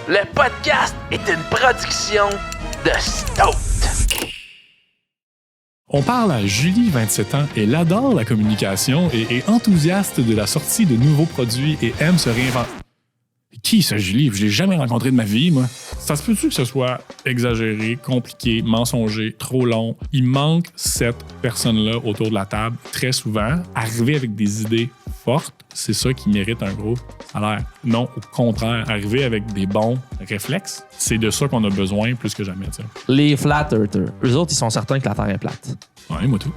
Le podcast est une production de Stout. On parle à Julie, 27 ans. Elle adore la communication et est enthousiaste de la sortie de nouveaux produits et aime se réinventer. Qui, ça, Julie? Je l'ai jamais rencontré de ma vie, moi. Ça se peut-tu que ce soit exagéré, compliqué, mensonger, trop long? Il manque cette personne-là autour de la table très souvent. Arriver avec des idées fortes, c'est ça qui mérite un gros salaire. Non, au contraire, arriver avec des bons réflexes, c'est de ça qu'on a besoin plus que jamais. T'sais. Les flat earthers, eux autres, ils sont certains que la Terre est plate. Ouais, moi tout.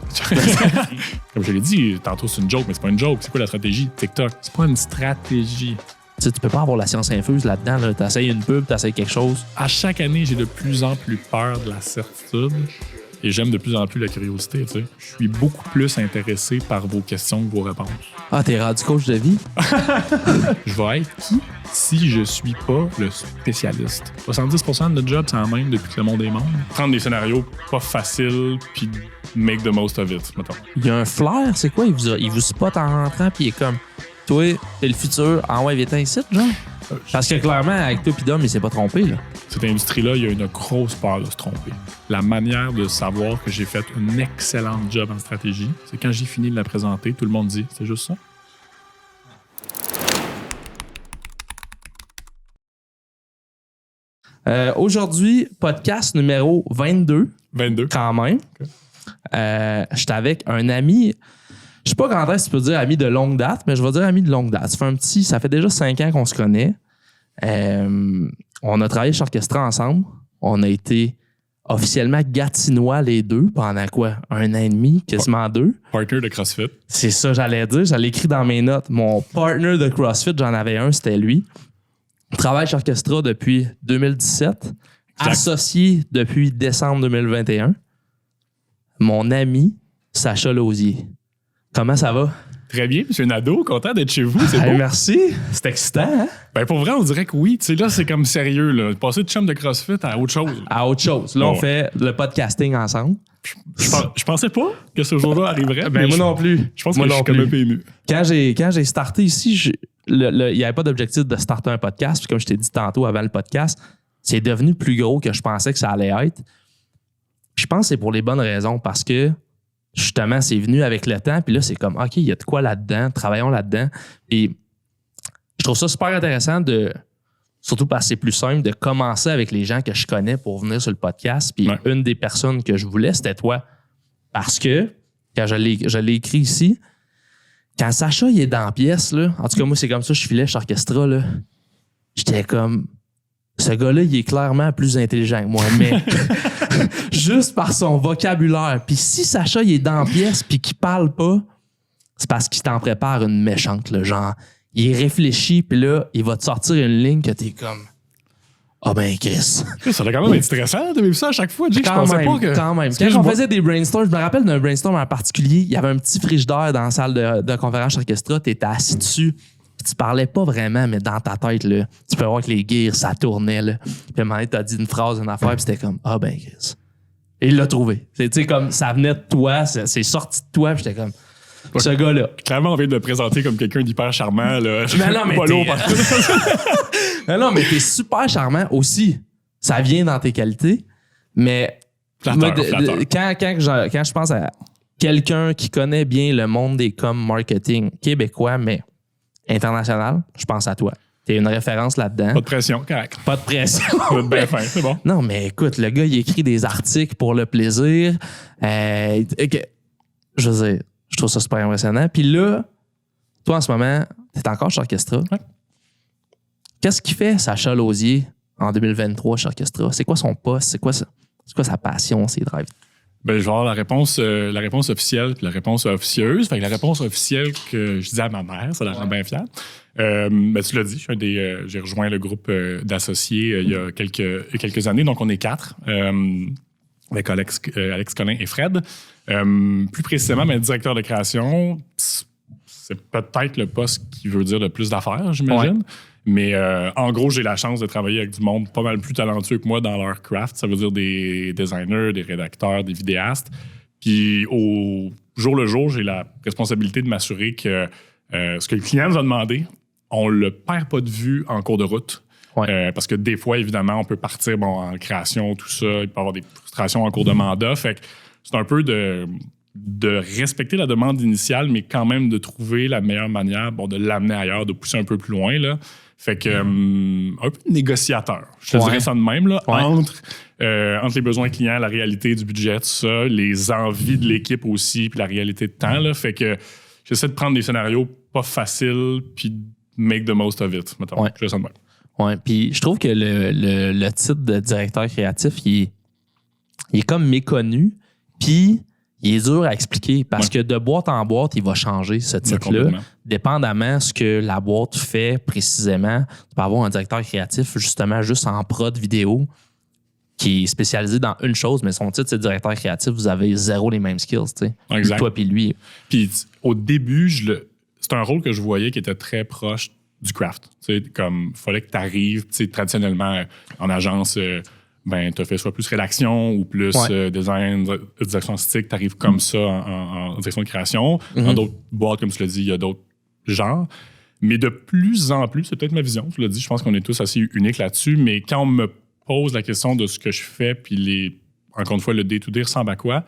Comme je l'ai dit, tantôt c'est une joke, mais c'est pas une joke. C'est quoi la stratégie? TikTok. C'est pas une stratégie. Tu sais, tu peux pas avoir la science infuse là-dedans. Là. T'essayes une pub, t'essayes quelque chose. À chaque année, j'ai de plus en plus peur de la certitude et j'aime de plus en plus la curiosité. Tu sais. Je suis beaucoup plus intéressé par vos questions que vos réponses. Ah, t'es rendu coach de vie? Je vais être qui si je suis pas le spécialiste? 70% de notre job, c'est en même depuis que le monde est monde. Prendre des scénarios pas faciles puis make the most of it, mettons. Il y a un flair, c'est quoi? Il vous spot en rentrant puis il est comme... Toi, t'es le futur. Ah ouais, viens ici, genre? Parce que clairement, avec toi pis Dom, il s'est pas trompé, là. Cette industrie-là, il y a une grosse peur de se tromper. La manière de savoir que j'ai fait un excellent job en stratégie, c'est quand j'ai fini de la présenter, tout le monde dit « c'est juste ça ». Aujourd'hui, podcast numéro 22. 22. Quand même. Okay. J'étais avec un ami... Je sais pas quand est-ce que tu peux dire ami de longue date, mais je vais dire ami de longue date. Ça fait déjà 5 ans qu'on se connaît. On a travaillé chez Orchestra ensemble. On a été officiellement Gatinois les deux pendant quoi? 1 an et demi, quasiment 2. Partner de CrossFit. C'est ça, j'allais dire. J'allais écrire dans mes notes. Mon partner de CrossFit, j'en avais un, c'était lui. On travaille chez Orchestra depuis 2017. Exact. Associé depuis décembre 2021. Mon ami, Sacha Lausier. Comment ça va? Très bien, M. Nadeau, content d'être chez vous, c'est beau. Merci, c'est excitant, hein? Ben pour vrai, on dirait que oui. Tu sais, là, c'est comme sérieux, là. Passer de chum de CrossFit à autre chose. À autre chose. Là, on fait le podcasting ensemble. Je pensais pas que ce jour-là arriverait. Ben moi non plus. Je pense que je suis comme un peu ému. Quand j'ai starté ici, il n'y avait pas d'objectif de starter un podcast. Puis comme je t'ai dit tantôt avant le podcast, c'est devenu plus gros que je pensais que ça allait être. Puis je pense que c'est pour les bonnes raisons parce que justement, c'est venu avec le temps. Puis là, c'est comme, OK, il y a de quoi là-dedans. Travaillons là-dedans. Et je trouve ça super intéressant surtout parce que c'est plus simple, de commencer avec les gens que je connais pour venir sur le podcast. Puis une des personnes que je voulais, c'était toi. Parce que, quand je l'ai écrit ici, quand Sacha, il est dans la pièce, là, en tout cas, moi, c'est comme ça, je filais chez Orchestra, là. J'étais comme... Ce gars-là, il est clairement plus intelligent que moi, mais juste par son vocabulaire. Puis si Sacha, il est dans la pièce puis qu'il parle pas, c'est parce qu'il t'en prépare une méchante, là, genre, il réfléchit puis là, il va te sortir une ligne que t'es comme « Ah ben, Chris! » Ça doit quand même être stressant de vivre ça à chaque fois. Je pensais pas que... Quand même. Quand on faisait des brainstorms, je me rappelle d'un brainstorm en particulier, il y avait un petit frigidaire dans la salle de conférence orchestra, t'étais assis dessus. Tu parlais pas vraiment, mais dans ta tête, là, tu peux voir que les gears, ça tournait. Là. Puis à un moment donné, t'as dit une phrase, une affaire, puis c'était comme « Ah ben, Chris. » Et il l'a trouvé. Tu sais, comme ça venait de toi, c'est sorti de toi, puis j'étais comme « Ce gars-là. » Clairement, on vient de le présenter comme quelqu'un d'hyper charmant. Là. Non, mais t'es super charmant aussi. Ça vient dans tes qualités, mais flatteur. Quand je pense à quelqu'un qui connaît bien le monde des coms marketing québécois, mais international, je pense à toi. T'es une référence là-dedans. Pas de pression, correct. Pas de pression. Bien fin, c'est bon. Non, mais écoute, le gars, il écrit des articles pour le plaisir. Je veux dire, je trouve ça super impressionnant. Puis là, toi, en ce moment, t'es encore chez Orchestra. Ouais. Qu'est-ce qu'il fait, Sacha Lausier, en 2023 chez Orchestra? C'est quoi son poste? C'est quoi sa passion, ses drives? Ben, je vais avoir la réponse officielle puis la réponse officieuse. Fait que la réponse officielle que je disais à ma mère, ça la rend bien fière. Ben, tu l'as dit, j'ai rejoint le groupe d'associés il y a quelques années. Donc, on est 4 avec Alex Collin et Fred. Plus précisément, ben, directeur de création, c'est peut-être le poste qui veut dire le plus d'affaires, j'imagine. Ouais. Mais en gros, j'ai la chance de travailler avec du monde pas mal plus talentueux que moi dans leur craft. Ça veut dire des designers, des rédacteurs, des vidéastes. Puis au jour le jour, j'ai la responsabilité de m'assurer que ce que le client nous a demandé, on le perd pas de vue en cours de route. Ouais. Parce que des fois, évidemment, on peut partir en création, tout ça. Il peut y avoir des frustrations en cours de mandat. Fait que c'est un peu de respecter la demande initiale, mais quand même de trouver la meilleure manière de l'amener ailleurs, de pousser un peu plus loin. Là. Fait que un peu négociateur. Je te dirais ça de même, là, entre les besoins clients, la réalité du budget, tout ça, les envies de l'équipe aussi, puis la réalité de temps. Là. Fait que j'essaie de prendre des scénarios pas faciles, puis make the most of it, mettons. Ouais. Je fais ça de même. Ouais, puis je trouve que le titre de directeur créatif, il est comme méconnu, puis il est dur à expliquer parce que de boîte en boîte, il va changer ce titre-là. Dépendamment de ce que la boîte fait précisément. Tu peux avoir un directeur créatif justement juste en prod vidéo qui est spécialisé dans une chose, mais son titre, c'est directeur créatif. Vous avez zéro les mêmes skills, tu sais. Exact. Toi puis lui. Puis au début, c'est un rôle que je voyais qui était très proche du craft. Tu sais, comme il fallait que tu arrives, tu sais, traditionnellement en agence, tu as fait soit plus rédaction ou plus design, direction artistique, tu arrives comme ça en direction de création. Dans d'autres boîtes, comme tu l'as dit, il y a d'autres genres. Mais de plus en plus, c'est peut-être ma vision, tu l'as dit, je pense qu'on est tous assez uniques là-dessus, mais quand on me pose la question de ce que je fais, puis encore une fois, le day-to-day ressemble à quoi,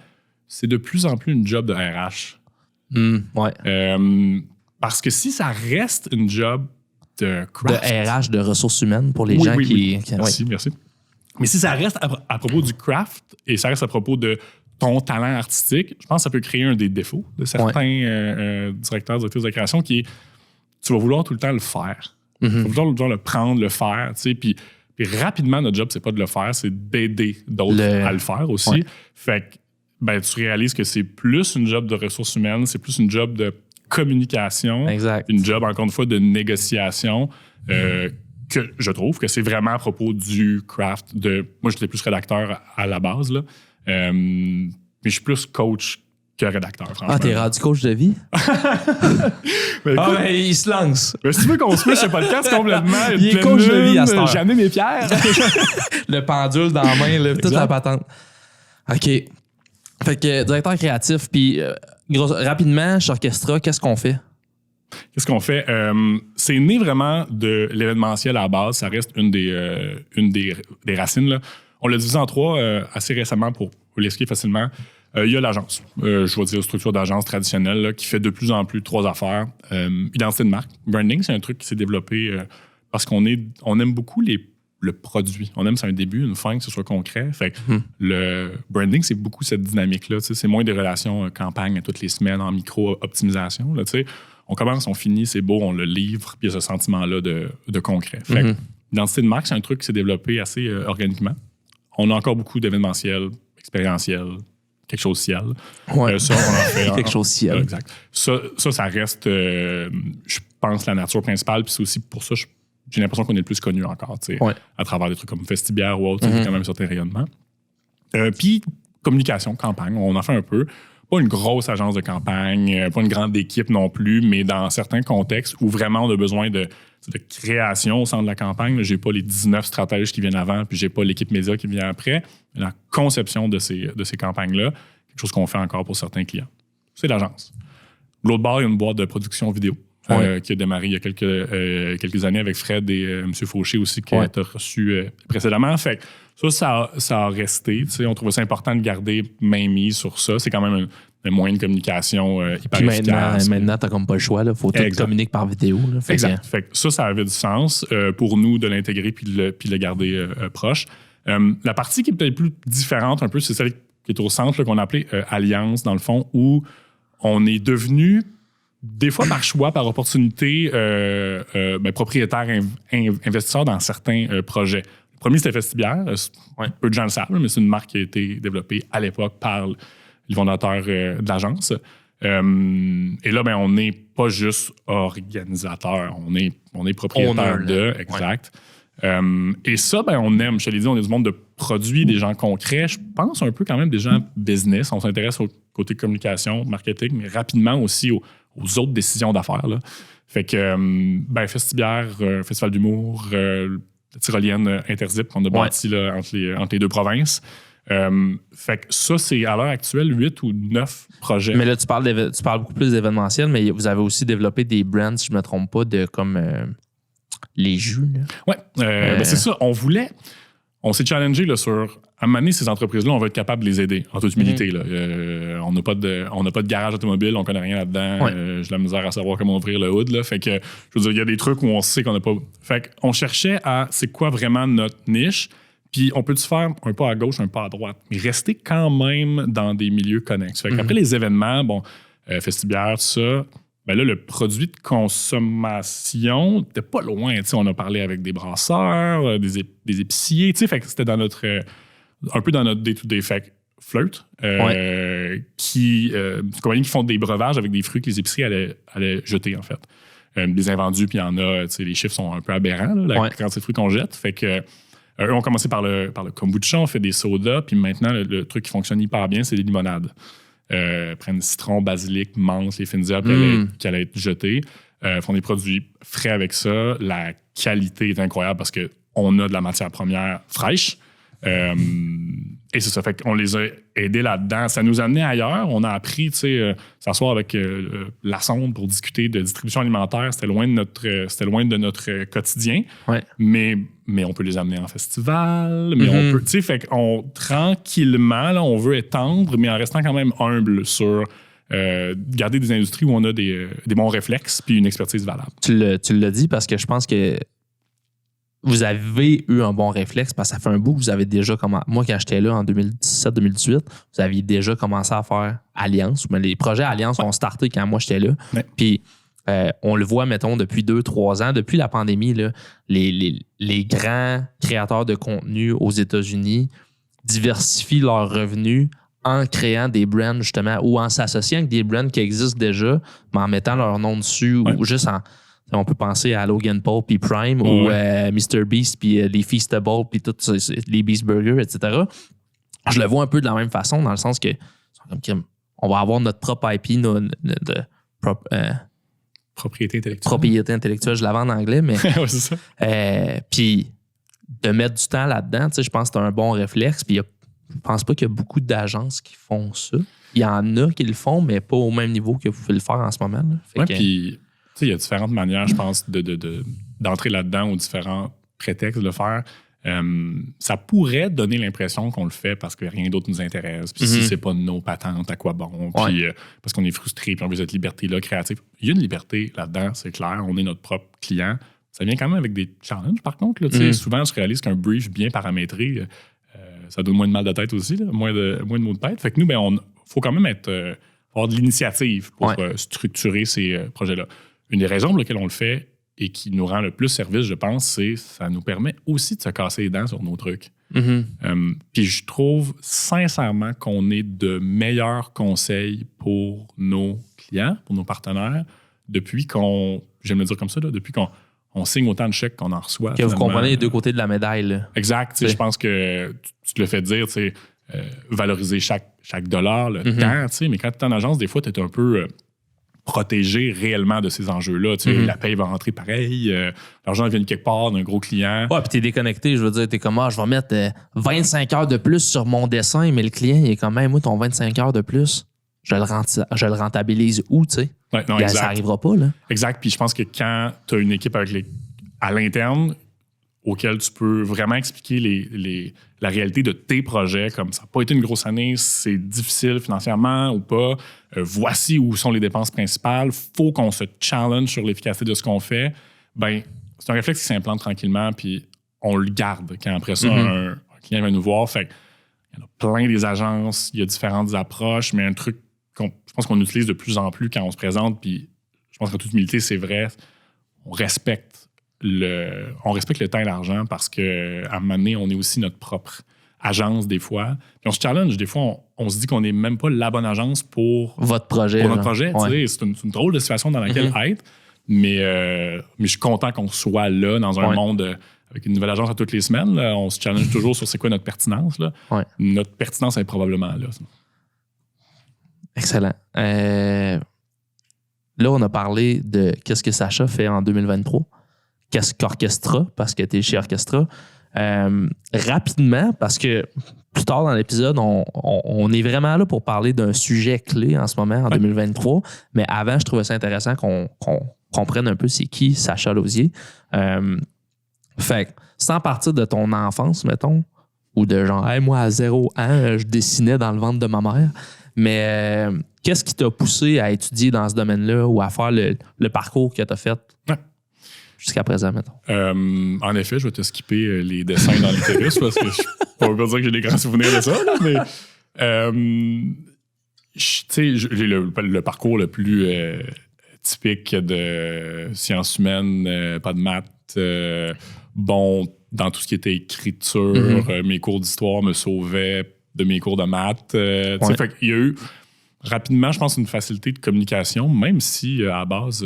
c'est de plus en plus une job de RH. Parce que si ça reste une job de craft... De RH, de ressources humaines pour les gens qui... Merci. Mais si ça reste à propos du craft et ça reste à propos de ton talent artistique, je pense que ça peut créer un des défauts de certains directeurs, directrices de création qui est tu vas vouloir tout le temps le faire. Tu vas vouloir le prendre, le faire. Tu sais, puis rapidement, notre job, c'est pas de le faire, c'est d'aider d'autres à le faire aussi. Ouais. Fait que tu réalises que c'est plus une job de ressources humaines, c'est plus une job de communication, une job, encore une fois, de négociation. Que je trouve que c'est vraiment à propos du craft. Moi, j'étais plus rédacteur à la base, là. Mais je suis plus coach que rédacteur, franchement. Ah, t'es rendu coach de vie? Il se lance. Mais si tu veux qu'on se mette ce podcast complètement, il est coach de vie à cette heure. Jamais mes pierres. Le pendule dans la main, là, toute la patente. OK. Fait que directeur créatif, puis rapidement, chez Orchestra, qu'est-ce qu'on fait? Qu'est-ce qu'on fait? C'est né vraiment de l'événementiel à la base. Ça reste une des racines. Là. On l'a divisé en trois assez récemment pour l'expliquer facilement. Il y a l'agence. Je vais dire structure d'agence traditionnelle là, qui fait de plus en plus trois affaires. Identité de marque. Branding, c'est un truc qui s'est développé parce qu'on aime beaucoup le produit. On aime c'est un début, une fin, que ce soit concret. Fait que le branding, c'est beaucoup cette dynamique-là. C'est moins des relations campagne toutes les semaines en micro-optimisation. Là, on commence, on finit, c'est beau, on le livre, puis il y a ce sentiment-là de concret. Fait que l'identité de marque, c'est un truc qui s'est développé assez organiquement. On a encore beaucoup d'événementiel, expérientiel, quelque chose ciel. Ouais. Ça, on en fait quelque chose ciel. Exact. Ça reste, je pense, la nature principale. Puis c'est aussi pour ça, j'ai l'impression qu'on est le plus connu encore, à travers des trucs comme Festibière ou autre, il y a quand même un certain rayonnement. Puis communication, campagne, on en fait un peu. Pas une grosse agence de campagne, pas une grande équipe non plus, mais dans certains contextes où vraiment on a besoin de création au centre de la campagne, j'ai pas les 19 stratèges qui viennent avant, puis j'ai pas l'équipe média qui vient après. La conception de ces campagnes-là, quelque chose qu'on fait encore pour certains clients. C'est l'agence. De l'autre bord, il y a une boîte de production vidéo qui a démarré il y a quelques années avec Fred et M. Fauché aussi, qui a été reçu précédemment. Fait que ça a resté. On trouvait ça important de garder main mise sur ça. C'est quand même un moyen de communication hyper efficace. Maintenant, t'as comme pas le choix. Il faut que tu communiques par vidéo. Là. Exact. Fait que ça avait du sens pour nous de l'intégrer puis de le garder proche. La partie qui est peut-être plus différente un peu, c'est celle qui est au centre, là, qu'on a appelée Alliance, dans le fond, où on est devenu, des fois par choix, par opportunité, propriétaire, investisseur dans certains projets. Le premier, c'était Festibière. Peu de gens le savent, mais c'est une marque qui a été développée à l'époque par les fondateurs de l'agence. Et là, on n'est pas juste organisateur, on est propriétaire de. Exact. Et ça, on aime. Je te l'ai dit, on est du monde de produits, des gens concrets. Je pense un peu quand même des gens business. On s'intéresse au côté communication, marketing, mais rapidement aussi aux autres décisions d'affaires. Là. Fait que, Festibière, Festival d'humour, la Tyrolienne Interzip qu'on a bâti là, entre les deux provinces. Fait que ça, c'est à l'heure actuelle 8 ou 9 projets. Mais là, tu parles beaucoup plus d'événementiel, mais vous avez aussi développé des brands, si je ne me trompe pas, de comme les jus. Là. Ouais, ben c'est ça. On s'est challengé là, sur à mener ces entreprises-là, on va être capable de les aider, en toute humilité. Là. On n'a pas de garage automobile, on connaît rien là-dedans. J'ai de la misère à savoir comment ouvrir le hood. Là. Fait que, je veux dire, il y a des trucs où on sait qu'on n'a pas. Fait qu'on cherchait à c'est quoi vraiment notre niche. Puis on peut-tu faire un pas à gauche, un pas à droite, mais rester quand même dans des milieux connexes. Fait qu'après les événements, Festibière, tout ça, ben là, le produit de consommation n'était pas loin. On a parlé avec des brasseurs, des épiciers. Fait que c'était dans notre un peu dans notre day-to-day. Fait que Flirt, c'est une compagnie qui font des breuvages avec des fruits que les épiceries allaient jeter, en fait. Des invendus, puis il y en a, les chiffres sont un peu aberrants, là, la quantité de fruits qu'on jette. Fait que eux ont commencé par le kombucha, on fait des sodas, puis maintenant, le truc qui fonctionne hyper bien, c'est les limonades. Prennent citron, basilic, menthe, les fines herbes qui allaient être jetées. Font des produits frais avec ça. La qualité est incroyable parce qu'on a de la matière première fraîche. Et c'est ça. Fait qu'on les a aidés là-dedans. Ça nous a amené ailleurs. On a appris, s'asseoir avec la sonde pour discuter de distribution alimentaire. C'était loin de notre quotidien. Ouais. Mais on peut les amener en festival. Mais on peut, fait qu'on tranquillement, là, on veut étendre, mais en restant quand même humble sur garder des industries où on a des bons réflexes puis une expertise valable. Tu l'as dit parce que je pense que vous avez eu un bon réflexe parce que ça fait un bout que vous avez déjà commencé. Moi, quand j'étais là en 2017-2018, vous aviez déjà commencé à faire Alliance. Mais les projets Alliance ont starté quand moi j'étais là. Ouais. Puis on le voit, mettons, depuis 2-3 ans, depuis la pandémie, là, les grands créateurs de contenu aux États-Unis diversifient leurs revenus en créant des brands, justement, ou en s'associant avec des brands qui existent déjà, mais en mettant leur nom dessus ou juste en. On peut penser à Logan Paul puis Prime ou Mr. Beast puis les Feastables puis tous les Beast Burgers, etc. Je le vois un peu de la même façon dans le sens que on va avoir notre propre IP, propriété intellectuelle. Propriété intellectuelle, je l'avais en anglais, mais. Ouais, c'est ça. Puis de mettre du temps là-dedans, je pense que c'est un bon réflexe. Puis je pense pas qu'il y a beaucoup d'agences qui font ça. Il y en a qui le font, mais pas au même niveau que vous pouvez le faire en ce moment. Oui, puis. Il y a différentes manières, je pense, d'entrer là-dedans ou différents prétextes de le faire. Ça pourrait donner l'impression qu'on le fait parce que rien d'autre nous intéresse. Puis si c'est pas nos patentes, à quoi bon? Puis parce qu'on est frustré, puis on veut cette liberté-là créative. Il y a une liberté là-dedans, c'est clair. On est notre propre client. Ça vient quand même avec des challenges, par contre. Là, souvent, je réalise qu'un brief bien paramétré, ça donne moins de mal de tête aussi, là, moins de maux de tête. Fait que nous, il faut quand même avoir de l'initiative pour structurer ces projets-là. Une des raisons pour lesquelles on le fait et qui nous rend le plus service, je pense, c'est que ça nous permet aussi de se casser les dents sur nos trucs. Puis je trouve sincèrement qu'on ait de meilleurs conseils pour nos clients, pour nos partenaires, depuis qu'on, j'aime le dire comme ça, là, depuis qu'on signe autant de chèques qu'on en reçoit. Que vous comprenez les deux côtés de la médaille. Là. Exact. Je pense que tu te le fais dire, valoriser chaque dollar, le temps, mais quand tu es en agence, des fois, tu es un peu... protéger réellement de ces enjeux-là. La paye va rentrer pareil, l'argent vient de quelque part d'un gros client. Ouais, puis t'es déconnecté, je veux dire, t'es comme, je vais mettre 25 heures de plus sur mon dessin, mais le client, il est comme, moi, ton 25 heures de plus, je le rentabilise où, tu sais? Ouais, non, exact. Ça n'arrivera pas, là. Exact, puis je pense que quand tu as une équipe à l'interne, auquel tu peux vraiment expliquer la réalité de tes projets, comme ça n'a pas été une grosse année, c'est difficile financièrement ou pas, voici où sont les dépenses principales, faut qu'on se challenge sur l'efficacité de ce qu'on fait, c'est un réflexe qui s'implante tranquillement, puis on le garde quand après ça, un client va nous voir. Fait il y en a plein des agences, il y a différentes approches, mais un truc je pense qu'on utilise de plus en plus quand on se présente, puis je pense qu'en toute humilité, c'est vrai, on respecte le temps et l'argent parce qu'à un moment donné, on est aussi notre propre agence des fois. Puis on se challenge. Des fois, on se dit qu'on n'est même pas la bonne agence pour votre projet. Pour notre projet. C'est une drôle de situation dans laquelle être. Mais je suis content qu'on soit là dans un monde avec une nouvelle agence à toutes les semaines. Là. On se challenge toujours sur c'est quoi notre pertinence. Là. Notre pertinence est probablement là. Ça. Excellent. Là, on a parlé de qu'est-ce que Sacha fait en 2023. Qu'est-ce qu'Orchestra, parce que tu es chez Orchestra. Rapidement, parce que plus tard dans l'épisode, on est vraiment là pour parler d'un sujet clé en ce moment, en 2023. Mais avant, je trouvais ça intéressant qu'on comprennent un peu c'est qui Sacha Lausier. Fait que, sans partir de ton enfance, mettons, ou de genre, hey, moi, à 0 ans, je dessinais dans le ventre de ma mère, mais qu'est-ce qui t'a poussé à étudier dans ce domaine-là ou à faire le parcours que tu as fait jusqu'à présent, mettons? En effet, je vais te skipper les dessins dans l'utérus parce que je ne peux pas dire que j'ai des grands souvenirs de ça, là, mais tu sais, j'ai le parcours le plus typique de sciences humaines, pas de maths, bon dans tout ce qui était écriture, mes cours d'histoire me sauvaient de mes cours de maths. Fait qu'il y a eu rapidement, je pense, une facilité de communication, même si à la base,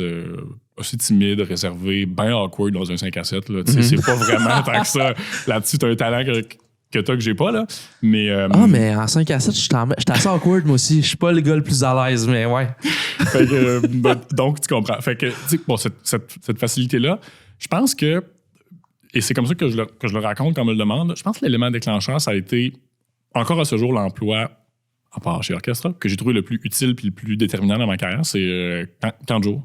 assez timide, réservé, bien awkward dans un 5 à 7. Là, c'est pas vraiment tant que ça. Là-dessus, t'as un talent que t'as que j'ai pas, là. Mais, mais en 5 à 7, j'étais assez awkward, moi aussi. Je suis pas le gars le plus à l'aise, mais ouais. Fait que, donc, tu comprends. Fait que, tu sais, bon, cette facilité-là, je pense que, et c'est comme ça que je le raconte quand on me le demande, je pense que l'élément déclencheur, ça a été, encore à ce jour, l'emploi, à part chez Orchestra, que j'ai trouvé le plus utile puis le plus déterminant dans ma carrière, c'est Kanjo.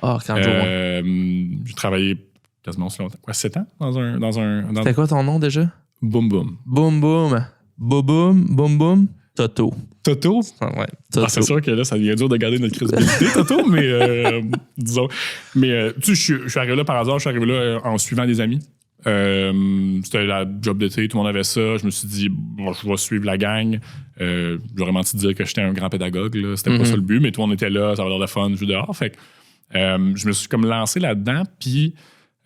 Ah, Kanjo, J'ai travaillé quasiment aussi longtemps. 7 ans dans un C'était quoi ton nom déjà? Boum Boum. Boum Boum. Boum Boum. Boum Boum. Toto. Toto? Ouais, Toto. Ah, c'est sûr que là, ça devient dur de garder notre crédibilité, Toto, mais disons. Mais tu sais, je suis arrivé là par hasard, je suis arrivé là en suivant des amis. C'était la job d'été, tout le monde avait ça. Je me suis dit, bon, je vais suivre la gang. J'aurais menti de dire que j'étais un grand pédagogue, là. C'était pas ça le but, mais tout le monde était là, ça avait l'air de fun, jouer dehors. Fait que je me suis comme lancé là-dedans, puis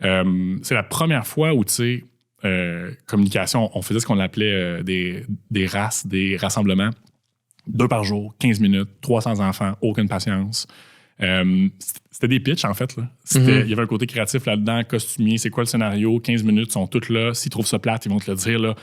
c'est la première fois où, tu sais, communication, on faisait ce qu'on appelait des races, des rassemblements. 2 par jour, 15 minutes, 300 enfants, aucune patience. C'était des pitchs, en fait. Là. Il y avait un côté créatif là-dedans, costumier, c'est quoi le scénario, 15 minutes, ils sont toutes là. S'ils trouvent ça plate, ils vont te le dire, là.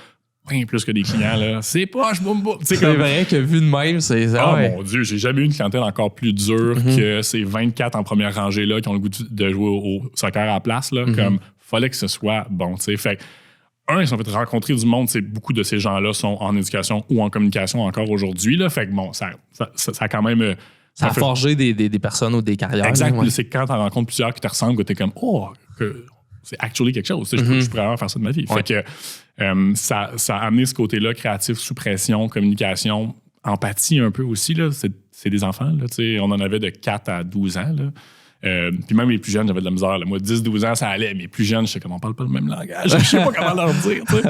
Bien plus que des clients, là. C'est poche, boum, boum. C'est vrai que vu de même, c'est ça. Ah, mon Dieu, j'ai jamais eu une clientèle encore plus dure que ces 24 en première rangée, là, qui ont le goût de jouer au soccer à la place, là. Comme, fallait que ce soit bon, tu sais. Fait ils sont fait rencontrer du monde. Beaucoup de ces gens-là sont en éducation ou en communication encore aujourd'hui. Là. Fait que bon, ça a quand même. Ça a forgé des personnes ou des carrières. Exact. Ouais. C'est quand tu rencontres plusieurs qui te ressemblent que tu es comme, que c'est actually quelque chose. Je pourrais vraiment faire ça de ma vie. Ouais. Fait que ça a amené ce côté-là, créatif, sous pression, communication, empathie un peu aussi. Là. C'est des enfants. Là, on en avait de 4 à 12 ans. Là. Puis même les plus jeunes, j'avais de la misère. Là. Moi, 10-12 ans, ça allait. Mais plus jeunes, je sais comme on parle pas le même langage. Je sais pas comment leur dire. T'sais.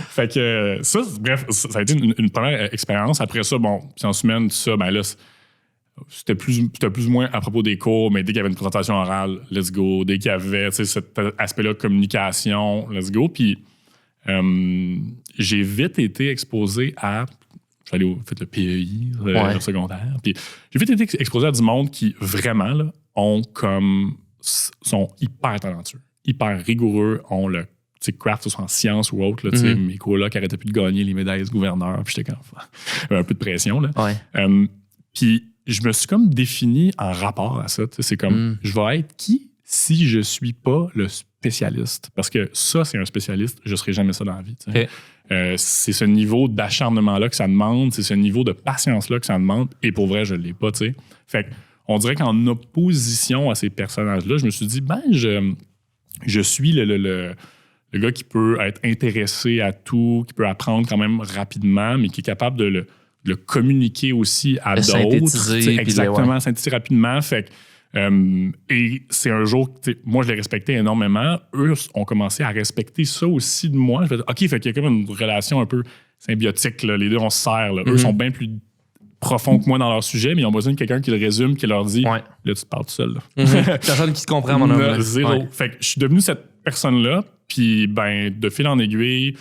Fait que ça, bref, ça a été une première expérience. Après ça, bon, puis en semaine, tout ça, ben là, c'était plus ou moins à propos des cours, mais dès qu'il y avait une présentation orale, let's go. Dès qu'il y avait cet aspect-là de communication, let's go. Puis j'ai vite été exposé à... Je suis allé au le PEI, le secondaire. Puis j'ai vite été exposé à du monde qui, vraiment, là, sont hyper talentueux, hyper rigoureux, ont le craft, que ce soit en sciences ou autre. Là, mes colocs qui n'arrêtaient plus de gagner les médailles de gouverneur. Puis j'étais comme un peu de pression. Là. Ouais. Puis je me suis comme défini en rapport à ça. C'est comme, je vais être qui si je suis pas le spécialiste? Parce que ça, c'est un spécialiste. Je ne serai jamais ça dans la vie. Okay. C'est ce niveau d'acharnement-là que ça demande. C'est ce niveau de patience-là que ça demande. Et pour vrai, je ne l'ai pas. T'sais. Fait que on dirait qu'en opposition à ces personnages-là, je me suis dit, je suis le gars qui peut être intéressé à tout, qui peut apprendre quand même rapidement, mais qui est capable de le communiquer aussi à d'autres. Exactement, synthétiser rapidement. Fait que, et c'est un jour, moi, je l'ai respecté énormément. Eux ont commencé à respecter ça aussi de moi. Je fais, OK, fait qu'il y a comme une relation un peu symbiotique. Là. Les deux, on se sert. Là. Eux sont bien plus profonds que moi dans leur sujet, mais ils ont besoin de quelqu'un qui le résume, qui leur dit là, tu te parles tout seul. Personne qui te comprend, mon homme. Zéro. Fait que je suis devenu cette personne-là, puis de fil en aiguille,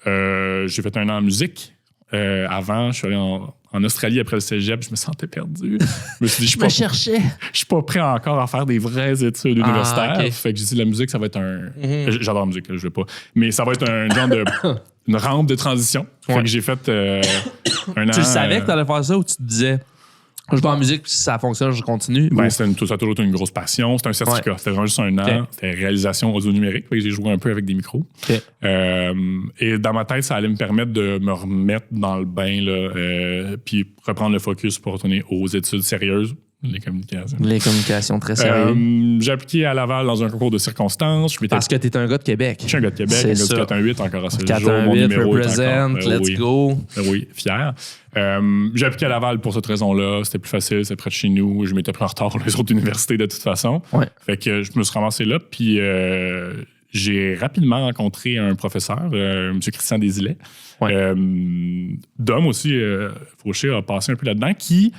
j'ai fait 1 an en musique. Avant, je suis allé en Australie après le cégep, je me sentais perdu. Je me suis dit, je suis pas prêt encore à faire des vraies études universitaires. Okay. Fait que j'ai dit, la musique, ça va être J'adore la musique, je veux pas. Mais ça va être un genre de... une rampe de transition. Fait que j'ai fait 1 an... Tu le savais que tu allais faire ça ou tu te disais, je vais en musique, puis si ça fonctionne, je continue? Ça a toujours été une grosse passion. C'était un certificat. C'était vraiment juste 1 an. Okay. C'était réalisation audio-numérique. Fait que j'ai joué un peu avec des micros. Okay. Et dans ma tête, ça allait me permettre de me remettre dans le bain, là, puis reprendre le focus pour retourner aux études sérieuses. Les communications. Les communications, très sérieux. J'ai appliqué à Laval dans un concours de circonstances. Parce que t'es un gars de Québec. Je suis un gars de Québec, C'est un gars ça. du 418 encore à ce jour. 418, Mon numéro est represent, encore, let's oui. go. Oui, fier. J'ai appliqué à Laval pour cette raison-là. C'était plus facile, c'était près de chez nous. Je m'étais pris en retard pour les autres universités de toute façon. Ouais. Fait que je me suis ramassé là. Puis j'ai rapidement rencontré un professeur, M. Christian Desilets. Ouais. Dom aussi, Fauché a passé un peu là-dedans, qui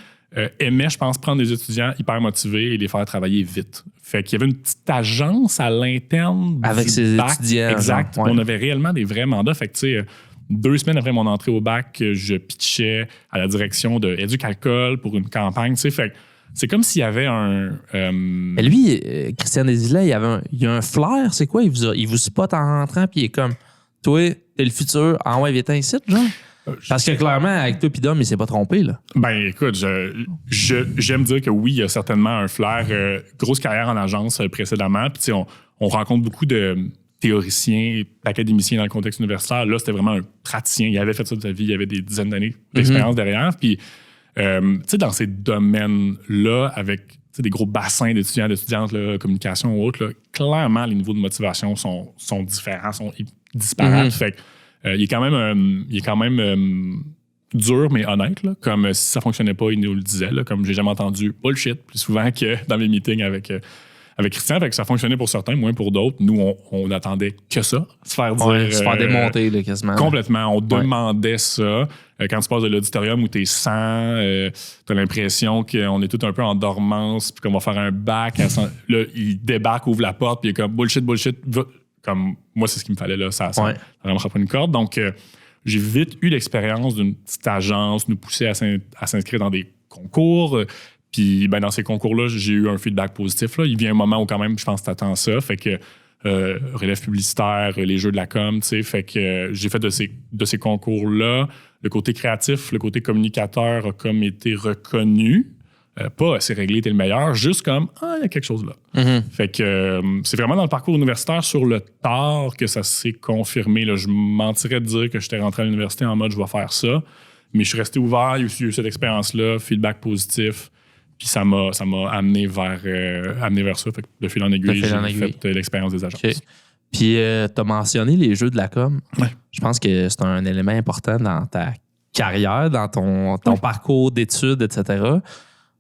aimait, je pense, prendre des étudiants hyper motivés et les faire travailler vite. Fait qu'il y avait une petite agence à l'interne Avec du ses bac. étudiants. Exact. Genre, ouais. On avait réellement des vrais mandats. Fait que, tu sais, 2 semaines après mon entrée au bac, je pitchais à la direction de Éducalcool pour une campagne. Tu sais, fait que c'est comme s'il y avait un... Mais lui, Christian Desilets, il y a un flair, c'est quoi? Il vous spot en rentrant, puis il est comme, toi, t'es le futur, en ouais, viens ici, genre? Parce que clairement, avec toi, puis Dom, il s'est pas trompé, là. Ben, écoute, j'aime dire que oui, il y a certainement un flair. Grosse carrière en agence précédemment. Puis, tu sais, on rencontre beaucoup de théoriciens, d'académiciens dans le contexte universitaire. Là, c'était vraiment un praticien. Il avait fait ça de sa vie. Il avait des dizaines d'années d'expérience derrière. Puis, tu sais, dans ces domaines-là, avec tu sais, des gros bassins d'étudiants, d'étudiantes, là, communication ou autre, là, clairement, les niveaux de motivation sont différents, sont disparates. Fait que, il est quand même dur, mais honnête. Là, comme si ça fonctionnait pas, il nous le disait. Là, comme j'ai jamais entendu bullshit plus souvent que dans mes meetings avec Christian. Fait que ça fonctionnait pour certains, moins pour d'autres. Nous, on attendait que ça, se faire dire. Ouais, se faire démonter, là, quasiment. Complètement. On demandait ça. Quand tu passes de l'auditorium où t'es 100, t'as l'impression qu'on est tout un peu en dormance, puis qu'on va faire un bac. Là, il débarque, ouvre la porte, puis il est comme bullshit. Comme moi, c'est ce qu'il me fallait là. Ça vraiment pas une corde. Donc, j'ai vite eu l'expérience d'une petite agence, nous pousser à s'inscrire dans des concours. Puis, ben, dans ces concours-là, j'ai eu un feedback positif. Là. Il vient un moment où, quand même, je pense que t'attends ça. Fait que relève publicitaire, les jeux de la com, tu sais. Fait que j'ai fait de ces concours-là. Le côté créatif, le côté communicateur a comme été reconnu. Pas c'est réglé, t'es le meilleur, juste comme il y a quelque chose là. Fait que c'est vraiment dans le parcours universitaire sur le tard que ça s'est confirmé. Là. Je mentirais de dire que j'étais rentré à l'université en mode je vais faire ça, mais je suis resté ouvert, il y a eu cette expérience-là, feedback positif, puis ça m'a amené vers ça. Fait que de fil en aiguille, j'ai fait l'expérience des agences. Okay. Puis t'as mentionné les jeux de la com. Ouais. Je pense que c'est un élément important dans ta carrière, dans ton parcours d'études, etc.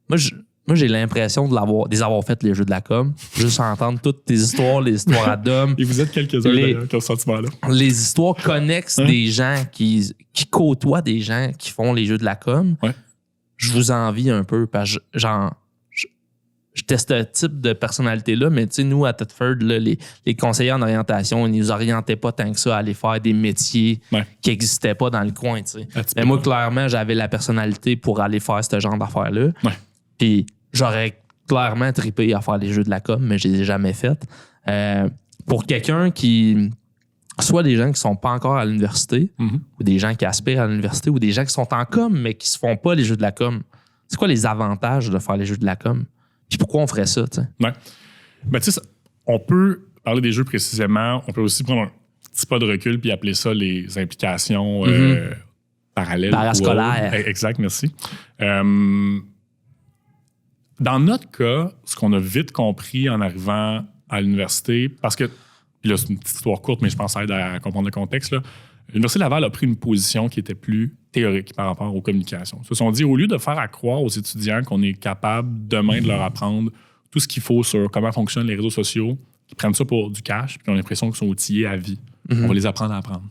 Moi, j'ai l'impression de les avoir fait, les jeux de la com. Juste entendre toutes tes histoires, les histoires à Dom. Et vous êtes quelques-uns d'ailleurs qui ont ce sentiment-là. Les histoires connexes des gens qui côtoient des gens qui font les jeux de la com. Ouais. Je vous envie un peu parce que je teste ce type de personnalité-là, mais tu sais, nous, à Thetford, là, les conseillers en orientation, ils nous orientaient pas tant que ça à aller faire des métiers qui n'existaient pas dans le coin, tu sais. Mais moi, clairement, j'avais la personnalité pour aller faire ce genre d'affaires-là. Ouais. Puis j'aurais clairement trippé à faire les jeux de la com, mais je les ai jamais faites. Pour quelqu'un qui... Soit des gens qui sont pas encore à l'université, ou des gens qui aspirent à l'université, ou des gens qui sont en com, mais qui se font pas les jeux de la com. C'est quoi les avantages de faire les jeux de la com? Puis pourquoi on ferait ça, tu sais? Ouais. Ben, tu sais, on peut parler des jeux précisément. On peut aussi prendre un petit pas de recul puis appeler ça les implications parallèles. Parascolaires. Exact, merci. Dans notre cas, ce qu'on a vite compris en arrivant à l'université, parce que, là, c'est une petite histoire courte, mais je pense que ça aide à comprendre le contexte, là. L'Université Laval a pris une position qui était plus théorique par rapport aux communications. Ils se sont dit, au lieu de faire à croire aux étudiants qu'on est capable demain de leur apprendre tout ce qu'il faut sur comment fonctionnent les réseaux sociaux, qui prennent ça pour du cash, puis qui ont l'impression qu'ils sont outillés à vie. On va les apprendre à apprendre.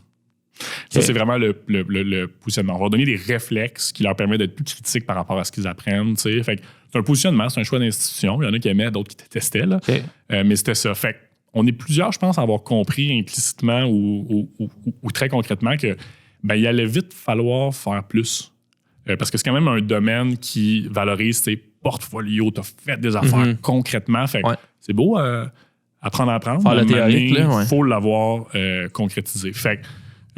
Ça, c'est vraiment le positionnement. On va leur donner des réflexes qui leur permettent d'être plus critiques par rapport à ce qu'ils apprennent. T'sais. Fait que c'est un positionnement, c'est un choix d'institution. Il y en a qui aimaient, d'autres qui détestaient. Là. Mais c'était ça. Fait on est plusieurs, je pense, à avoir compris implicitement ou très concrètement que il allait vite falloir faire plus. Parce que c'est quand même un domaine qui valorise tes portfolios, tu as fait des affaires concrètement. Fait c'est beau apprendre à apprendre. Faire le théorique, il faut l'avoir concrétisé. Fait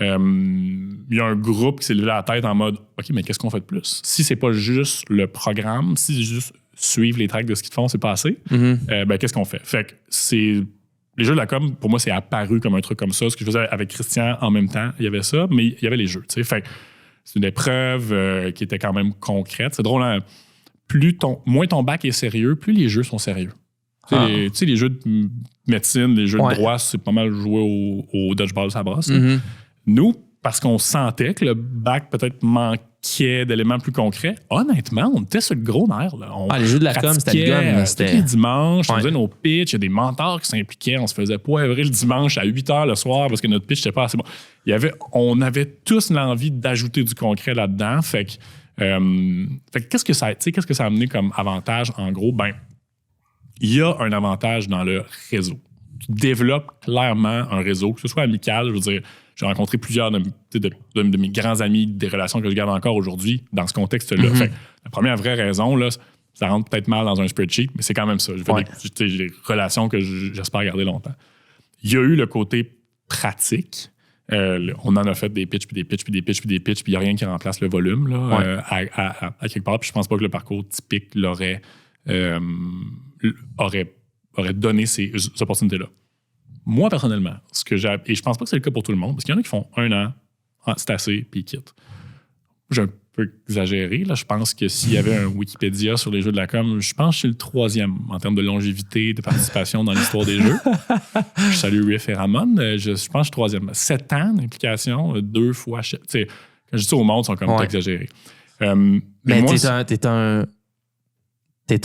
il y a un groupe qui s'est levé la tête en mode OK, mais qu'est-ce qu'on fait de plus? Si c'est pas juste le programme, si c'est juste suivre les tracks de ce qu'ils font, c'est pas assez, qu'est-ce qu'on fait? Fait que c'est... Les jeux de la com, pour moi, c'est apparu comme un truc comme ça. Ce que je faisais avec Christian en même temps, il y avait ça, mais il y avait les jeux. Fait que c'est une épreuve qui était quand même concrète. C'est drôle, hein? moins ton bac est sérieux, plus les jeux sont sérieux. Tu sais, les jeux de médecine, les jeux de droit, c'est pas mal joué au dodgeball, ça brosse. Mm-hmm. Nous, parce qu'on sentait que le bac peut-être manquait d'éléments plus concrets, honnêtement, on était sur le gros nerf. Là. Les jeux de la com, c'était le gun. Tous les dimanches, on faisait nos pitchs, il y a des mentors qui s'impliquaient, on se faisait poivrer le dimanche à 8 h le soir parce que notre pitch n'était pas assez bon. On avait tous l'envie d'ajouter du concret là-dedans. Fait que qu'est-ce que ça a amené comme avantage, en gros? Ben, il y a un avantage dans le réseau. Tu développes clairement un réseau, que ce soit amical, je veux dire, j'ai rencontré plusieurs de mes grands amis, des relations que je garde encore aujourd'hui dans ce contexte-là. Mm-hmm. Fait que la première vraie raison, là, ça rentre peut-être mal dans un spreadsheet, mais c'est quand même ça. J'ai des relations que j'espère garder longtemps. Il y a eu le côté pratique. On en a fait des pitchs, puis des pitchs, puis des pitchs, puis des pitchs, puis il n'y a rien qui remplace le volume là, à quelque part. Puis je pense pas que le parcours typique aurait donné ces opportunités-là. Moi, personnellement, et je pense pas que c'est le cas pour tout le monde, parce qu'il y en a qui font 1 an, c'est assez, puis ils quittent. J'ai un peu exagéré. Là. Je pense que s'il y avait un Wikipédia sur les jeux de la com, je pense que je suis le 3e en termes de longévité, de participation dans l'histoire des jeux. Je salue Riff et Ramon. Je pense que je suis 3e. 7 ans d'implication, 2 fois. Quand je dis ça au monde, ils sont comme exagérés. Mais moi, t'es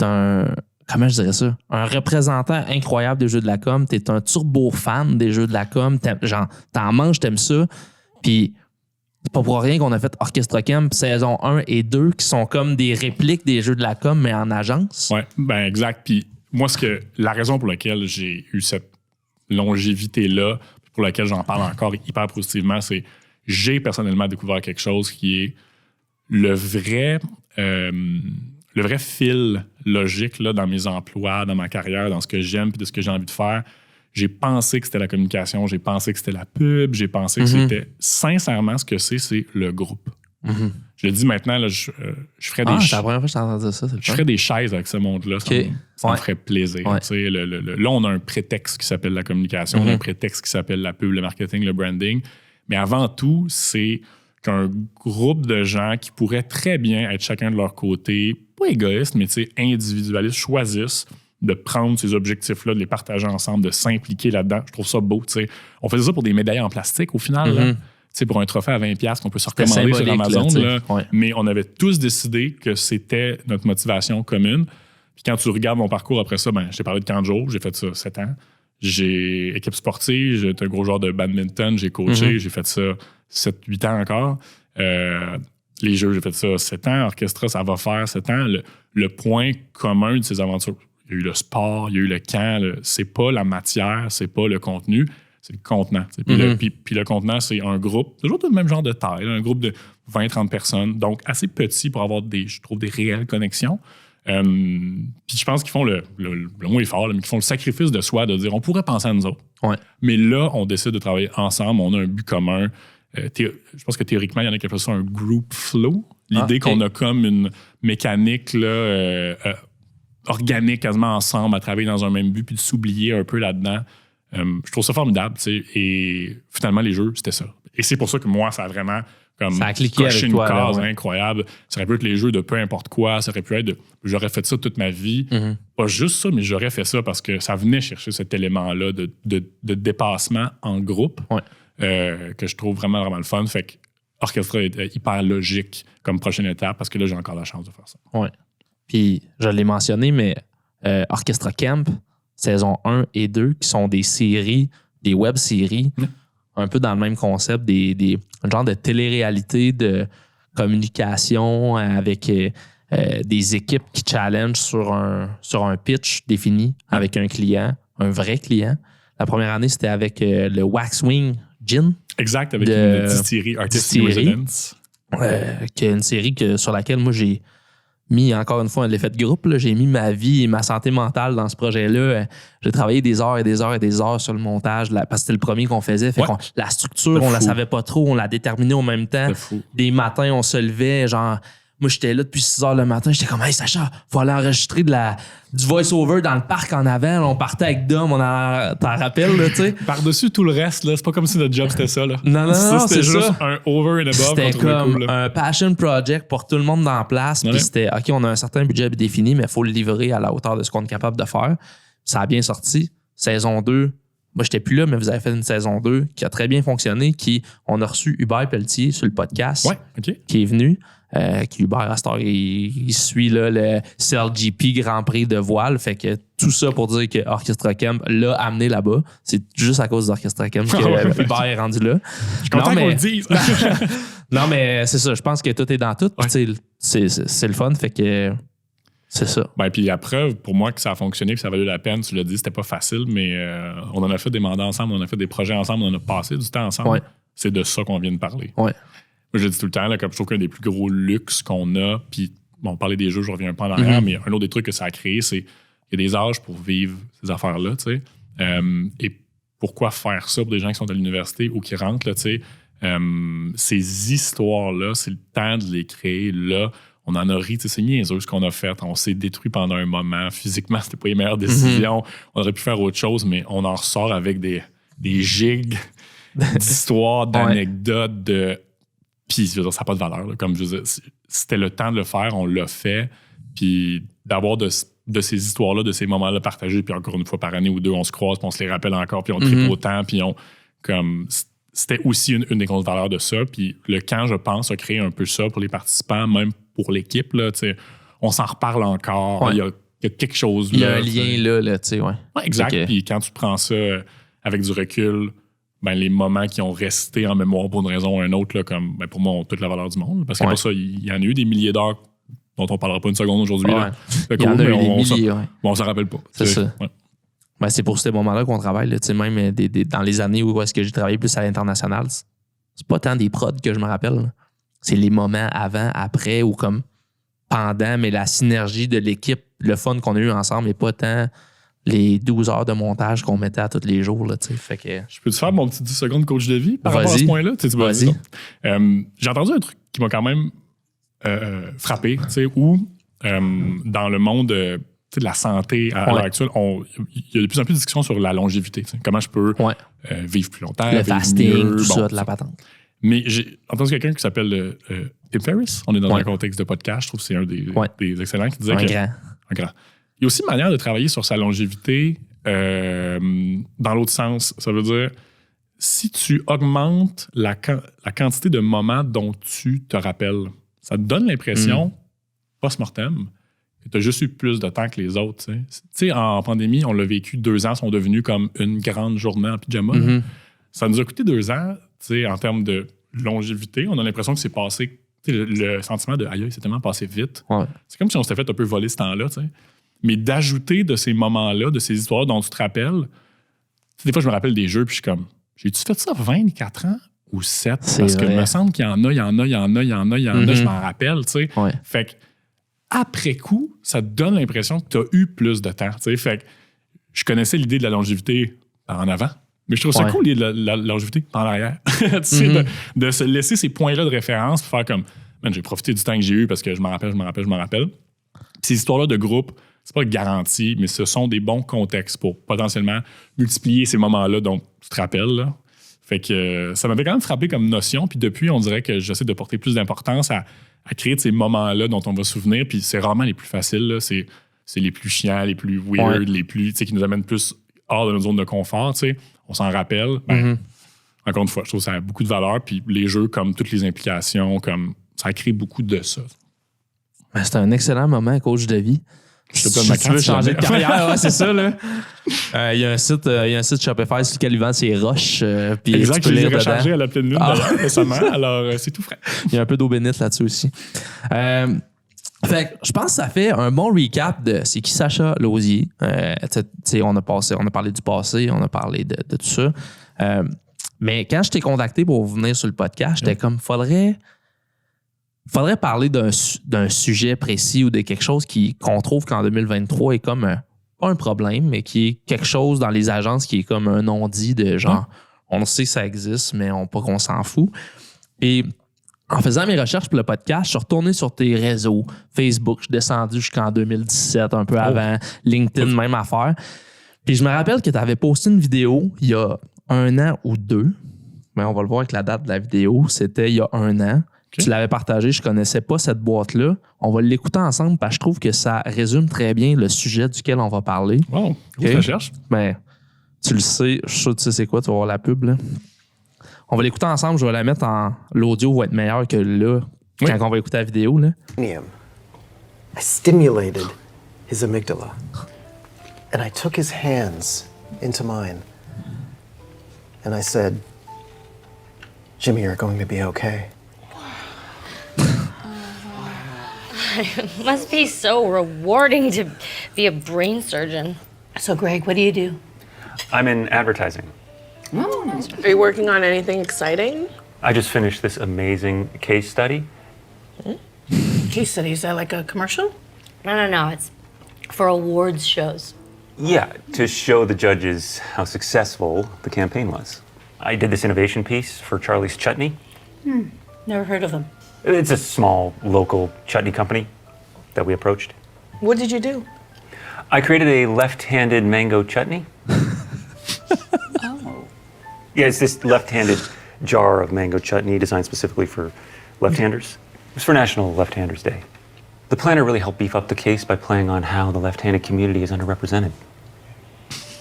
un... Comment je dirais ça? Un représentant incroyable des jeux de la com. T'es un turbo fan des jeux de la com. T'en manges, t'aimes ça. Puis, c'est pas pour rien qu'on a fait Orchestra Camp saison 1 et 2 qui sont comme des répliques des jeux de la com, mais en agence. Oui, ben exact. Puis, moi, la raison pour laquelle j'ai eu cette longévité-là, pour laquelle j'en parle encore hyper positivement, c'est j'ai personnellement découvert quelque chose qui est le vrai fil logique là, dans mes emplois, dans ma carrière, dans ce que j'aime et de ce que j'ai envie de faire. J'ai pensé que c'était la communication, j'ai pensé que c'était la pub, j'ai pensé que c'était sincèrement ce que c'est le groupe. Mm-hmm. Je le dis maintenant, là, je ferais des c'est la première fois que je t'entends ça. Je ferais des chaises avec ce monde-là. Ça me ferait plaisir. Ouais. Là, on a un prétexte qui s'appelle la communication, on a un prétexte qui s'appelle la pub, le marketing, le branding. Mais avant tout, c'est qu'un groupe de gens qui pourraient très bien être chacun de leur côté, pas égoïstes, mais individualistes, choisissent de prendre ces objectifs-là, de les partager ensemble, de s'impliquer là-dedans. Je trouve ça beau. On faisait ça pour des médailles en plastique, au final. Là. Pour un trophée à 20$ qu'on peut se recommander sur Amazon. Là, mais on avait tous décidé que c'était notre motivation commune. Puis quand tu regardes mon parcours après ça, je t'ai parlé de camp de jour, j'ai fait ça 7 ans. J'ai équipe sportive, j'étais un gros joueur de badminton, j'ai coaché, j'ai fait ça 7-8 ans encore. Les jeux, j'ai fait ça 7 ans. Orchestra, ça va faire 7 ans. Le point commun de ces aventures, il y a eu le sport, il y a eu le camp. C'est pas la matière, c'est pas le contenu, c'est le contenant. Puis le contenant, c'est un groupe, toujours du même genre de taille, un groupe de 20-30 personnes, donc assez petit pour avoir des réelles connexions. Puis je pense qu'ils font le mot est fort, mais qu'ils font le sacrifice de soi de dire on pourrait penser à nous autres. Ouais. Mais là, on décide de travailler ensemble, on a un but commun. Je pense que théoriquement, il y en a qui appellent ça un group flow. L'idée qu'on a comme une mécanique là, organique quasiment ensemble à travailler dans un même but puis de s'oublier un peu là-dedans. Je trouve ça formidable. Et finalement, les jeux, c'était ça. Et c'est pour ça que moi, ça a vraiment comme ça a cliqué coché avec toi, une case là, incroyable. Ça aurait pu être les jeux de peu importe quoi. Ça aurait pu être j'aurais fait ça toute ma vie. Pas juste ça, mais j'aurais fait ça parce que ça venait chercher cet élément-là de dépassement en groupe que je trouve vraiment, vraiment le fun. Fait que Orchestra est hyper logique comme prochaine étape parce que là, j'ai encore la chance de faire ça. Oui. Puis, je l'ai mentionné, mais Orchestra Camp, saison 1 et 2, qui sont des séries, des web-séries, un peu dans le même concept, un genre de télé-réalité de communication avec des équipes qui challengent sur un pitch défini avec un client, un vrai client. La première année, c'était avec le Waxwing Gin. Exact, avec une distillerie, Artistic Residence. Qui est une série sur laquelle moi, j'ai mis, encore une fois, un effet de groupe. Là. J'ai mis ma vie et ma santé mentale dans ce projet-là. J'ai travaillé des heures et des heures et des heures sur le montage parce que c'était le premier qu'on faisait. Fait la structure, on la savait pas trop. On la déterminait au même temps. Des matins, on se levait, genre... Moi, j'étais là depuis 6 heures le matin. J'étais comme, hey, Sacha, faut aller enregistrer du voice-over dans le parc en avant. Là, on partait avec Dom, t'en rappelles, là, tu sais. Par-dessus tout le reste, là, c'est pas comme si notre job c'était ça. Là. Non, C'était c'est juste ça. un over and above. C'était qu'on trouvait comme cool, là. un passion project pour tout le monde dans la place. Ouais. Puis c'était, OK, on a un certain budget défini, mais il faut le livrer à la hauteur de ce qu'on est capable de faire. Ça a bien sorti. Saison 2, moi, j'étais plus là, mais vous avez fait une saison 2 qui a très bien fonctionné. On a reçu Hubert Pelletier sur le podcast. Ouais, OK. Qui est venu. Qui Hubert Astor, il suit là, le CLGP Grand Prix de voile. Fait que tout ça pour dire que Orchestra Camp l'a amené là-bas. C'est juste à cause d'Orchestra Camp que Hubert est rendu là. Je suis content qu'on le dise. Non, mais c'est ça. Je pense que tout est dans tout. Ouais. C'est le fun. Fait que c'est ça. Ben, puis la preuve, pour moi, que ça a fonctionné, que ça a valu la peine, tu l'as dit, c'était pas facile, mais on en a fait des mandats ensemble, on en a fait des projets ensemble, on en a passé du temps ensemble. Ouais. C'est de ça qu'on vient de parler. Ouais. Moi, je le dis tout le temps, là, comme je trouve qu'un des plus gros luxes qu'on a, puis bon, on parlait des jeux, je reviens un peu en arrière, mais un autre des trucs que ça a créé, c'est qu'il y a des âges pour vivre ces affaires-là, tu sais. Et pourquoi faire ça pour des gens qui sont à l'université ou qui rentrent, là, tu sais. Ces histoires-là, c'est le temps de les créer là. On en a ri, tu sais, c'est niaiseux ce qu'on a fait. On s'est détruit pendant un moment. Physiquement, c'était pas les meilleures décisions. On aurait pu faire autre chose, mais on en ressort avec des gigs d'histoires, d'anecdotes, Puis, je veux dire, ça n'a pas de valeur. Là. Comme je veux dire, c'était le temps de le faire, on l'a fait. Puis, d'avoir de ces histoires-là, de ces moments-là partagés, puis encore une fois par année ou deux, on se croise, puis on se les rappelle encore, puis on tripe autant, puis c'était aussi une des grosses valeurs de ça. Puis, le camp, je pense, a créé un peu ça pour les participants, même pour l'équipe. Là, on s'en reparle encore. Ouais. Il y a quelque chose là. Il y a un lien là, tu sais, ouais. Ouais, exact. Okay. Puis, quand tu prends ça avec du recul, ben, les moments qui ont resté en mémoire pour une raison ou une autre, là, comme, ben, pour moi, ont toute la valeur du monde. Parce que pour ça, il y en a eu des milliers d'heures dont on ne parlera pas une seconde aujourd'hui. Ouais. Là. Il y en a eu des milliers, on s'en rappelle pas. C'est ça. Ouais. Ben, c'est pour ces moments-là qu'on travaille. Là, même dans les années où est-ce que j'ai travaillé plus à l'international, c'est pas tant des prods que je me rappelle. Là. C'est les moments avant, après ou comme pendant, mais la synergie de l'équipe, le fun qu'on a eu ensemble et pas tant les 12 heures de montage qu'on mettait à tous les jours. Là, fait que... Je peux te faire mon petit 10 secondes coach de vie par rapport à ce point-là? Vas-y. J'ai entendu un truc qui m'a quand même frappé, où dans le monde de la santé à l'heure actuelle, il y a de plus en plus de discussions sur la longévité. Comment je peux vivre plus longtemps, le vivre fasting, mieux, tout ça, de la patente. Mais j'ai entendu quelqu'un qui s'appelle Tim Ferriss. On est dans un contexte de podcast. Je trouve que c'est un des excellents qui disait un grand. Il y a aussi une manière de travailler sur sa longévité dans l'autre sens. Ça veut dire, si tu augmentes la quantité de moments dont tu te rappelles, ça te donne l'impression, post-mortem, que tu as juste eu plus de temps que les autres. Tu sais, en pandémie, on l'a vécu, 2 ans sont devenus comme une grande journée en pyjama. Ça nous a coûté 2 ans, en termes de longévité. On a l'impression que c'est passé, le sentiment de « aïe, c'est tellement passé vite Ouais. ». C'est comme si on s'était fait un peu voler ce temps-là, tu sais. Mais d'ajouter de ces moments-là, de ces histoires dont tu te rappelles, des fois, je me rappelle des jeux, puis je suis comme, j'ai-tu fait ça 24 ans ou 7? Parce que il me semble qu'il y en a, je m'en rappelle, tu sais. Ouais. Fait que, après coup, ça te donne l'impression que tu as eu plus de temps, tu sais. Fait que, je connaissais l'idée de la longévité en avant, mais je trouve ça cool, l'idée de la longévité en arrière. Tu sais, de se laisser ces points-là de référence pour faire comme, man, j'ai profité du temps que j'ai eu parce que je m'en rappelle. Ces histoires-là de groupe, c'est pas garanti, mais ce sont des bons contextes pour potentiellement multiplier ces moments-là dont tu te rappelles. Là. Fait que ça m'avait quand même frappé comme notion. Puis depuis, on dirait que j'essaie de porter plus d'importance à créer de ces moments-là dont on va se souvenir. Puis c'est rarement les plus faciles. Là. C'est les plus chiants, les plus weird, les plus qui nous amènent plus hors de notre zone de confort. T'sais. On s'en rappelle. Encore une fois, je trouve que ça a beaucoup de valeur. Puis les jeux, comme toutes les implications, comme ça crée beaucoup de ça. Ben, c'est un excellent moment, coach de vie. Je te donne ma carte. Tu veux changer de carrière, c'est ça, là. Il y a un site Shopify sur lequel il vend ses roches. Puis exact, tu peux je lire l'ai rechargé à la pleine lune d'ailleurs, récemment. Alors, c'est tout frais. Il y a un peu d'eau bénite là-dessus aussi. Fait que je pense que ça fait un bon recap de c'est qui Sacha Lausier. On a parlé du passé, on a parlé de tout ça. Mais quand je t'ai contacté pour venir sur le podcast, j'étais comme, faudrait parler d'un sujet précis ou de quelque chose qu'on trouve qu'en 2023 est comme pas un problème, mais qui est quelque chose dans les agences qui est comme un non-dit de genre, on sait que ça existe, mais pas qu'on s'en fout. Et en faisant mes recherches pour le podcast, je suis retourné sur tes réseaux. Facebook, je suis descendu jusqu'en 2017, un peu avant. LinkedIn, même affaire. Puis je me rappelle que tu avais posté une vidéo il y a 1 an ou 2. Mais on va le voir avec la date de la vidéo. C'était il y a 1 an. Okay. Tu l'avais partagé, je connaissais pas cette boîte-là. On va l'écouter ensemble parce que je trouve que ça résume très bien le sujet duquel on va parler. Wow, grosse recherche. Ben, tu le sais, je suis sûr que tu sais c'est quoi, tu vas voir la pub, là. On va l'écouter ensemble, je vais la mettre en... L'audio va être meilleur que là, quand on va écouter la vidéo, là. I stimulated his amygdala. And I took his hands into mine. And I said, Jimmy, you're going to be okay. It must be so rewarding to be a brain surgeon. So, Greg, what do you do? I'm in advertising. Are you working on anything exciting? I just finished this amazing case study. Case study, is that like a commercial? No. It's for awards shows. Yeah, to show the judges how successful the campaign was. I did this innovation piece for Charlie's Chutney. Never heard of them. It's a small local chutney company that we approached. What did you do? I created a left-handed mango chutney. Oh. Yeah, it's this left-handed jar of mango chutney designed specifically for left-handers. It was for National Left-Handers Day. The planner really helped beef up the case by playing on how the left-handed community is underrepresented.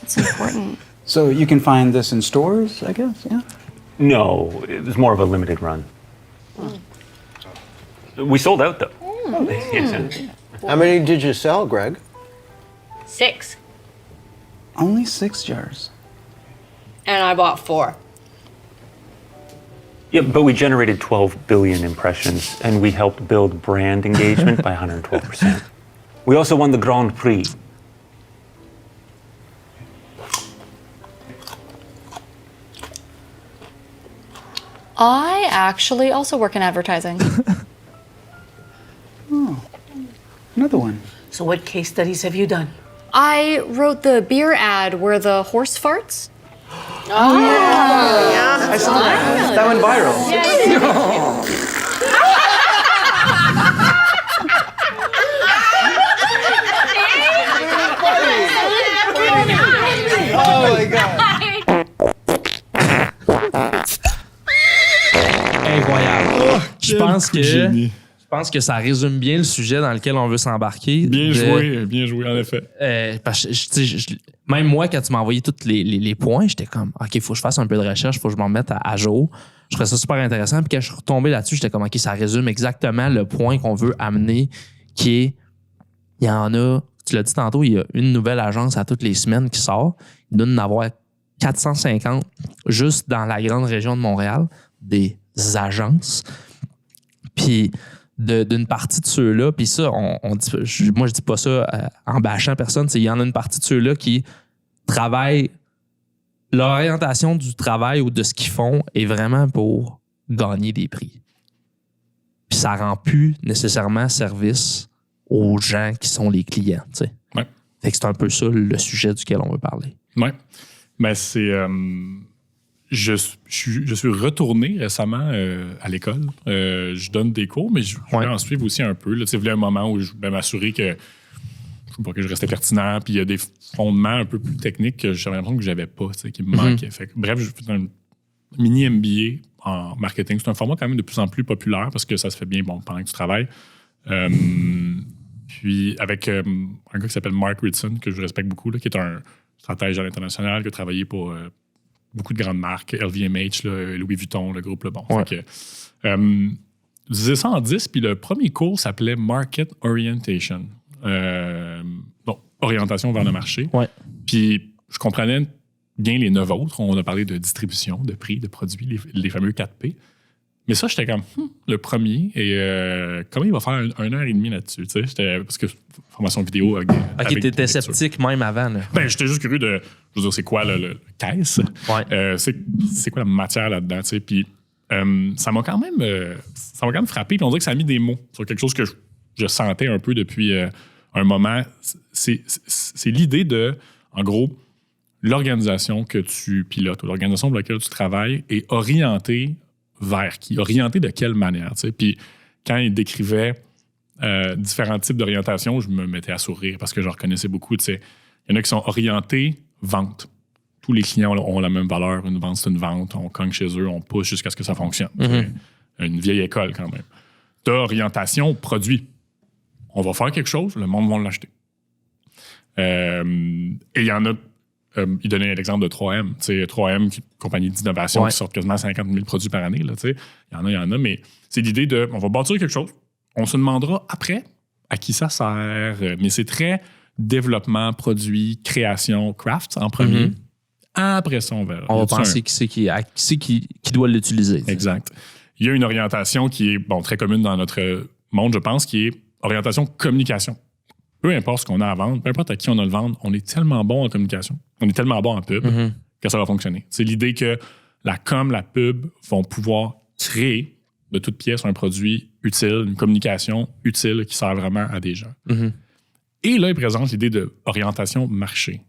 That's important. So you can find this in stores, I guess, yeah? No, it was more of a limited run. We sold out, though. Yes. How many did you sell, Greg? 6. Only 6 jars. And I bought 4. Yeah, but we generated 12 billion impressions, and we helped build brand engagement by 112%. We also won the Grand Prix. I actually also work in advertising. Oh, another one. So, what case studies have you done? I wrote the beer ad where the horse farts. I saw that. That went viral. Oh my God. Incroyable. Je Génie. pense que ça résume bien le sujet dans lequel on veut s'embarquer. Bien joué, en effet. Parce que, même moi, quand tu m'as envoyé tous les points, j'étais comme, OK, il faut que je fasse un peu de recherche, il faut que je m'en mette à jour. Je trouvais ça super intéressant. Puis quand je suis retombé là-dessus, j'étais comme, OK, ça résume exactement le point qu'on veut amener, qui est, il y en a, tu l'as dit tantôt, il y a une nouvelle agence à toutes les semaines qui sort. Il doit en avoir 450 juste dans la grande région de Montréal, des agences. Puis d'une partie de ceux-là, puis ça, moi je dis pas ça en bâchant personne, il y en a une partie de ceux-là qui travaillent, l'orientation du travail ou de ce qu'ils font est vraiment pour gagner des prix. Puis ça rend plus nécessairement service aux gens qui sont les clients, tu sais. Ouais. Fait que c'est un peu ça le sujet duquel on veut parler. Ouais. Ben c'est... Je suis retourné récemment à l'école. Je donne des cours, mais je voulais en suivre aussi un peu. Là, il y a un moment où je voulais m'assurer que je restais pertinent. Puis il y a des fondements un peu plus techniques que j'avais l'impression que je n'avais pas, qui me manquaient. Fait que, bref, je fais un mini MBA en marketing. C'est un format quand même de plus en plus populaire parce que ça se fait bien pendant que tu travailles. Puis avec un gars qui s'appelle Mark Ritson, que je respecte beaucoup, là, qui est un stratège à l'international, qui a travaillé pour... beaucoup de grandes marques, LVMH, là, Louis Vuitton, le groupe Le Bon. Ouais. Fait que, je disais ça en 10, puis le premier cours s'appelait Market Orientation. Orientation vers le marché. Ouais. Puis je comprenais bien les 9 autres. On a parlé de distribution, de prix, de produits, les fameux 4P. Mais ça, j'étais comme, le premier, et comment il va faire 1 heure et demie là-dessus? Parce que formation vidéo avec OK, t'étais sceptique même avant. Là. Ben, j'étais juste curieux de, je veux dire, c'est quoi le caisse? Ouais. C'est quoi la matière là-dedans? Puis ça m'a quand même frappé. Puis on dirait que ça a mis des mots sur quelque chose que je sentais un peu depuis un moment. C'est l'idée de, en gros, l'organisation que tu pilotes ou l'organisation pour laquelle tu travailles est orientée vers qui? Orienté de quelle manière? Tu sais? Puis quand il décrivait différents types d'orientation, je me mettais à sourire parce que je reconnaissais beaucoup. Tu sais. Il y en a qui sont orientés vente. Tous les clients ont la même valeur. Une vente, c'est une vente. On cogne chez eux, on pousse jusqu'à ce que ça fonctionne. C'est une vieille école quand même. Tu as orientation produit. On va faire quelque chose, le monde va l'acheter. Et il y en a, il donnait l'exemple de 3M. Tu sais, 3M, compagnie d'innovation qui sort quasiment 50 000 produits par année. Là, tu sais. Il y en a, mais c'est l'idée de, on va bâtir quelque chose. On se demandera après à qui ça sert. Mais c'est très développement, produit, création, craft en premier. Après ça, on verra. On va penser qui c'est qui doit l'utiliser. Exact. Il y a une orientation qui est très commune dans notre monde, je pense, qui est orientation communication. Peu importe ce qu'on a à vendre, peu importe à qui on a le vendre, on est tellement bon en communication, on est tellement bon en pub que ça va fonctionner. C'est l'idée que la com, la pub vont pouvoir créer de toutes pièces un produit utile, une communication utile qui sert vraiment à des gens. Et là, il présente l'idée d'orientation marché.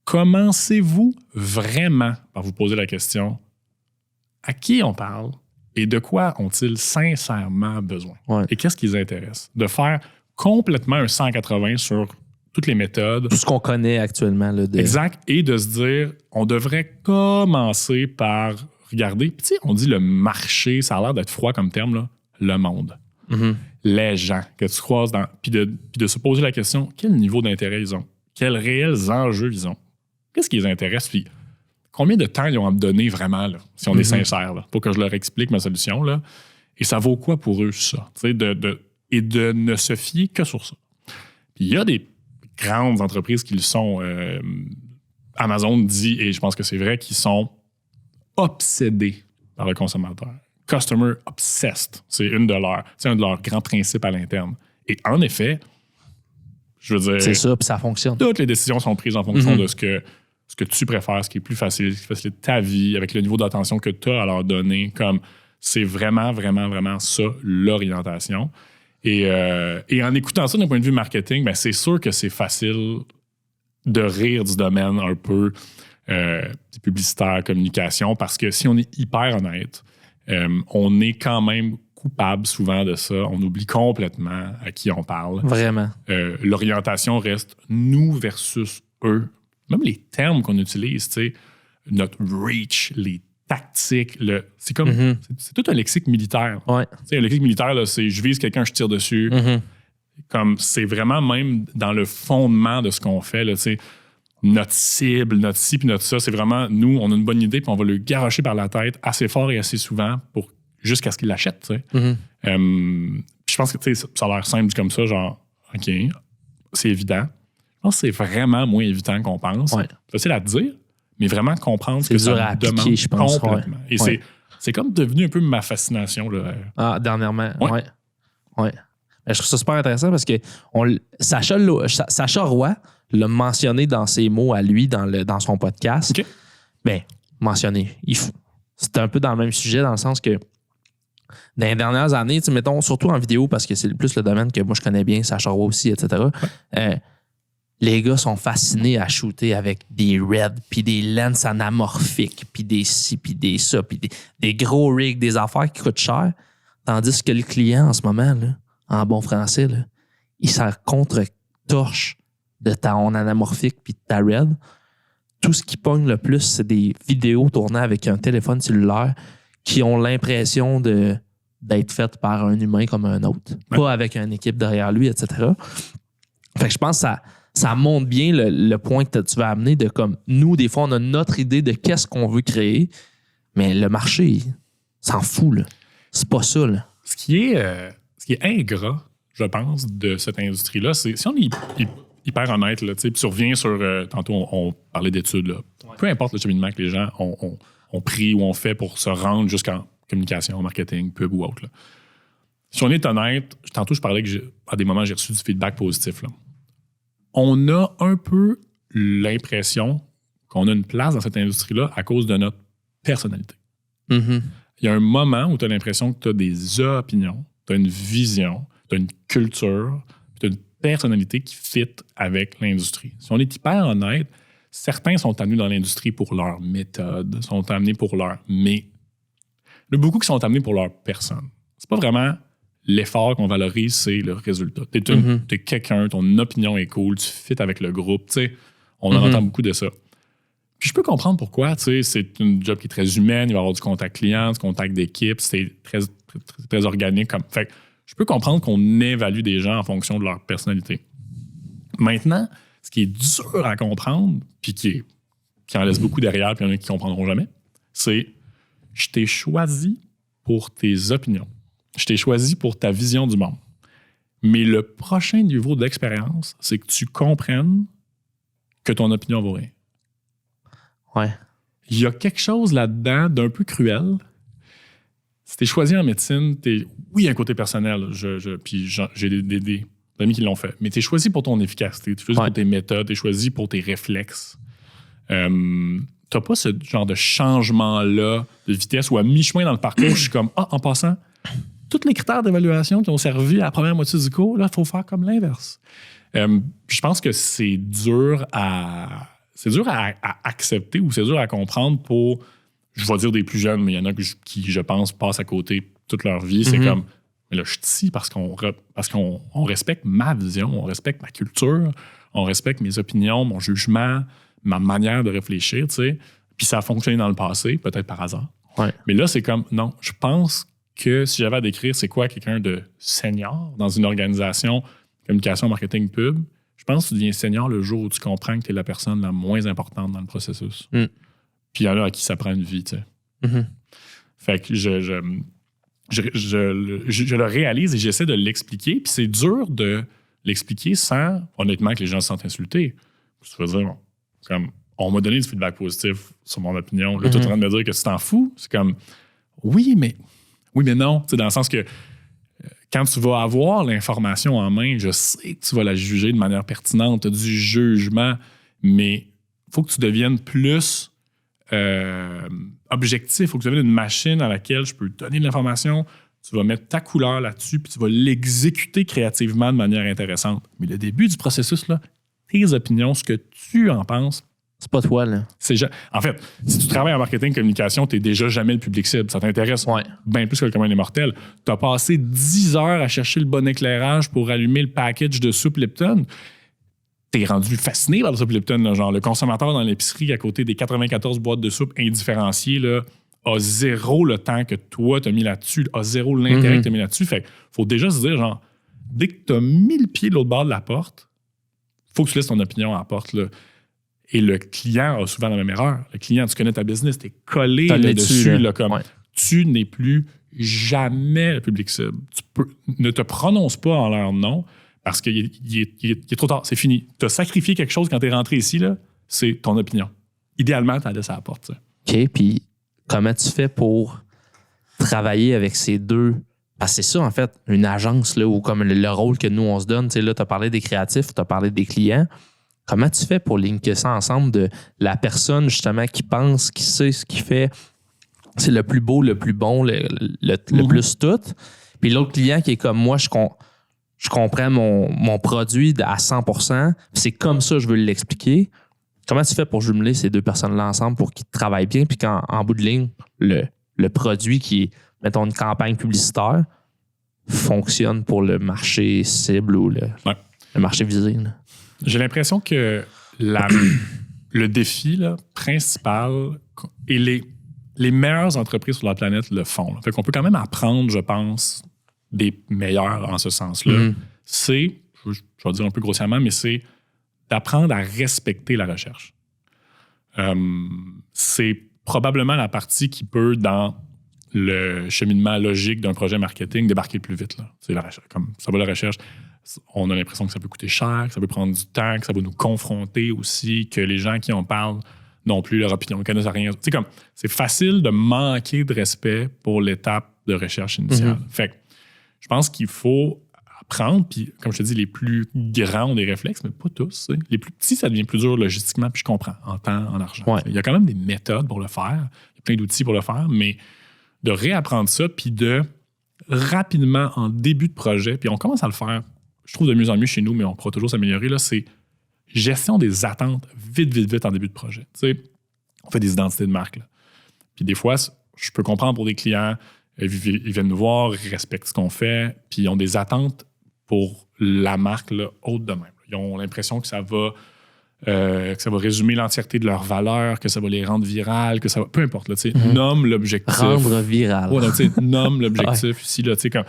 Commencez-vous vraiment par vous poser la question à qui on parle et de quoi ont-ils sincèrement besoin? Et qu'est-ce qui les intéresse? De faire complètement un 180 sur toutes les méthodes. Tout ce qu'on connaît actuellement. Là, Exact. Et de se dire, on devrait commencer par regarder. Puis tu sais, on dit le marché, ça a l'air d'être froid comme terme, là. Le monde. Les gens que tu croises dans. Puis de se poser la question, quel niveau d'intérêt ils ont? Quels réels enjeux ils ont? Qu'est-ce qui les intéresse? Puis combien de temps ils ont à me donner vraiment, là, si on est sincère, là, pour que je leur explique ma solution? Là. Et ça vaut quoi pour eux, ça? Et de ne se fier que sur ça. Puis il y a des grandes entreprises qui le sont. Amazon dit, et je pense que c'est vrai, qui sont obsédés par le consommateur. Customer obsessed. C'est un de leurs grands principes à l'interne. Et en effet, je veux dire... C'est ça, puis ça fonctionne. Toutes les décisions sont prises en fonction de ce que tu préfères, ce qui est plus facile, ce qui facilite ta vie, avec le niveau d'attention que tu as à leur donner. Comme c'est vraiment, vraiment, vraiment ça, l'orientation. Et en écoutant ça d'un point de vue marketing, ben c'est sûr que c'est facile de rire du domaine un peu publicitaire, communication, parce que si on est hyper honnête, on est quand même coupable souvent de ça. On oublie complètement à qui on parle. Vraiment. L'orientation reste nous versus eux. Même les termes qu'on utilise, tu sais, notre reach, les tactiques, c'est comme c'est tout un lexique militaire. Ouais. Tu sais, un lexique militaire, là, c'est je vise quelqu'un, je tire dessus. Comme c'est vraiment même dans le fondement de ce qu'on fait, là, tu sais, notre cible, notre ci puis notre ça, c'est vraiment nous, on a une bonne idée puis on va le garrocher par la tête assez fort et assez souvent pour jusqu'à ce qu'il l'achète. Tu sais. Je pense que tu sais, ça a l'air simple comme ça, genre OK, c'est évident. Je pense que c'est vraiment moins évident qu'on pense. Ouais. C'est facile à dire, mais vraiment comprendre ce C'est que ça dur à appliquer, demande je pense. complètement. Et c'est comme devenu un peu ma fascination. Là. Dernièrement, ouais. Je trouve ça super intéressant parce que Sacha Roy l'a mentionné dans ses mots à lui, dans son podcast. OK. Ben, mentionné. C'est un peu dans le même sujet, dans le sens que dans les dernières années, mettons, surtout en vidéo, parce que c'est plus le domaine que moi je connais bien, Sacha Roy aussi, etc. Les gars sont fascinés à shooter avec des RED, puis des lenses anamorphiques, puis des ci, puis des ça, puis des gros rigs, des affaires qui coûtent cher. Tandis que le client, en ce moment, là, en bon français, là, il sert contre-torche de ton anamorphique puis de ta RED. Tout ce qui pogne le plus, c'est des vidéos tournées avec un téléphone cellulaire qui ont l'impression d'être faites par un humain comme un autre. Ouais. Pas avec une équipe derrière lui, etc. Fait que je pense que ça montre bien le point que tu vas amener de comme nous, des fois, on a notre idée de qu'est-ce qu'on veut créer, mais le marché, il s'en fout. Là. C'est pas ça. Là. Ce qui est ingrat, je pense, de cette industrie-là, c'est si on est hyper honnête, là, puis tu reviens sur. Tantôt, on parlait d'études. Là. Ouais. Peu importe le cheminement que les gens ont pris ou ont fait pour se rendre jusqu'en communication, marketing, pub ou autre. Là. Si on est honnête, tantôt, je parlais que à des moments, j'ai reçu du feedback positif. Là. On a un peu l'impression qu'on a une place dans cette industrie-là à cause de notre personnalité. Il y a un moment où tu as l'impression que tu as des opinions, tu as une vision, tu as une culture, tu as une personnalité qui fit avec l'industrie. Si on est hyper honnête, certains sont amenés dans l'industrie pour leur méthode, sont amenés pour leur... Mais Il y en a beaucoup qui sont amenés pour leur personne. C'est pas vraiment l'effort qu'on valorise, c'est le résultat. T'es quelqu'un, ton opinion est cool, tu fites avec le groupe. Tu sais, on en entend beaucoup de ça. Puis je peux comprendre pourquoi. Tu sais, c'est une job qui est très humaine, il va y avoir du contact client, du contact d'équipe, c'est très organique. Fait que je peux comprendre qu'on évalue des gens en fonction de leur personnalité. Maintenant, ce qui est dur à comprendre, puis qui en laisse beaucoup derrière, puis il y en a qui ne comprendront jamais, c'est je t'ai choisi pour tes opinions. Je t'ai choisi pour ta vision du monde. Mais le prochain niveau d'expérience, c'est que tu comprennes que ton opinion vaut rien. Ouais. Il y a quelque chose là-dedans d'un peu cruel. Si t'es choisi en médecine, oui, il y a un côté personnel, puis j'ai des amis qui l'ont fait, mais t'es choisi pour ton efficacité, t'es choisi pour tes méthodes, t'es choisi pour tes réflexes. T'as pas ce genre de changement-là de vitesse où à mi-chemin dans le parcours, je suis comme, en passant, tous les critères d'évaluation qui ont servi à la première moitié du cours, là, il faut faire comme l'inverse. Je pense que c'est dur à accepter ou c'est dur à comprendre pour, je vais dire des plus jeunes, mais il y en a qui, je pense, passent à côté toute leur vie. C'est comme, mais là, je suis ici parce qu'on respecte ma vision, on respecte ma culture, on respecte mes opinions, mon jugement, ma manière de réfléchir, tu sais. Puis ça a fonctionné dans le passé, peut-être par hasard. Ouais. Mais là, c'est comme, non, je pense que si j'avais à décrire c'est quoi quelqu'un de senior dans une organisation, communication, marketing, pub, je pense que tu deviens senior le jour où tu comprends que tu es la personne la moins importante dans le processus. Puis il y en a à qui ça prend une vie, tu sais. Fait que je le réalise et j'essaie de l'expliquer. Puis c'est dur de l'expliquer sans, honnêtement, que les gens se sentent insultés. Tu veux dire, comme, on m'a donné du feedback positif sur mon opinion. Là, tu es en train de me dire que tu t'en fous. C'est comme, oui, mais non. Tu sais, dans le sens que quand tu vas avoir l'information en main, je sais que tu vas la juger de manière pertinente. Tu as du jugement, mais il faut que tu deviennes plus objectif. Il faut que tu deviennes une machine à laquelle je peux donner de l'information. Tu vas mettre ta couleur là-dessus, puis tu vas l'exécuter créativement de manière intéressante. Mais le début du processus, là, tes opinions, ce que tu en penses, c'est pas toi, là. En fait, si tu travailles en marketing communication, tu n'es déjà jamais le public cible. Ça t'intéresse bien plus que le commun des mortels. Tu as passé 10 heures à chercher le bon éclairage pour allumer le package de soupe Lipton. Tu es rendu fasciné par le soupe Lipton. Là, genre, le consommateur dans l'épicerie à côté des 94 boîtes de soupe indifférenciées là, a zéro le temps que toi tu as mis là-dessus, a zéro l'intérêt que tu as mis là-dessus. Fait qu'il faut déjà se dire, genre, dès que tu as mis le pied de l'autre bord de la porte, faut que tu laisses ton opinion à la porte, là. Et le client a souvent la même erreur. Le client, tu connais ta business, t'es collé là-dessus. Là, comme tu n'es plus jamais le public cible. Ne te prononce pas en leur nom parce qu'il est trop tard. C'est fini. Tu as sacrifié quelque chose quand tu es rentré ici, là, c'est ton opinion. Idéalement, tu as laissé à la porte. Ça. OK, puis comment tu fais pour travailler avec ces deux? Parce que c'est ça, en fait, une agence, là, où comme le rôle que nous, on se donne, tu sais, là, tu as parlé des créatifs, tu as parlé des clients. Comment tu fais pour linker ça ensemble de la personne, justement, qui pense, qui sait ce qu'il fait, c'est le plus beau, le plus bon, le plus tout. Puis l'autre client qui est comme moi, je comprends mon produit à 100%. C'est comme ça que je veux l'expliquer. Comment tu fais pour jumeler ces deux personnes-là ensemble pour qu'ils travaillent bien puis qu'en bout de ligne, le produit qui est, mettons, une campagne publicitaire fonctionne pour le marché cible ou le marché visé, là? J'ai l'impression que le défi là, principal, et les meilleures entreprises sur la planète le font. Là. Fait qu'on peut quand même apprendre, je pense, des meilleurs en ce sens-là. C'est, je vais dire un peu grossièrement, mais c'est d'apprendre à respecter la recherche. C'est probablement la partie qui peut, dans le cheminement logique d'un projet marketing, débarquer le plus vite. Là. C'est la recherche. Comme ça va la recherche. On a l'impression que ça peut coûter cher, que ça peut prendre du temps, que ça va nous confronter aussi, que les gens qui en parlent n'ont plus leur opinion, ne connaissent rien. Tu sais, comme, c'est facile de manquer de respect pour l'étape de recherche initiale. Fait que je pense qu'il faut apprendre, puis comme je te dis, les plus grands ont des réflexes, mais pas tous. T'sais. Les plus petits, ça devient plus dur logistiquement, puis je comprends, en temps, en argent. Il y a quand même des méthodes pour le faire, il y a plein d'outils pour le faire, mais de réapprendre ça, puis de rapidement, en début de projet, puis on commence à le faire, je trouve de mieux en mieux chez nous, mais on pourra toujours s'améliorer, là, c'est gestion des attentes vite en début de projet. Tu sais, on fait des identités de marque. Là. Puis des fois, je peux comprendre pour des clients, ils viennent nous voir, ils respectent ce qu'on fait, puis ils ont des attentes pour la marque là, haute de même. Ils ont l'impression que ça va résumer l'entièreté de leurs valeurs, que ça va les rendre virales, que ça va... Peu importe, là, nomme l'objectif. Rendre viral. Ouais, donc, nomme l'objectif ici, là, comme...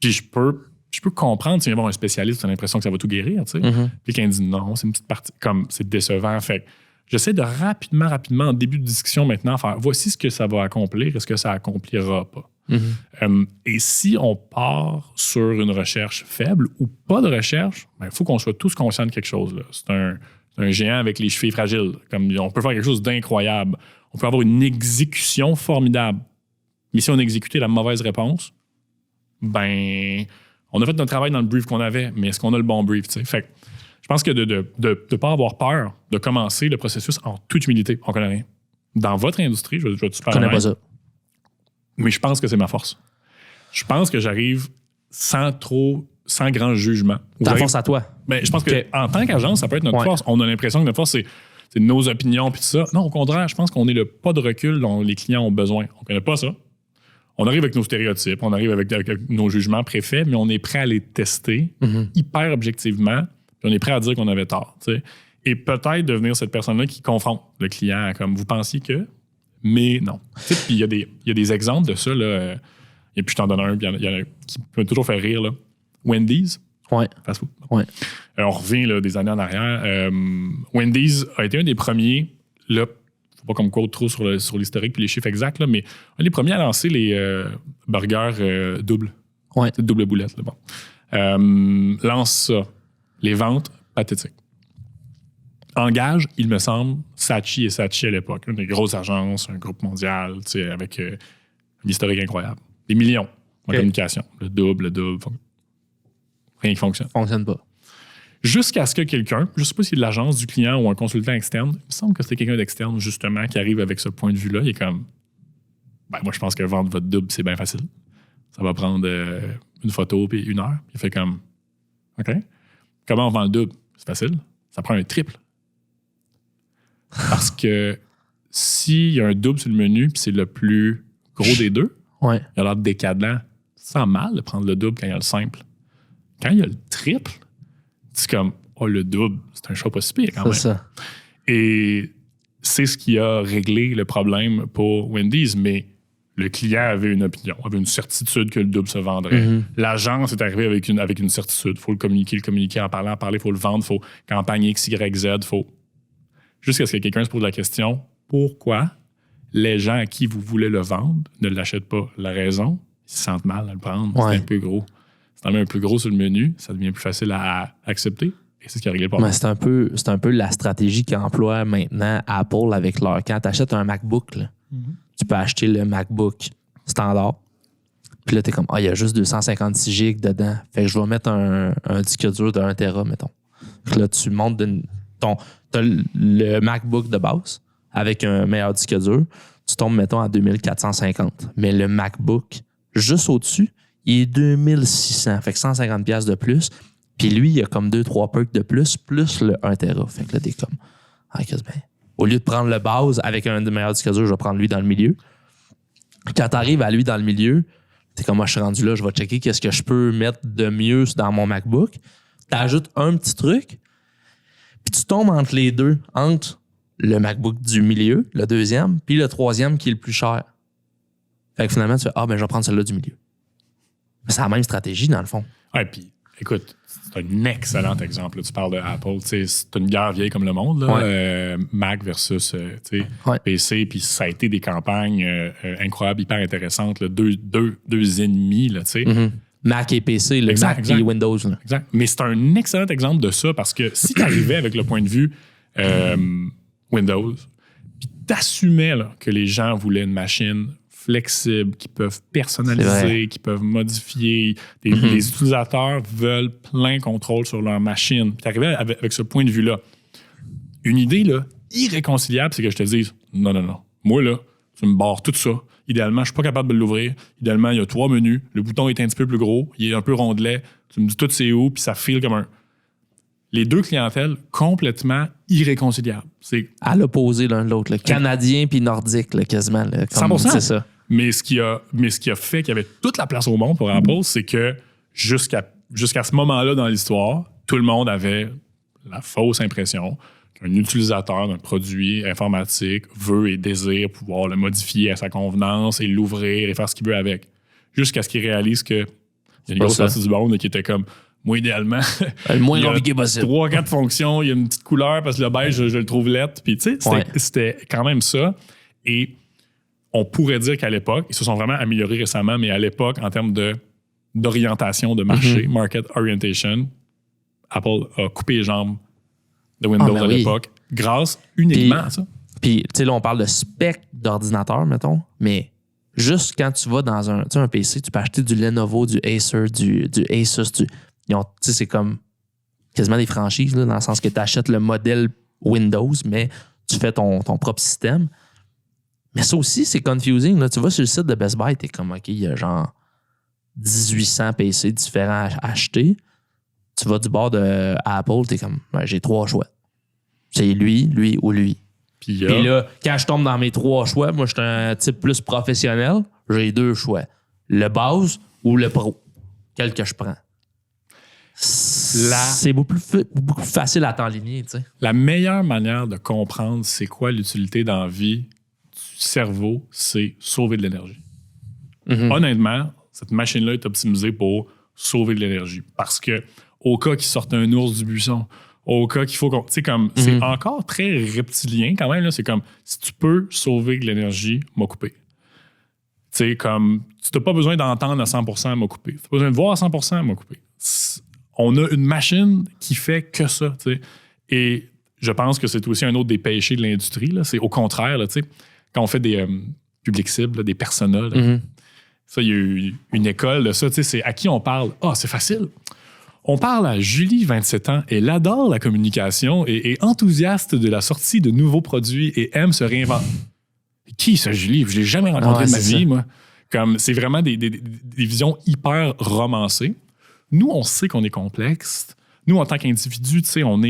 Puis je peux comprendre, si il y a un spécialiste, tu as l'impression que ça va tout guérir, tu sais. Puis quand il dit non, c'est une petite partie, comme c'est décevant. Fait que j'essaie de rapidement, en début de discussion maintenant, faire voici ce que ça va accomplir et ce que ça accomplira pas. Et si on part sur une recherche faible ou pas de recherche, il faut qu'on soit tous conscients de quelque chose. Là. C'est un géant avec les chevilles fragiles. Comme on peut faire quelque chose d'incroyable. On peut avoir une exécution formidable. Mais si on a exécuté la mauvaise réponse, on a fait notre travail dans le brief qu'on avait, mais est-ce qu'on a le bon brief? T'sais? Fait que je pense que de ne pas avoir peur de commencer le processus en toute humilité, on connaît rien. Dans votre industrie, je vais te super Je connais pas ça. Mais je pense que c'est ma force. Je pense que j'arrive sans grand jugement. Ta force à toi. Mais je pense qu'en tant qu'agence, ça peut être notre force. On a l'impression que notre force, c'est nos opinions puis tout ça. Non, au contraire, je pense qu'on est le pas de recul dont les clients ont besoin. On connaît pas ça. On arrive avec nos stéréotypes, on arrive avec nos jugements préfaits, mais on est prêt à les tester hyper objectivement, puis on est prêt à dire qu'on avait tort. T'sais. Et peut-être devenir cette personne-là qui confronte le client comme vous pensiez que, mais non. Puis il y a des exemples de ça, là, et puis je t'en donne un, puis il y en a qui peut toujours faire rire. Là. Wendy's, fast food. On revient là, des années en arrière. Wendy's a été un des premiers, là, pas comme quote trop sur l'historique puis les chiffres exacts, là, mais un des premiers à lancer les burgers doubles. Double boulette. Là, bon. Lance ça. Les ventes, pathétiques. Engage, il me semble, Saatchi à l'époque. Une des grosses agences, un groupe mondial, avec un historique incroyable. Des millions en communication. Le double. Rien qui fonctionne. Fonctionne pas. Jusqu'à ce que quelqu'un, je ne sais pas si c'est de l'agence, du client ou un consultant externe, il me semble que c'était quelqu'un d'externe, justement, qui arrive avec ce point de vue-là. Il est comme, moi, je pense que vendre votre double, c'est bien facile. Ça va prendre une photo puis 1 heure. Il fait comme, OK. Comment on vend le double? C'est facile. Ça prend un triple. Parce que s'il y a un double sur le menu puis c'est le plus gros des deux, il a l'air décadent. Ça sent mal de prendre le double quand il y a le simple. Quand il y a le triple, c'est comme, le double, c'est un choix pas si pire quand même. C'est ça. Et c'est ce qui a réglé le problème pour Wendy's, mais le client avait une opinion, avait une certitude que le double se vendrait. L'agence est arrivée avec une certitude. Il faut le communiquer en parler, il faut le vendre, il faut campagne X, Y, Z, jusqu'à ce que quelqu'un se pose la question, pourquoi les gens à qui vous voulez le vendre ne l'achètent pas? La raison, ils se sentent mal à le prendre, c'est un peu gros. C'est un peu gros sur le menu, ça devient plus facile à accepter. Et c'est ce qui a réglé le problème. C'est un peu la stratégie qu'emploie maintenant Apple avec leur... Quand tu achètes un MacBook, là, tu peux acheter le MacBook standard. Puis là, tu es comme, il y a juste 256 gigs dedans. Fait que je vais mettre un disque dur de 1 Tera, mettons. Puis là, tu montes t'as le MacBook de base avec un meilleur disque dur. Tu tombes, mettons, à 2450. Mais le MacBook, juste au-dessus, il est 2600. Fait que 150$ de plus. Puis lui, il a comme 2-3 perks de plus le 1 Tera. Fait que là, t'es comme, au lieu de prendre le base avec un meilleur disque dur, je vais prendre lui dans le milieu. Quand t'arrives à lui dans le milieu, t'es comme, moi, je suis rendu là, je vais checker qu'est-ce que je peux mettre de mieux dans mon MacBook. T'ajoutes un petit truc, puis tu tombes entre les deux, entre le MacBook du milieu, le deuxième, puis le troisième qui est le plus cher. Fait que finalement, tu fais, je vais prendre celui-là du milieu. C'est la même stratégie, dans le fond. Ouais, puis écoute, c'est un excellent exemple. Là. Tu parles de Apple. C'est une guerre vieille comme le monde. Là. Mac versus PC. Puis ça a été des campagnes incroyables, hyper intéressantes. Là. Deux ennemis. Là, Mac et PC, le Mac et Windows. Là. Exact. Mais c'est un excellent exemple de ça parce que si tu arrivais avec le point de vue Windows, puis tu assumais que les gens voulaient une machine flexibles, qui peuvent personnaliser, qui peuvent modifier. Les utilisateurs veulent plein contrôle sur leur machine. Puis t'arrivais avec ce point de vue-là. Une idée là, irréconciliable, c'est que je te dise non. Moi, là, tu me barres tout ça. Idéalement, je suis pas capable de l'ouvrir. Idéalement, il y a 3 menus. Le bouton est un petit peu plus gros. Il est un peu rondelet. Tu me dis tout c'est où, puis ça file comme un... les deux clientèles complètement irréconciliables. C'est À l'opposé l'un de l'autre. Le Canadien puis Nordique, là, quasiment. Là, comme 100%. c'est ça. Mais ce qui a fait qu'il y avait toute la place au monde pour Apple, c'est que jusqu'à ce moment-là dans l'histoire, tout le monde avait la fausse impression qu'un utilisateur d'un produit informatique veut et désire pouvoir le modifier à sa convenance et l'ouvrir et faire ce qu'il veut avec. Jusqu'à ce qu'il réalise qu'il y a une grosse partie du monde qui était comme, moi, idéalement, Le moins il y a compliqué possible. 3-4 fonctions, il y a une petite couleur parce que le beige, je le trouve lettre. Puis, tu sais, c'était quand même ça. Et on pourrait dire qu'à l'époque, ils se sont vraiment améliorés récemment, mais à l'époque, en termes d'orientation de marché, market orientation, Apple a coupé les jambes de Windows à l'époque grâce uniquement à ça. Puis, tu sais, là, on parle de spec d'ordinateur, mettons, mais juste quand tu vas dans un PC, tu peux acheter du Lenovo, du Acer, du Asus, tu sais, c'est comme quasiment des franchises, là, dans le sens que tu achètes le modèle Windows, mais tu fais ton propre système. Mais ça aussi, c'est confusing. Là. Tu vas sur le site de Best Buy, t'es comme, OK, il y a genre 1800 PC différents à acheter. Tu vas du bord de Apple, t'es comme, j'ai 3 choix. C'est lui ou lui. Puis là, quand je tombe dans mes 3 choix, moi, je suis un type plus professionnel, j'ai 2 choix. Le base ou le pro. Quel que je prends. C'est beaucoup plus facile à t'enligner, tu sais. La meilleure manière de comprendre c'est quoi l'utilité dans la vie du cerveau, c'est sauver de l'énergie. Honnêtement, cette machine-là est optimisée pour sauver de l'énergie. Parce que au cas qu'il sorte un ours du buisson, au cas qu'il faut qu'on... Tu sais, comme, c'est encore très reptilien quand même. Là, c'est comme, si tu peux sauver de l'énergie, m'a coupé. Tu sais, comme, tu n'as pas besoin d'entendre à 100% m'a coupé. Tu as besoin de voir à 100% m'a coupé. On a une machine qui fait que ça, tu sais. Et je pense que c'est aussi un autre des péchés de l'industrie. Là. C'est au contraire, là, tu sais, quand on fait des publics cibles, là, des personas, là, ça, il y a eu une école de ça, tu sais, c'est à qui on parle? Ah, c'est facile. On parle à Julie, 27 ans. Elle adore la communication et est enthousiaste de la sortie de nouveaux produits et aime se réinventer. Qui, ça, Julie? Je l'ai jamais rencontré de ma vie, moi. Comme, c'est vraiment des visions hyper romancées. Nous, on sait qu'on est complexe. Nous, en tant qu'individu, tu sais, on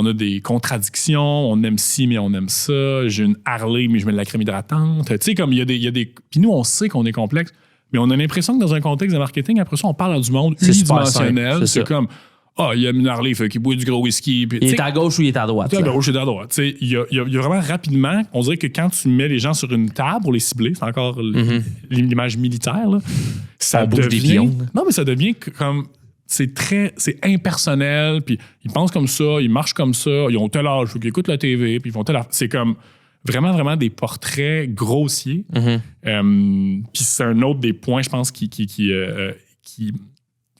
a des contradictions. On aime ci, mais on aime ça. J'ai une Harley, mais je mets de la crème hydratante. Tu sais, comme il y a des... Puis nous, on sait qu'on est complexe. Mais on a l'impression que dans un contexte de marketing, après ça, on parle à du monde unidimensionnel. C'est comme, il y a une Harley qui boit du gros whisky. Puis, il est à gauche ou il est à droite. Il est à gauche ou il est à droite. Il y a vraiment rapidement, on dirait que quand tu mets les gens sur une table pour les cibler, c'est encore l'image militaire, là, ça devient... Non, mais ça devient comme... C'est impersonnel, puis ils pensent comme ça, ils marchent comme ça, ils ont tel âge, ils écoutent la TV, puis ils font tel âge. C'est comme... Vraiment, vraiment des portraits grossiers. Puis c'est un autre des points, je pense, qui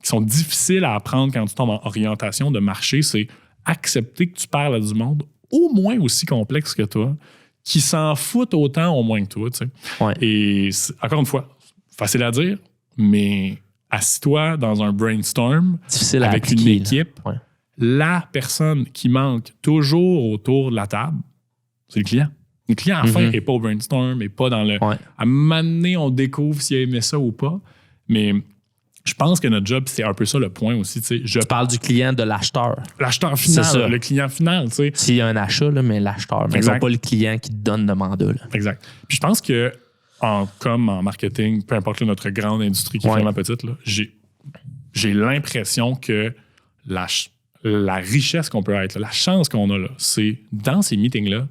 sont difficiles à apprendre quand tu tombes en orientation de marché, c'est accepter que tu parles à du monde au moins aussi complexe que toi, qui s'en foutent autant au moins que toi. Tu sais. Ouais. Et encore une fois, facile à dire, mais assis-toi dans un brainstorm difficile avec une équipe. Ouais. La personne qui manque toujours autour de la table, c'est le client. Le client, à la fin, n'est pas au brainstorm, n'est pas dans le... Ouais. À un moment donné, on découvre s'il a aimé ça ou pas. Mais je pense que notre job, c'est un peu ça le point aussi. Tu parles du client, de l'acheteur. L'acheteur final, le client final. Tu sais. S'il y a un achat, là, mais l'acheteur. Mais non pas le client qui te donne le mandat. Là. Exact. Puis je pense que, comme en marketing, peu importe là, notre grande industrie qui est vraiment petite, là, j'ai l'impression que la richesse qu'on peut être, là, la chance qu'on a, là, c'est dans ces meetings-là,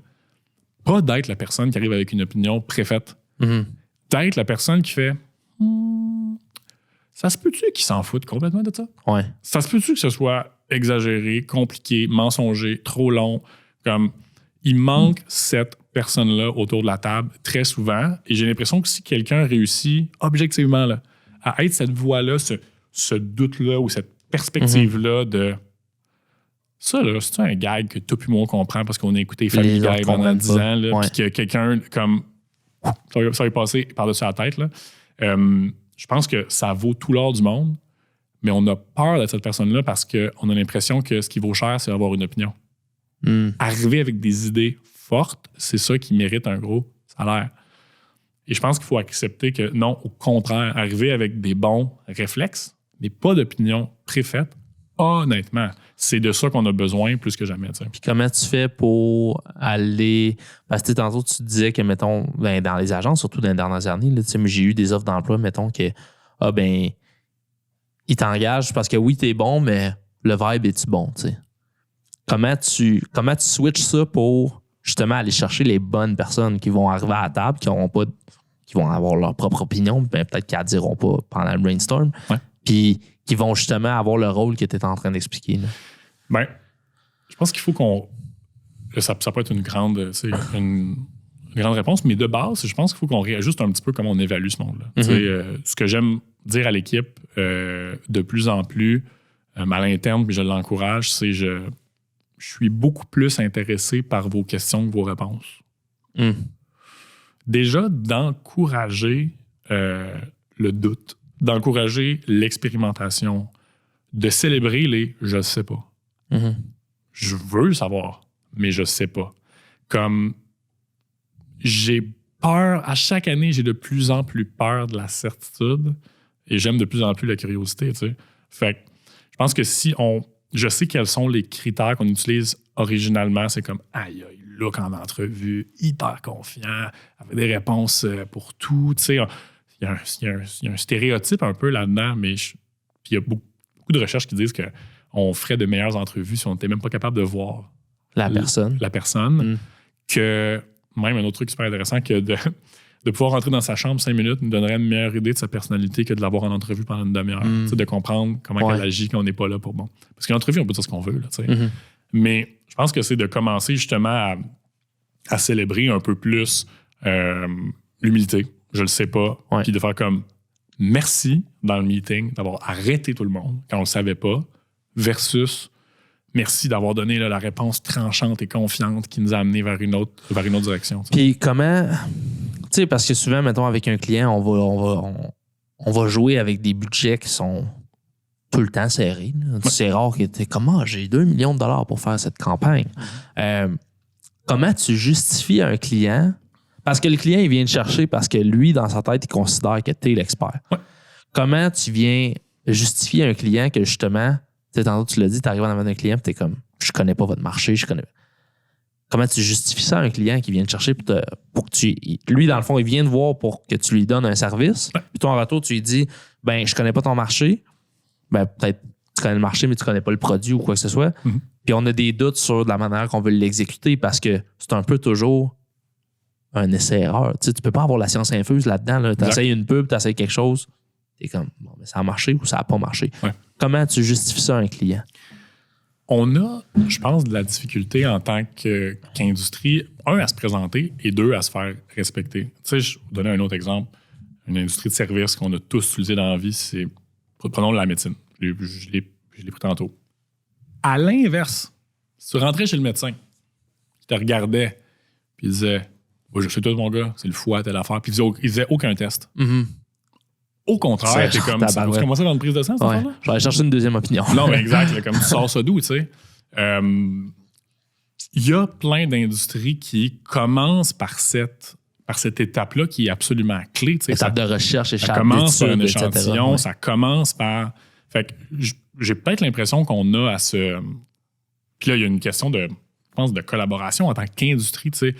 pas d'être la personne qui arrive avec une opinion préfaite. D'être la personne qui fait ça se peut-tu qu'ils s'en foutent complètement de ça? Ouais. Ça se peut-tu que ce soit exagéré, compliqué, mensonger, trop long? Comme il manque cette personne-là autour de la table très souvent. Et j'ai l'impression que si quelqu'un réussit objectivement là, à être cette voix-là, ce doute-là ou cette perspective-là de ça, là, c'est un gag que toi puis moi on comprend parce qu'on a écouté Family Guy pendant 10 ans, là, puis que quelqu'un comme ça va passer par-dessus la tête. Là. Je pense que ça vaut tout l'or du monde, mais on a peur de cette personne-là parce qu'on a l'impression que ce qui vaut cher, c'est avoir une opinion. Arriver avec des idées fortes, c'est ça qui mérite un gros salaire. Et je pense qu'il faut accepter que non, au contraire, arriver avec des bons réflexes, mais pas d'opinion préfaite, Honnêtement, c'est de ça qu'on a besoin plus que jamais. T'sais. Puis comment tu fais pour aller. Parce que tantôt, tu disais que, mettons, ben, dans les agences, surtout dans les dernières années, là, j'ai eu des offres d'emploi, mettons, que, ils t'engagent parce que oui, t'es bon, mais le vibe est-tu bon, tu sais? Comment tu switches ça pour justement aller chercher les bonnes personnes qui vont arriver à la table, qui vont avoir leur propre opinion, ben, peut-être qu'ils ne diront pas pendant le brainstorm, puis qui vont justement avoir le rôle que tu es en train d'expliquer. Là. Ben, je pense qu'il faut qu'on. Ça peut être une grande réponse, mais de base, je pense qu'il faut qu'on réajuste un petit peu comment on évalue ce monde-là. Ce que j'aime dire à l'équipe de plus en plus, à l'interne, puis je l'encourage, c'est je suis beaucoup plus intéressé par vos questions que vos réponses. Déjà, d'encourager le doute, d'encourager l'expérimentation, de célébrer les « je sais pas ». Je veux savoir, mais je sais pas. Comme j'ai peur, à chaque année, j'ai de plus en plus peur de la certitude et j'aime de plus en plus la curiosité, tu sais. Fait que je pense que je sais quels sont les critères qu'on utilise originalement. C'est comme, aïe, look en entrevue, hyper confiant, avec des réponses pour tout. Tu sais, il y a un stéréotype un peu là-dedans, mais puis il y a beaucoup de recherches qui disent qu'on ferait de meilleures entrevues si on n'était même pas capable de voir la personne. Que même un autre truc super intéressant, que de pouvoir rentrer dans sa chambre 5 minutes nous donnerait une meilleure idée de sa personnalité que de l'avoir en entrevue pendant une demi-heure. De comprendre comment elle agit quand on n'est pas là pour bon. Parce qu'en entrevue, on peut dire ce qu'on veut. Là, mais je pense que c'est de commencer justement à célébrer un peu plus l'humilité. Je le sais pas. Puis de faire comme merci dans le meeting d'avoir arrêté tout le monde quand on le savait pas versus merci d'avoir donné là, la réponse tranchante et confiante qui nous a amené vers une autre direction. T'sais. Puis comment... Tu sais, parce que souvent, mettons, avec un client, on va jouer avec des budgets qui sont tout le temps serrés. C'est rare que tu es comme, j'ai 2 millions de dollars pour faire cette campagne. Comment tu justifies à un client? Parce que le client, il vient te chercher parce que lui, dans sa tête, il considère que tu es l'expert. Comment tu viens justifier à un client que justement, tantôt tu l'as dit, tu arrives en avant d'un client et tu es comme, je connais pas votre marché, Comment tu justifies ça à un client qui vient te chercher pour que tu... Lui, dans le fond, il vient te voir pour que tu lui donnes un service. Puis toi, en retour, tu lui dis, ben, je connais pas ton marché. Ben, peut-être tu connais le marché, mais tu connais pas le produit ou quoi que ce soit. Puis on a des doutes sur la manière qu'on veut l'exécuter parce que c'est un peu toujours un essai-erreur. Tu sais, tu peux pas avoir la science infuse là-dedans. Là. Tu essayes une pub, tu essayes quelque chose. Tu es comme, bon, mais ça a marché ou ça a pas marché. Comment tu justifies ça à un client? On a, je pense, de la difficulté en tant qu'industrie, à se présenter et 2, à se faire respecter. Tu sais, je vais vous donner un autre exemple. Une industrie de services qu'on a tous utilisée dans la vie, c'est, prenons la médecine. Je l'ai pris tantôt. À l'inverse, si tu rentrais chez le médecin, il te regardait, puis il disait, je sais tout, mon gars, c'est le foie, telle affaire, puis il faisait aucun test. Au contraire, t'es comme, ça va commencer dans une prise de sang, cette affaire-là? Je vais aller chercher une deuxième opinion. Non, mais exact. Là, comme tu sors ça d'où, tu sais. Il y a plein d'industries qui commencent par cette étape-là qui est absolument clé. Étape de recherche, ça commence par un échantillon, ça commence par... Fait que j'ai peut-être l'impression qu'on a à se... Puis là, il y a une question de, je pense, de collaboration en tant qu'industrie, tu sais.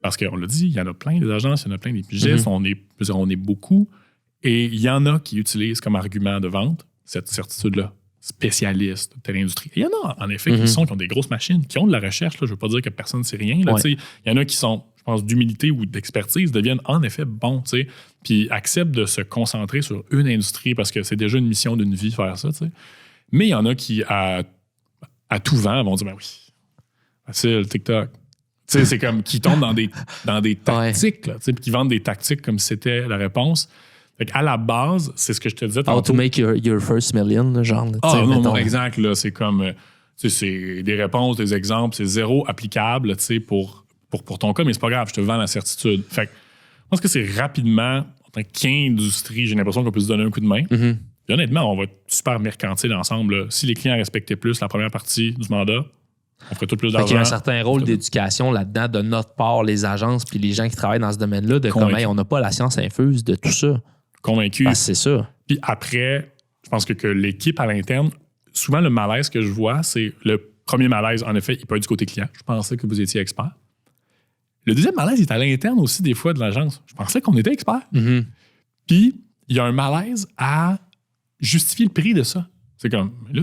Parce qu'on l'a dit, il y en a plein des agences, il y en a plein des pigistes, on est beaucoup. Et il y en a qui utilisent comme argument de vente cette certitude-là, spécialiste de telle industrie. Et il y en a, en effet, qui ont des grosses machines, qui ont de la recherche. Là, je ne veux pas dire que personne ne sait rien. Là, il y en a qui sont, je pense, d'humilité ou d'expertise, deviennent en effet bons, puis acceptent de se concentrer sur une industrie parce que c'est déjà une mission d'une vie faire ça. T'sais. Mais il y en a qui, à tout vent, vont dire, ben oui, facile, TikTok. C'est comme qui tombent dans des tactiques, là, puis qui vendent des tactiques comme si c'était la réponse. Fait à la base, c'est ce que je te disais tantôt. How to make your first million, genre. Non, exact. Là, c'est comme, c'est des réponses, des exemples, c'est zéro applicable pour ton cas, mais c'est pas grave, je te vends la certitude. Fait que, je pense que c'est rapidement, en tant qu'industrie, j'ai l'impression qu'on peut se donner un coup de main. Puis honnêtement, on va être super mercantile ensemble. Là. Si les clients respectaient plus la première partie du mandat, on ferait tout plus d'argent. Il y a un certain rôle d'éducation là-dedans de notre part, les agences puis les gens qui travaillent dans ce domaine-là, de comment on n'a pas la science infuse de tout ça. Convaincu. C'est ça. Puis après, je pense que l'équipe à l'interne, souvent, le malaise que je vois, c'est le premier malaise, en effet, il peut être du côté client. Je pensais que vous étiez expert. Le deuxième malaise, il est à l'interne aussi, des fois, de l'agence. Je pensais qu'on était expert. Puis, il y a un malaise à justifier le prix de ça. C'est comme, là,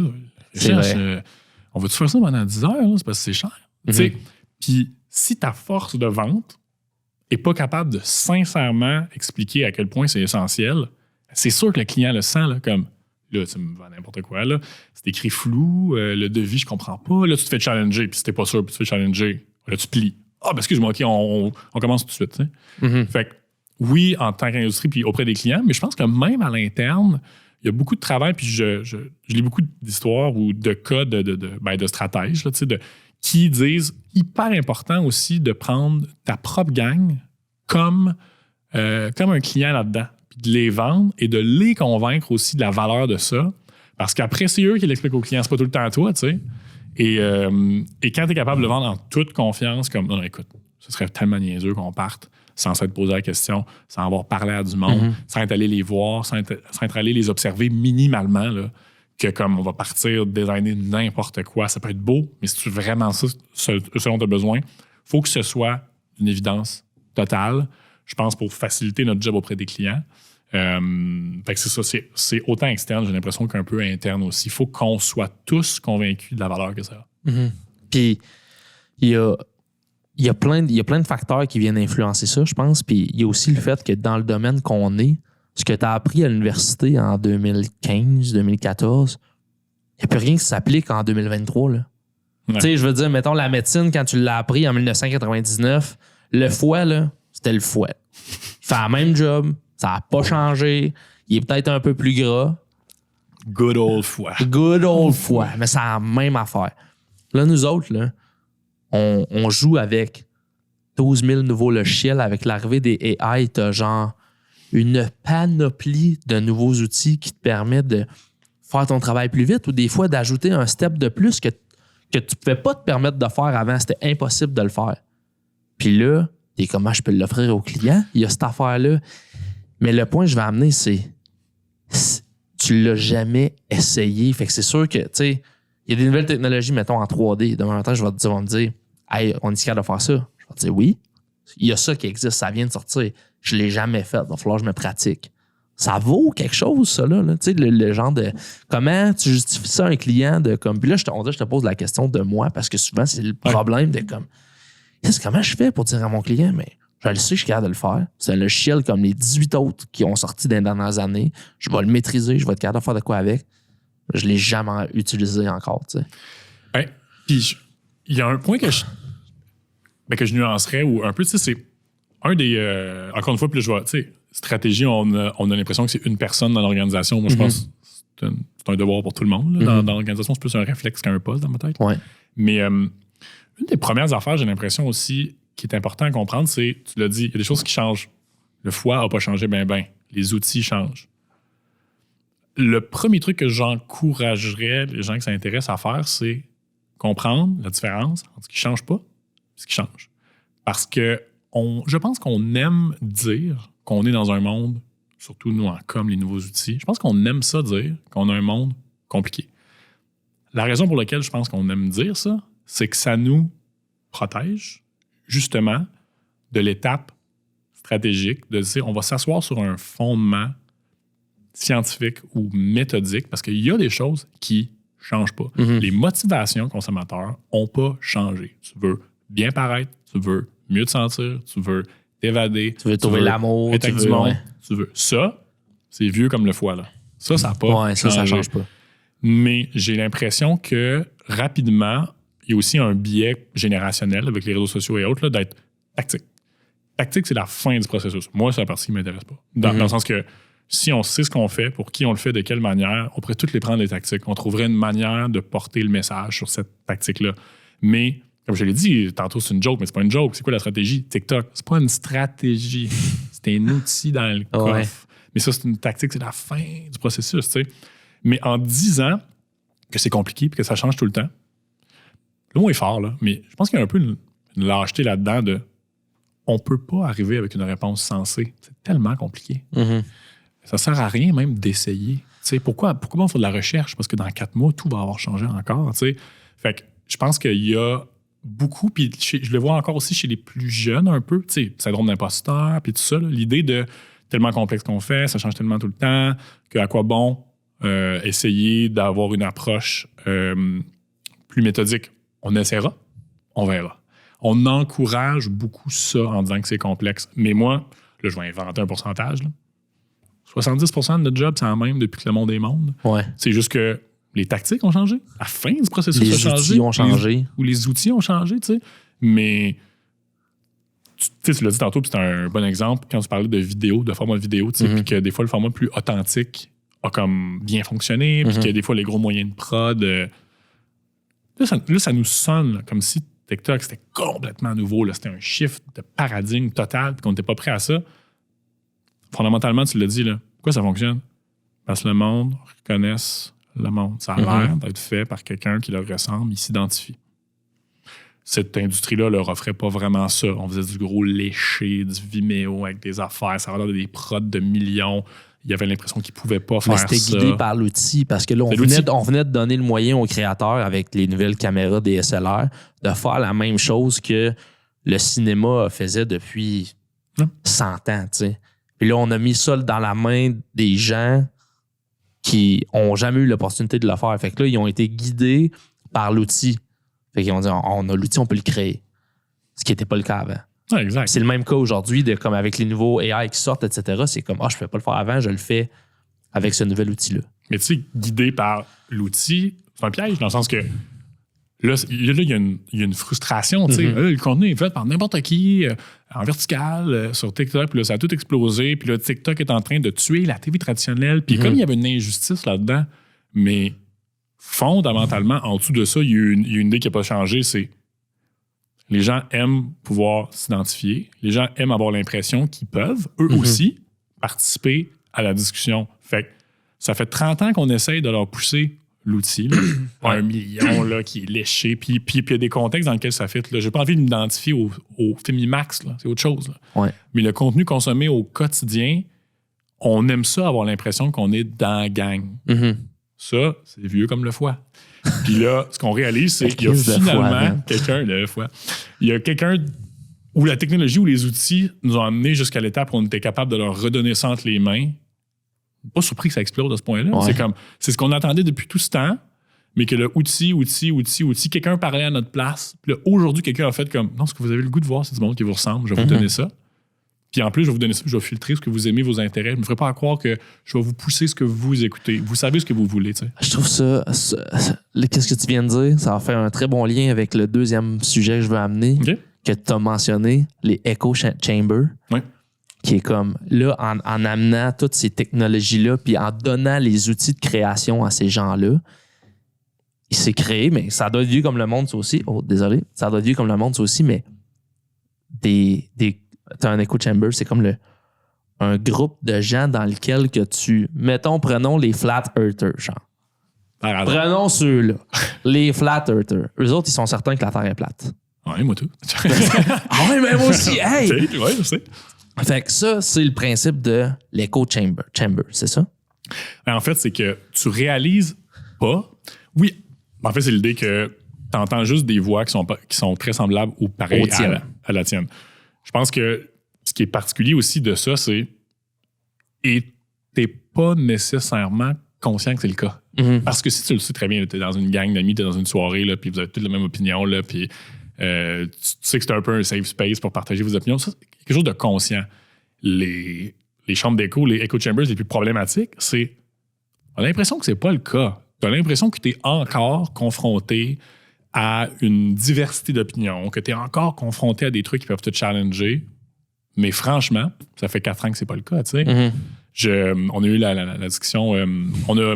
on va-tu faire ça pendant 10 heures? Là? C'est parce que c'est cher. Tu sais, puis, si ta force de vente n'est pas capable de sincèrement expliquer à quel point c'est essentiel, c'est sûr que le client le sent là, comme, là, tu me vends n'importe quoi. Là. C'est écrit flou, le devis, je comprends pas. Là, tu te fais challenger, puis si t'es pas sûr, puis tu te fais challenger, là, tu plies. Ah, ben excuse-moi, OK, on commence tout de suite. Tu sais. Fait que, oui, en tant qu'industrie, puis auprès des clients, mais je pense que même à l'interne, il y a beaucoup de travail, puis je lis beaucoup d'histoires ou de cas de stratèges, là, tu sais, qui disent hyper important aussi de prendre ta propre gang comme un client là-dedans, puis de les vendre et de les convaincre aussi de la valeur de ça. Parce qu'après, c'est eux qui l'expliquent aux clients, c'est pas tout le temps à toi, tu sais. Et quand tu es capable de le vendre en toute confiance, comme non, écoute, ce serait tellement niaiseux qu'on parte sans s'être posé la question, sans avoir parlé à du monde, sans être allé les voir, sans être allé les observer minimalement, là, que comme on va partir designer n'importe quoi, ça peut être beau, mais si tu veux vraiment ça selon tes besoins, il faut que ce soit une évidence totale, je pense, pour faciliter notre job auprès des clients. Fait que c'est ça, c'est autant externe, j'ai l'impression qu'un peu interne aussi. Il faut qu'on soit tous convaincus de la valeur que ça a. Puis il y a plein de facteurs qui viennent influencer ça, je pense. Puis il y a aussi le fait que dans le domaine qu'on est, ce que tu as appris à l'université en 2015, 2014, il n'y a plus rien qui s'applique en 2023. Là. Tu sais, je veux dire, mettons la médecine, quand tu l'as appris en 1999, le foie, là, c'était le fouet. Il fait la même job, ça n'a pas changé, il est peut-être un peu plus gras. Good old foie. Good old foie, mais c'est la même affaire. Là, nous autres, là, on joue avec 12 000 nouveaux logiciels. Avec l'arrivée des AI, tu as genre une panoplie de nouveaux outils qui te permettent de faire ton travail plus vite ou des fois d'ajouter un step de plus que tu ne pouvais pas te permettre de faire avant. C'était impossible de le faire. Puis là, t'es comment je peux l'offrir au client? Il y a cette affaire-là. Mais le point que je vais amener, c'est tu l'as jamais essayé. Fait que c'est sûr que, tu sais, il y a des nouvelles technologies, mettons, en 3D. Demain matin, je vais te dire, hey, on est capable de faire ça. Je vais te dire oui. Il y a ça qui existe, ça vient de sortir. Je ne l'ai jamais fait. Il va falloir que je me pratique. Ça vaut quelque chose, ça, là. Tu sais, le genre de. Comment tu justifies ça à un client de comme. Puis là, je te pose la question de moi parce que souvent, c'est le problème de comme. Comment je fais pour dire à mon client, mais je le sais, je suis capable de le faire. C'est un logiciel comme les 18 autres qui ont sorti dans les dernières années. Je vais le maîtriser, je vais être capable de faire de quoi avec. Je ne l'ai jamais utilisé encore, tu sais. Ouais. Puis, il y a un point que je nuancerais ou un peu, tu sais, c'est un des. Encore une fois, puis je vois, tu sais, stratégie, on a l'impression que c'est une personne dans l'organisation. Moi, je pense que c'est un devoir pour tout le monde. Là. Dans l'organisation, c'est plus un réflexe qu'un poste dans ma tête. Ouais. Mais une des premières affaires, j'ai l'impression aussi, qui est important à comprendre, c'est, tu l'as dit, il y a des choses qui changent. Le foie n'a pas changé ben. Les outils changent. Le premier truc que j'encouragerais les gens qui s'intéressent à faire, c'est comprendre la différence entre ce qui ne change pas et ce qui change. Parce que je pense qu'on aime dire qu'on est dans un monde, surtout nous en com, les nouveaux outils, je pense qu'on aime ça dire qu'on a un monde compliqué. La raison pour laquelle je pense qu'on aime dire ça, c'est que ça nous protège justement de l'étape stratégique de dire on va s'asseoir sur un fondement scientifique ou méthodique parce qu'il y a des choses qui ne changent pas. Les motivations consommateurs n'ont pas changé. Tu veux bien paraître, tu veux mieux te sentir, tu veux t'évader, tu veux trouver l'amour, être avec du monde, tu veux. Ça, c'est vieux comme le foie. Là. Ça n'a pas changé. Ça change pas. Mais j'ai l'impression que rapidement, il y a aussi un biais générationnel avec les réseaux sociaux et autres là, d'être tactique. Tactique, c'est la fin du processus. Moi, c'est la partie qui ne m'intéresse pas. Dans le sens que si on sait ce qu'on fait, pour qui on le fait, de quelle manière, on pourrait toutes les prendre les tactiques. On trouverait une manière de porter le message sur cette tactique-là. Mais, comme je l'ai dit, tantôt c'est une joke, mais c'est pas une joke. C'est quoi la stratégie? TikTok, c'est pas une stratégie. C'est un outil dans le coffre. Ouais. Mais ça, c'est une tactique, c'est la fin du processus, tu sais. Mais en disant que c'est compliqué et que ça change tout le temps, le mot est fort, là, mais je pense qu'il y a un peu une lâcheté là-dedans de on peut pas arriver avec une réponse sensée. C'est tellement compliqué. Ça sert à rien même d'essayer. sais, pourquoi on fait de la recherche? Parce que dans 4 mois, tout va avoir changé encore. Tu sais. Fait que je pense qu'il y a beaucoup, puis je le vois encore aussi chez les plus jeunes un peu, tu sais, syndrome d'imposteur, puis tout ça, là, l'idée de tellement complexe qu'on fait, ça change tellement tout le temps, qu'à quoi bon essayer d'avoir une approche plus méthodique. On essaiera, on verra. On encourage beaucoup ça en disant que c'est complexe. Mais moi, là, je vais inventer un pourcentage. Là. 70% de notre job, c'est la même depuis que le monde est monde. Ouais. C'est juste que les tactiques ont changé. La fin du processus Les a changé. outils ont changé. Ou les outils ont changé, tu sais. Mais tu l'as dit tantôt, puis c'était un bon exemple quand tu parlais de vidéo, de format vidéo, tu sais, puis que des fois, le format plus authentique a comme bien fonctionné, puis que des fois, les gros moyens de prod... Là, ça nous sonne là, comme si TikTok, c'était complètement nouveau. Là, c'était un shift de paradigme total, puis qu'on n'était pas prêt à ça. Fondamentalement, tu l'as dit, là, pourquoi ça fonctionne? Parce que le monde reconnaisse le monde. Ça a l'air d'être fait par quelqu'un qui leur ressemble, il s'identifie. Cette industrie-là leur offrait pas vraiment ça. On faisait du gros léché, du Vimeo avec des affaires, ça avait des prods de millions. Il y avait l'impression qu'ils pouvaient pas faire ça. Mais c'était guidé par l'outil, parce que là, on venait de donner le moyen aux créateurs avec les nouvelles caméras DSLR de faire la même chose que le cinéma faisait depuis 100 ans, tu sais. Puis là, on a mis ça dans la main des gens qui ont jamais eu l'opportunité de le faire. Fait que là, ils ont été guidés par l'outil. Fait qu'ils ont dit, on a l'outil, on peut le créer. Ce qui n'était pas le cas avant. Ouais, exact. C'est le même cas aujourd'hui, comme avec les nouveaux AI qui sortent, etc. C'est comme, je ne pouvais pas le faire avant, je le fais avec ce nouvel outil-là. Mais tu sais, guidé par l'outil, c'est un piège dans le sens que là, il y a une frustration. Tu sais, le contenu est fait par n'importe qui en vertical sur TikTok, puis là, ça a tout explosé. Puis là, TikTok est en train de tuer la TV traditionnelle. Puis comme il y avait une injustice là-dedans, mais fondamentalement, en dessous de ça, il y a une idée qui n'a pas changé, c'est les gens aiment pouvoir s'identifier. Les gens aiment avoir l'impression qu'ils peuvent, eux aussi, participer à la discussion. Fait que ça fait 30 ans qu'on essaye de leur pousser l'outil, là, à 1 million là, qui est léché. Puis il y a des contextes dans lesquels ça fait. J'ai pas envie de m'identifier au Femimax, là, c'est autre chose. Là. Ouais. Mais le contenu consommé au quotidien, on aime ça avoir l'impression qu'on est dans la gang. Ça, c'est vieux comme le foie. Puis là, ce qu'on réalise, c'est qu'il y a finalement quelqu'un, le foie, il y a quelqu'un où la technologie ou les outils nous ont amenés jusqu'à l'étape où on était capable de leur redonner ça entre les mains. Pas surpris que ça explose à ce point-là. Ouais. C'est ce qu'on attendait depuis tout ce temps, mais que le outil, quelqu'un parlait à notre place. Puis là, aujourd'hui, quelqu'un a fait comme, non, ce que vous avez le goût de voir, c'est du monde qui vous ressemble, je vais vous donner ça. Puis en plus, je vais vous donner ça, je vais filtrer ce que vous aimez, vos intérêts. Je ne me ferai pas à croire que je vais vous pousser ce que vous écoutez. Vous savez ce que vous voulez, tu sais. Je trouve ça qu'est-ce que tu viens de dire? Ça va faire un très bon lien avec le deuxième sujet que je veux amener, que tu as mentionné, les echo chambers. Oui. Qui est comme, là, en amenant toutes ces technologies-là, puis en donnant les outils de création à ces gens-là, il s'est créé, mais ça doit être vieux comme le monde, ça aussi. Oh, désolé. Ça doit être vieux comme le monde, ça aussi, mais t'as un echo chamber, c'est comme un groupe de gens dans lequel que prenons les flat earthers, genre. Prenons ceux-là, les flat earthers. Eux autres, ils sont certains que la Terre est plate. Oui, moi tout. Ah oui, mais moi aussi, hey! Oui, je sais. Fait que ça, c'est le principe de l'echo chamber, c'est ça? En fait, c'est que tu réalises pas. Oui, en fait, c'est l'idée que tu entends juste des voix qui sont très semblables ou pareilles à la tienne. Je pense que ce qui est particulier aussi de ça, c'est et t'es pas nécessairement conscient que c'est le cas. Parce que si tu le sais très bien, t'es dans une gang d'amis, t'es dans une soirée, là, puis vous avez toutes la même opinion, là, puis tu sais que c'est un peu un safe space pour partager vos opinions. Ça, c'est quelque chose de conscient. Les chambres d'écho, les echo chambers les plus problématiques, c'est on a l'impression que c'est pas le cas. Tu as l'impression que tu es encore confronté à une diversité d'opinions, que tu es encore confronté à des trucs qui peuvent te challenger. Mais franchement, ça fait 4 ans que c'est pas le cas, tu sais. On a eu la discussion. On a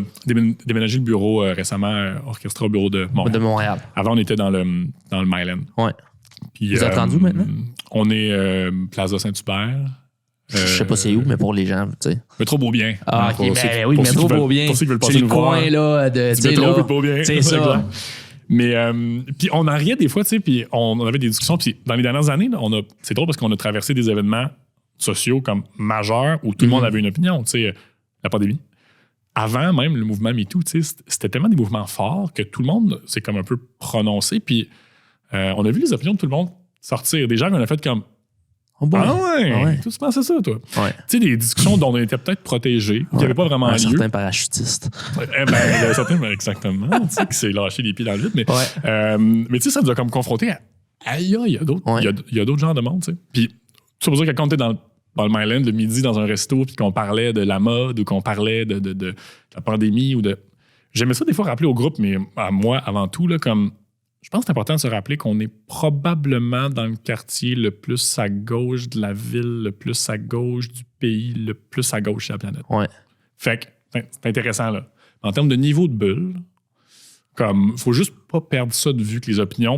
déménagé le bureau récemment, orchestré au bureau de Montréal. Avant, on était dans le Myland. Ouais. Puis, vous êtes rendu maintenant? On est Plaza Saint-Hubert. Je sais pas c'est où, mais pour les gens, tu sais. Métro Beaubien. Ah, ok, mais oui, Métro Beaubien. Pour ceux qui veulent passer c'est nous le voir. coin, là, de. Du métro, Beaubien. C'est ça. Mais, puis on en riait des fois, tu sais, puis on avait des discussions. Puis dans les dernières années, là, c'est drôle parce qu'on a traversé des événements sociaux comme majeurs où tout le monde avait une opinion, tu sais, la pandémie. avant même le mouvement MeToo, c'était tellement des mouvements forts que tout le monde s'est comme un peu prononcé. Puis on a vu les opinions de tout le monde sortir. Des gens qu'on a fait comme Ah ouais, tu pensais ça, toi? Ouais. Tu sais, des discussions dont on était peut-être protégés, qui n'avaient pas vraiment lieu. Certains parachutistes. Certains, exactement, tu sais, qui s'est lâché les pieds dans le vide. Mais tu sais, ça nous a comme confronté à aïe, il y a d'autres genres de monde, tu sais. Puis, c'est pour ça que quand on était dans le Myland le midi dans un resto, puis qu'on parlait de la mode ou qu'on parlait de la pandémie ou de. J'aimais ça des fois rappeler au groupe, mais à moi avant tout, là, comme. Je pense que c'est important de se rappeler qu'on est probablement dans le quartier le plus à gauche de la ville, le plus à gauche du pays, le plus à gauche de la planète. Ouais. Fait que c'est intéressant, là. En termes de niveau de bulle, comme, faut juste pas perdre ça de vue que les opinions,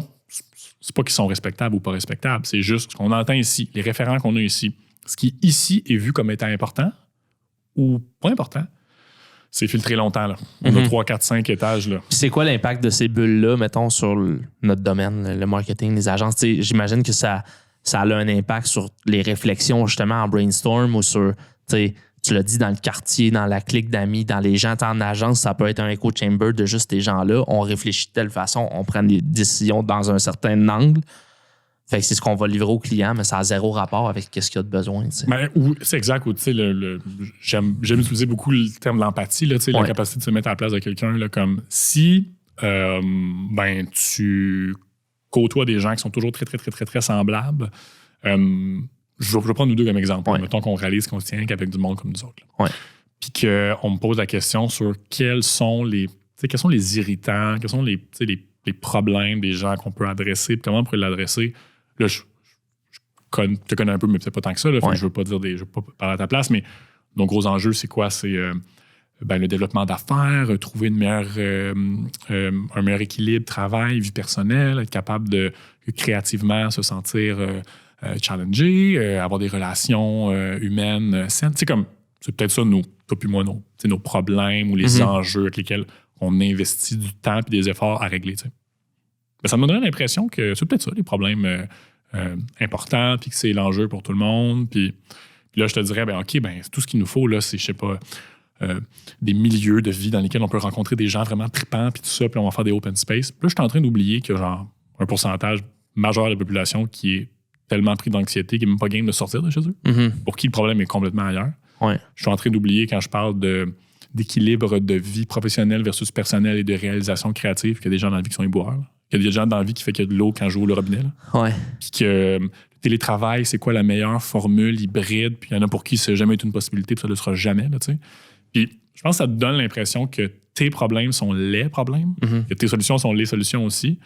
c'est pas qu'ils sont respectables ou pas respectables, c'est juste ce qu'on entend ici, les référents qu'on a ici. Ce qui ici est vu comme étant important ou pas important, c'est filtré longtemps, là. On a 3, 4, 5 étages, là. Puis c'est quoi l'impact de ces bulles-là, mettons, sur notre domaine, le marketing, les agences? T'sais, j'imagine que ça a un impact sur les réflexions, justement, en brainstorm ou sur, tu l'as dit, dans le quartier, dans la clique d'amis, dans les gens. En agence, ça peut être un echo chamber de juste ces gens-là. On réfléchit de telle façon, on prend des décisions dans un certain angle. Fait que c'est ce qu'on va livrer au client, mais ça a zéro rapport avec ce qu'il a de besoin. C'est exact. J'aime utiliser beaucoup le terme de l'empathie, là, la capacité de se mettre à la place de quelqu'un. Là, comme si tu côtoies des gens qui sont toujours très, très, très, très, très semblables. Je vais prendre nous deux comme exemple. Mettons qu'on réalise qu'on se tient qu'avec du monde comme nous autres. Puis qu'on me pose la question sur quels sont les irritants, quels sont les problèmes des gens qu'on peut adresser, puis comment on pourrait l'adresser. Là, je te connais un peu, mais peut-être pas tant que ça. Là, je veux pas veux pas parler à ta place, mais nos gros enjeux, c'est quoi? C'est le développement d'affaires, trouver un meilleur équilibre, travail, vie personnelle, être capable de créativement se sentir challengé, avoir des relations humaines saines. C'est peut-être ça, toi puis moi, nos problèmes ou les enjeux avec lesquels on investit du temps et des efforts à régler. Mais ça me donnerait l'impression que c'est peut-être ça, les problèmes importants, puis que c'est l'enjeu pour tout le monde. Puis là, je te dirais, tout ce qu'il nous faut, là, c'est, je sais pas, des milieux de vie dans lesquels on peut rencontrer des gens vraiment tripants, puis tout ça, puis on va faire des open space. Puis là, je suis en train d'oublier qu'il y a genre un pourcentage majeur de la population qui est tellement pris d'anxiété qu'il n'est même pas game de sortir de chez eux, pour qui le problème est complètement ailleurs. Je suis en train d'oublier quand je parle d'équilibre de vie professionnelle versus personnelle et de réalisation créative qu'il y a des gens dans la vie qui sont éboueurs. Il y a des gens dans la vie qui fait qu'il y a de l'eau quand je joue au robinet. Puis que le télétravail, c'est quoi la meilleure formule hybride? Puis il y en a pour qui ça n'a jamais été une possibilité, puis ça ne le sera jamais. Là, puis je pense que ça te donne l'impression que tes problèmes sont les problèmes, que tes solutions sont les solutions aussi.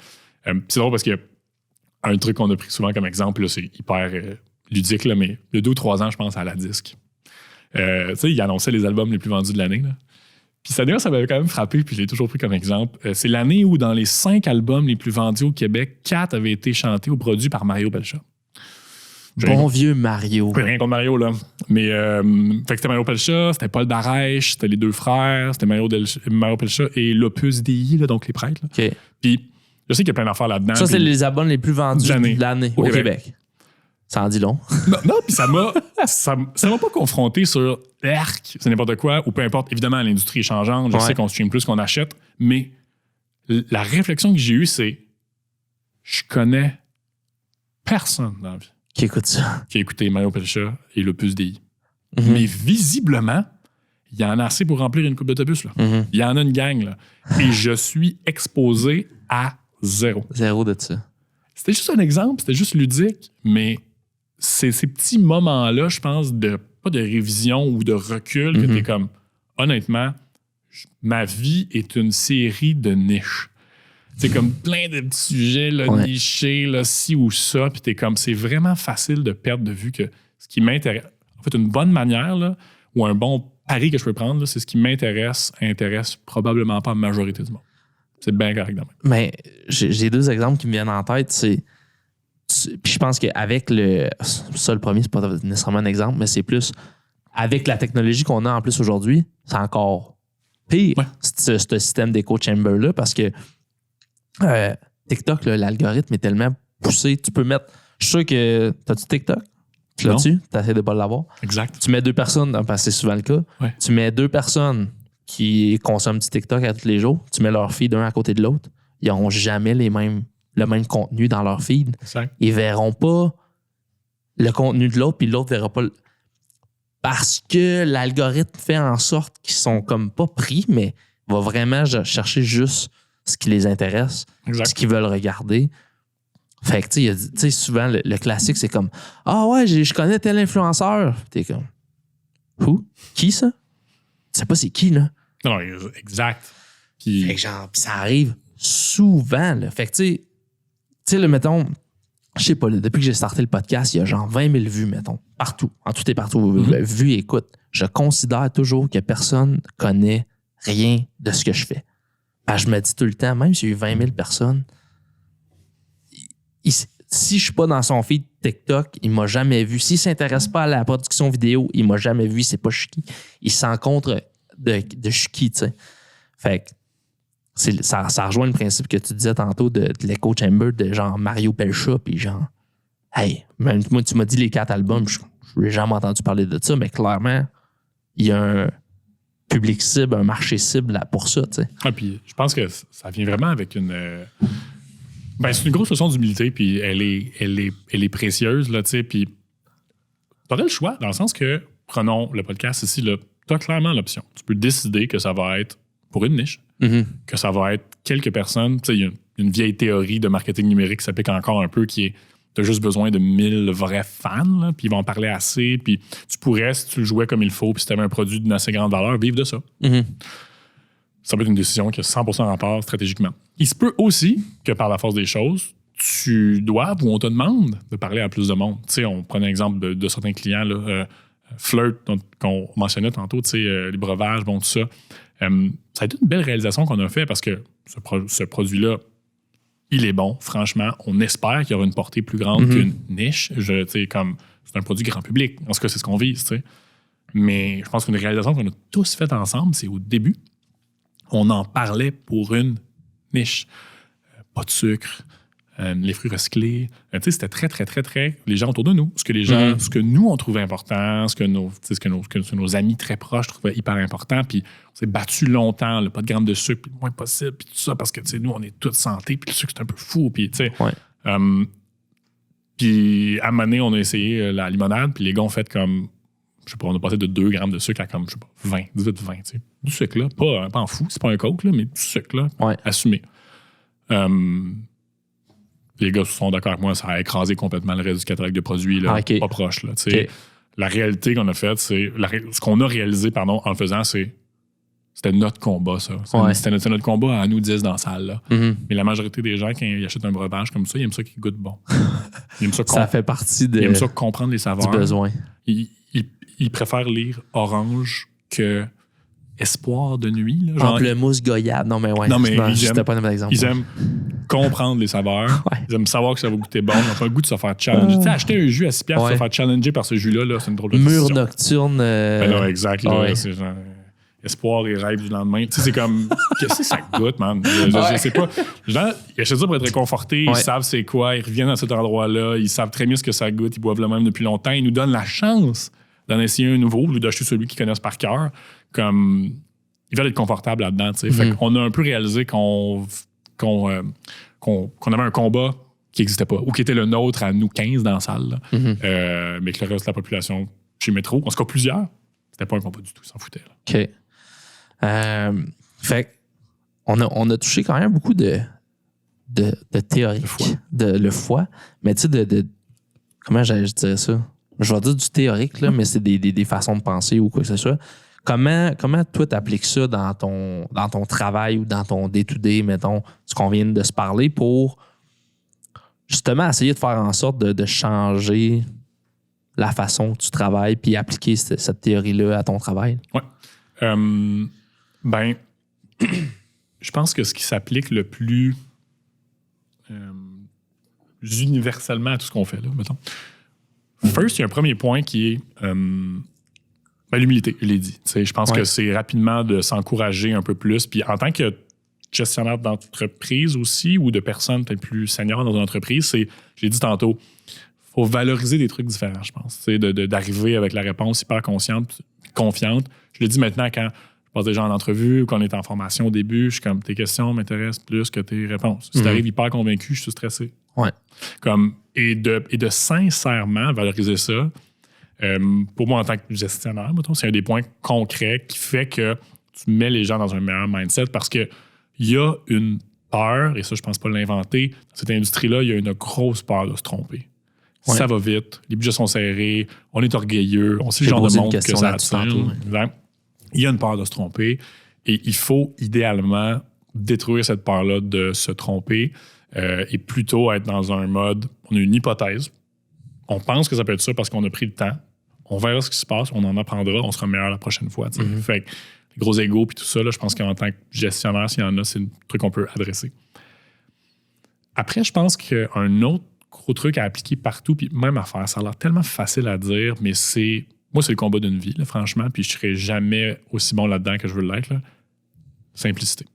C'est drôle parce qu'il y a un truc qu'on a pris souvent comme exemple, là, c'est hyper ludique, là, mais il y a 2 ou 3 ans, je pense, à la disque. Il annonçait les albums les plus vendus de l'année. Là. Puis ça, d'ailleurs, ça m'avait quand même frappé, puis je l'ai toujours pris comme exemple. C'est l'année où, dans les 5 albums les plus vendus au Québec, 4 avaient été chantés ou produits par Mario Pelcha. Vieux Mario. Rien contre Mario, là. Mais fait que c'était Mario Pelcha, c'était Paul Darèche, c'était les 2 frères, c'était Mario Pelcha et l'Opus Dei, là, donc les prêtres. Là. Okay. Puis je sais qu'il y a plein d'affaires là-dedans. Ça, c'est les albums les plus vendus de l'année au Québec. Ça en dit long. Non, puis ça m'a pas confronté sur c'est n'importe quoi, ou peu importe. Évidemment, l'industrie est changeante. Je sais qu'on stream plus qu'on achète, mais la réflexion que j'ai eue, c'est je connais personne dans la vie qui écoute ça. Qui a écouté Mario Pelcha et l'Opus Dei. Mais visiblement, il y en a assez pour remplir une coupe d'autobus. Il y en a une gang. Là. Et je suis exposé à zéro. Zéro de ça. C'était juste un exemple, c'était juste ludique, mais c'est ces petits moments-là, je pense, pas de révision ou de recul, que t'es comme, honnêtement, ma vie est une série de niches. C'est comme plein de petits sujets là, nichés, là, ci ou ça, puis t'es comme, c'est vraiment facile de perdre de vue que ce qui m'intéresse, en fait, une bonne manière, là, ou un bon pari que je peux prendre, là, c'est ce qui intéresse probablement pas la majorité du monde. C'est bien correct. Mais j'ai 2 exemples qui me viennent en tête, puis je pense qu'avec le premier, c'est pas nécessairement un exemple, mais c'est plus avec la technologie qu'on a en plus aujourd'hui, c'est encore pire, ce système d'écho chamber-là, parce que TikTok, là, l'algorithme est tellement poussé. Tu peux mettre. Je suis sûr que. T'as-tu TikTok? Tu l'as-tu? T'essaies de pas l'avoir? Exact. Tu mets 2 personnes, parce que c'est souvent le cas. Tu mets 2 personnes qui consomment du TikTok à tous les jours, tu mets leur feed un à côté de l'autre, ils n'auront jamais le même contenu dans leur feed. Exact. Ils verront pas le contenu de l'autre, puis l'autre verra pas parce que l'algorithme fait en sorte qu'ils sont comme pas pris, mais va vraiment chercher juste ce qui les intéresse, Exact. ce qu'ils veulent regarder. Fait que, tu sais, souvent, le classique, c'est comme « Ah ouais, je connais tel influenceur. » T'es comme « Who? Qui ça? » Tu sais pas c'est qui, là. Non, exact. Puis, Fait que genre, pis ça arrive souvent, là. Fait que, tu sais, là, mettons, je sais pas, là, depuis que j'ai starté le podcast, il y a genre 20 000 vues, mettons, partout, en tout et partout. Vues et écoute. Je considère toujours que personne connaît rien de ce que je fais. Je me dis tout le temps, même s'il y a eu 20 000 personnes, si je suis pas dans son feed TikTok, il m'a jamais vu. S'il s'intéresse pas à la production vidéo, il m'a jamais vu, c'est pas je suis qui. Il s'en contre de je suis qui, tu sais. Fait que ça rejoint le principe que tu disais tantôt de l'Echo Chamber, de genre Mario Pelcha, puis genre, hey, même moi, tu m'as dit les 4 albums, je n'ai jamais entendu parler de ça, mais clairement, il y a un public cible, un marché cible là, pour ça, tu sais. Ah, puis je pense que ça vient vraiment avec une. C'est une grosse leçon d'humilité, puis elle est précieuse, là, tu sais. Puis tu aurais le choix, dans le sens que, prenons le podcast ici, là, tu as clairement l'option. Tu peux décider que ça va être pour une niche, que ça va être quelques personnes. Tu sais, il y a une vieille théorie de marketing numérique qui s'applique encore un peu, qui est tu as juste besoin de 1000 vrais fans, là, puis ils vont en parler assez, puis tu pourrais, si tu le jouais comme il faut, puis si tu avais un produit d'une assez grande valeur, vivre de ça. Ça peut être une décision qui a 100% rapport stratégiquement. Il se peut aussi que par la force des choses, tu doives ou on te demande de parler à plus de monde. Tu sais, on prend un exemple de certains clients, là, Flirt, qu'on mentionnait tantôt, tu sais, les breuvages, bon, tout ça. Ça a été une belle réalisation qu'on a fait parce que ce produit-là, il est bon, franchement. On espère qu'il y aura une portée plus grande qu'une niche. Comme c'est un produit grand public. En tout cas, c'est ce qu'on vise. T'sais. Mais je pense qu'une réalisation qu'on a tous faite ensemble, c'est au début, on en parlait pour une niche. Pas de sucre, les fruits recyclés. C'était très, très, très, très les gens autour de nous. Ce que les gens, ce que nous, on trouvait important, ce que nos amis très proches trouvaient hyper important. Puis on s'est battu longtemps, là, pas de grammes de sucre, puis le moins possible, puis tout ça, parce que nous, on est tous santé, puis le sucre, c'est un peu fou. Puis, puis à un moment donné, on a essayé la limonade, puis les gars ont fait comme, je sais pas, on a passé de 2 grammes de sucre à comme, je sais pas, 20, 18, 20. T'sais. Du sucre, là, pas en fou, c'est pas un coke, là, mais du sucre, là, assumé. Les gars sont d'accord avec moi, ça a écrasé complètement le reste du catalogue de produits, là, pas proche. Là, La réalité qu'on a faite, c'est. Ce qu'on a réalisé, pardon, en le faisant, c'était notre combat, ça. C'était notre combat à nous 10 dans la salle. Là. Mais la majorité des gens, quand ils achètent un breuvage comme ça, ils aiment ça qui goûte bon. Ils aiment ça fait partie ils aiment ça comprendre les saveurs. Du besoin. Ils préfèrent lire Orange que Espoir de nuit. Là, genre, Pamplemousse, goyave. Non, mais c'était pas un exemple. Ils aiment comprendre les saveurs. Ils aiment savoir que ça va goûter bon. Ils n'ont pas le goût de se faire challenger. Tu sais, acheter un jus à 6$, se faire challenger par ce jus-là, là, c'est une drôle de Mur décision. nocturne. Non, exact. Là, c'est genre espoir et rêve du lendemain. Tu sais, c'est comme, qu'est-ce que ça goûte, man? Je sais pas. Les gens, ils achètent ça pour être réconfortés. Ils savent c'est quoi. Ils reviennent à cet endroit-là. Ils savent très bien ce que ça goûte. Ils boivent le même depuis longtemps. Ils nous donnent la chance d'en essayer un nouveau, au lieu d'acheter celui qu'ils connaissent par cœur. Comme, ils veulent être confortables là-dedans. Tu sais. Fait qu'on a un peu réalisé qu'on avait un combat qui n'existait pas, ou qui était le nôtre à nous 15 dans la salle, mais que le reste de la population chez Métro, en tout cas plusieurs, c'était pas un combat du tout, ils s'en foutaient. Là. OK. Fait on a touché quand même beaucoup de théorique, le foie, mais tu sais, comment je dirais ça? Je vais dire du théorique, là, mais c'est des façons de penser ou quoi que ce soit. Comment toi, t'appliques ça dans ton travail ou dans ton day-to-day, mettons, ce qu'on vient de se parler, pour justement essayer de faire en sorte de changer la façon que tu travailles puis appliquer cette théorie-là à ton travail? Oui. Je pense que ce qui s'applique le plus universellement à tout ce qu'on fait, là, mettons. First, il y a un premier point qui est l'humilité, je l'ai dit. Je pense que c'est rapidement de s'encourager un peu plus. Puis en tant que gestionnaire d'entreprise aussi, ou de personnes peut-être plus seniors dans une entreprise, je l'ai dit tantôt, il faut valoriser des trucs différents, je pense. D'arriver avec la réponse hyper consciente, confiante. Je le dis maintenant quand je passe des gens en entrevue, qu'on est en formation au début, je suis comme, tes questions m'intéressent plus que tes réponses. Si t'arrives hyper convaincu, je suis stressé. Ouais. Comme, et de sincèrement valoriser ça, pour moi, en tant que gestionnaire, mettons, c'est un des points concrets qui fait que tu mets les gens dans un meilleur mindset parce qu'il y a une peur, et ça, je pense pas l'inventer, dans cette industrie-là, il y a une grosse peur de se tromper. Ouais. Ça va vite, les budgets sont serrés, on est orgueilleux, on sait le genre de posé une monde que question ça là-dessus attire. tantôt, Exact. Il y a une peur de se tromper et il faut idéalement détruire cette peur-là de se tromper et plutôt être dans un mode, on a une hypothèse, on pense que ça peut être ça parce qu'on a pris le temps, on verra ce qui se passe, on en apprendra, on sera meilleur la prochaine fois. Fait que les gros égos puis tout ça, là, je pense qu'en tant que gestionnaire, s'il y en a, c'est un truc qu'on peut adresser. Après, je pense qu'un autre gros truc à appliquer partout, puis même à faire, ça a l'air tellement facile à dire, mais moi, c'est le combat d'une vie, là, franchement, puis je serai jamais aussi bon là-dedans que je veux l'être. Là. Simplicité.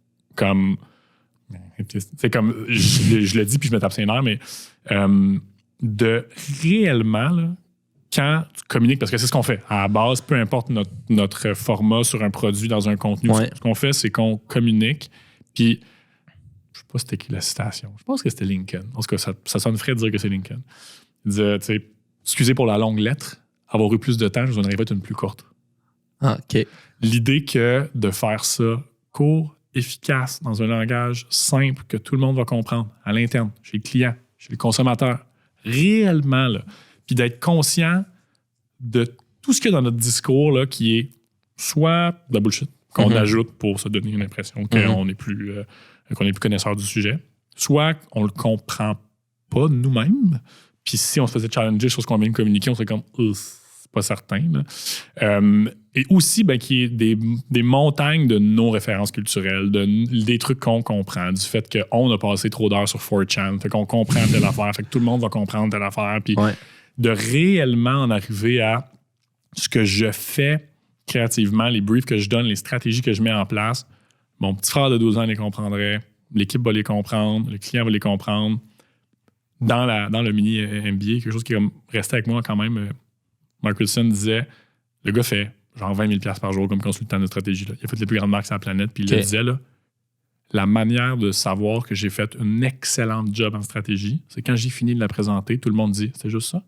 C'est comme, je le dis, puis je me tape ses nerfs, mais de réellement, là, quand tu communiques, parce que c'est ce qu'on fait. À la base, peu importe notre format sur un produit, dans un contenu, ce qu'on fait, c'est qu'on communique. Puis, je ne sais pas c'était qui la citation. Je pense que c'était Lincoln. En tout cas, ça sonne frais de dire que c'est Lincoln. Il disait, tu sais, excusez pour la longue lettre, avoir eu plus de temps, je vous en aurais fait une plus courte. Ah, OK. L'idée que de faire ça court, efficace, dans un langage simple que tout le monde va comprendre, à l'interne, chez le client, chez le consommateur, réellement, là, puis d'être conscient de tout ce qu'il y a dans notre discours là, qui est soit de la bullshit, qu'on ajoute pour se donner une impression qu'on est plus connaisseur du sujet, soit on le comprend pas nous-mêmes, puis si on se faisait challenger sur ce qu'on vient de communiquer, on serait comme c'est pas certain. Là. Et aussi qu'il y ait des montagnes de non-références culturelles, des trucs qu'on comprend, du fait qu'on a passé trop d'heures sur 4chan, fait qu'on comprend telle affaire, fait que tout le monde va comprendre telle affaire, puis de réellement en arriver à ce que je fais créativement, les briefs que je donne, les stratégies que je mets en place. Mon petit frère de 12 ans les comprendrait, l'équipe va les comprendre, le client va les comprendre. Dans le mini MBA, quelque chose qui est resté avec moi quand même, Mark Wilson disait, le gars fait genre 20 000 $ par jour comme consultant de stratégie. Là. Il a fait les plus grandes marques sur la planète, puis il le disait, là, la manière de savoir que j'ai fait un excellent job en stratégie, c'est quand j'ai fini de la présenter, tout le monde dit, c'est juste ça.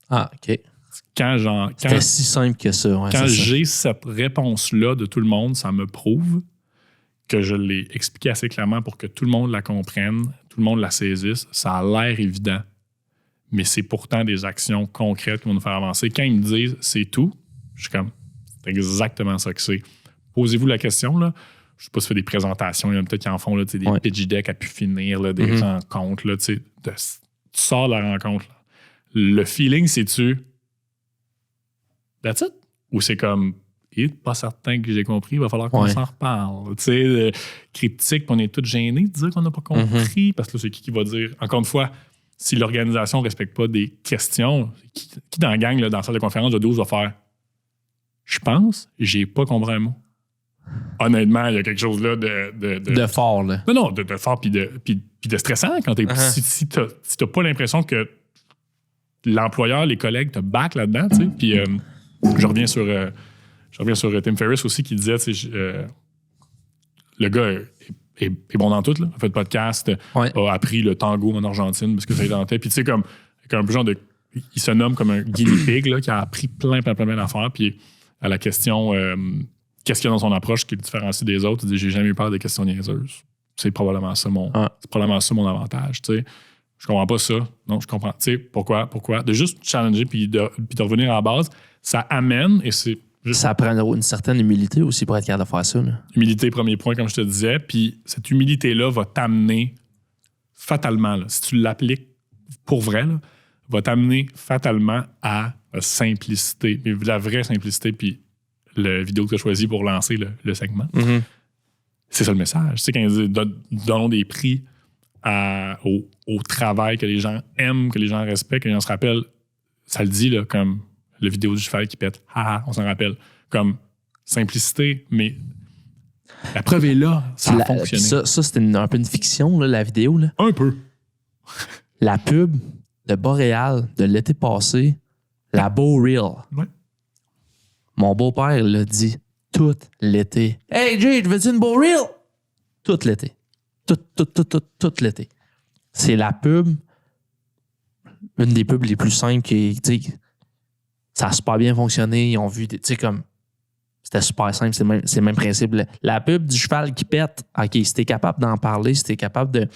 Ah, OK. C'était si simple que ça. Ouais, quand j'ai cette réponse-là de tout le monde, ça me prouve que je l'ai expliqué assez clairement pour que tout le monde la comprenne, tout le monde la saisisse. Ça a l'air évident, mais c'est pourtant des actions concrètes qui vont nous faire avancer. Quand ils me disent « c'est tout », je suis comme « c'est exactement ça que c'est ». Posez-vous la question, là. Je ne sais pas si fait des présentations, il y en a peut-être qui en font là, des pitch decks à pu finir, là, des rencontres. Là, tu sors de la rencontre. Là. Le feeling, c'est-tu that's it? Ou c'est comme pas certain que j'ai compris, il va falloir qu'on s'en reparle. Tu sais, critique, on est tous gênés de dire qu'on n'a pas compris, parce que là, c'est qui va dire, encore une fois, si l'organisation ne respecte pas des questions, qui dans la gang, là, dans la salle de conférence de 12 va faire je pense, j'ai pas compris un mot. Honnêtement, il y a quelque chose là de fort, là. Non, de fort puis de stressant quand t'es. Si t'as pas l'impression que l'employeur, les collègues te back là-dedans, tu sais. Puis je reviens sur Tim Ferriss aussi qui disait, tu sais, le gars est bon dans tout, là. A fait de podcast, a appris le tango en Argentine parce que ça lui tentait. Puis tu sais, comme un peu genre de. Il se nomme comme un guinea pig, là, qui a appris plein d'affaires. Puis à la question qu'est-ce qu'il y a dans son approche qui le différencie des autres, il dit j'ai jamais eu peur des questions niaiseuses. C'est probablement ça mon avantage. Tu sais. Je comprends pas ça. Non, je comprends. Tu sais, pourquoi? De juste challenger puis de revenir à la base, ça amène et c'est. Ça prend une certaine humilité aussi pour être capable de faire ça. Là. Humilité, premier point, comme je te disais. Puis cette humilité-là va t'amener fatalement, là, si tu l'appliques pour vrai, là, va t'amener fatalement à la simplicité. Mais la vraie simplicité, puis la vidéo que tu as choisie pour lancer le segment, c'est ça le message. Tu sais, quand ils disent donnons des prix au travail que les gens aiment, que les gens respectent, que les gens se rappellent, ça le dit, là, comme la vidéo du cheval qui pète. On s'en rappelle. Comme simplicité, mais la preuve est là. Ça a fonctionné. Ça c'était un peu une fiction, là, la vidéo. Là. Un peu. La pub de Boréal de l'été passé, la Beau Real. Ouais. Mon beau-père l'a dit. tout l'été. Hey Jay, veux-tu une beau reel? Tout l'été. Tout l'été. C'est la pub, une des pubs les plus simples qui, tu sais, ça a super bien fonctionné. Ils ont vu, tu sais, comme, c'était super simple, c'est le même principe. La pub du cheval qui pète, OK, si t'es capable d'en parler, si t'es capable de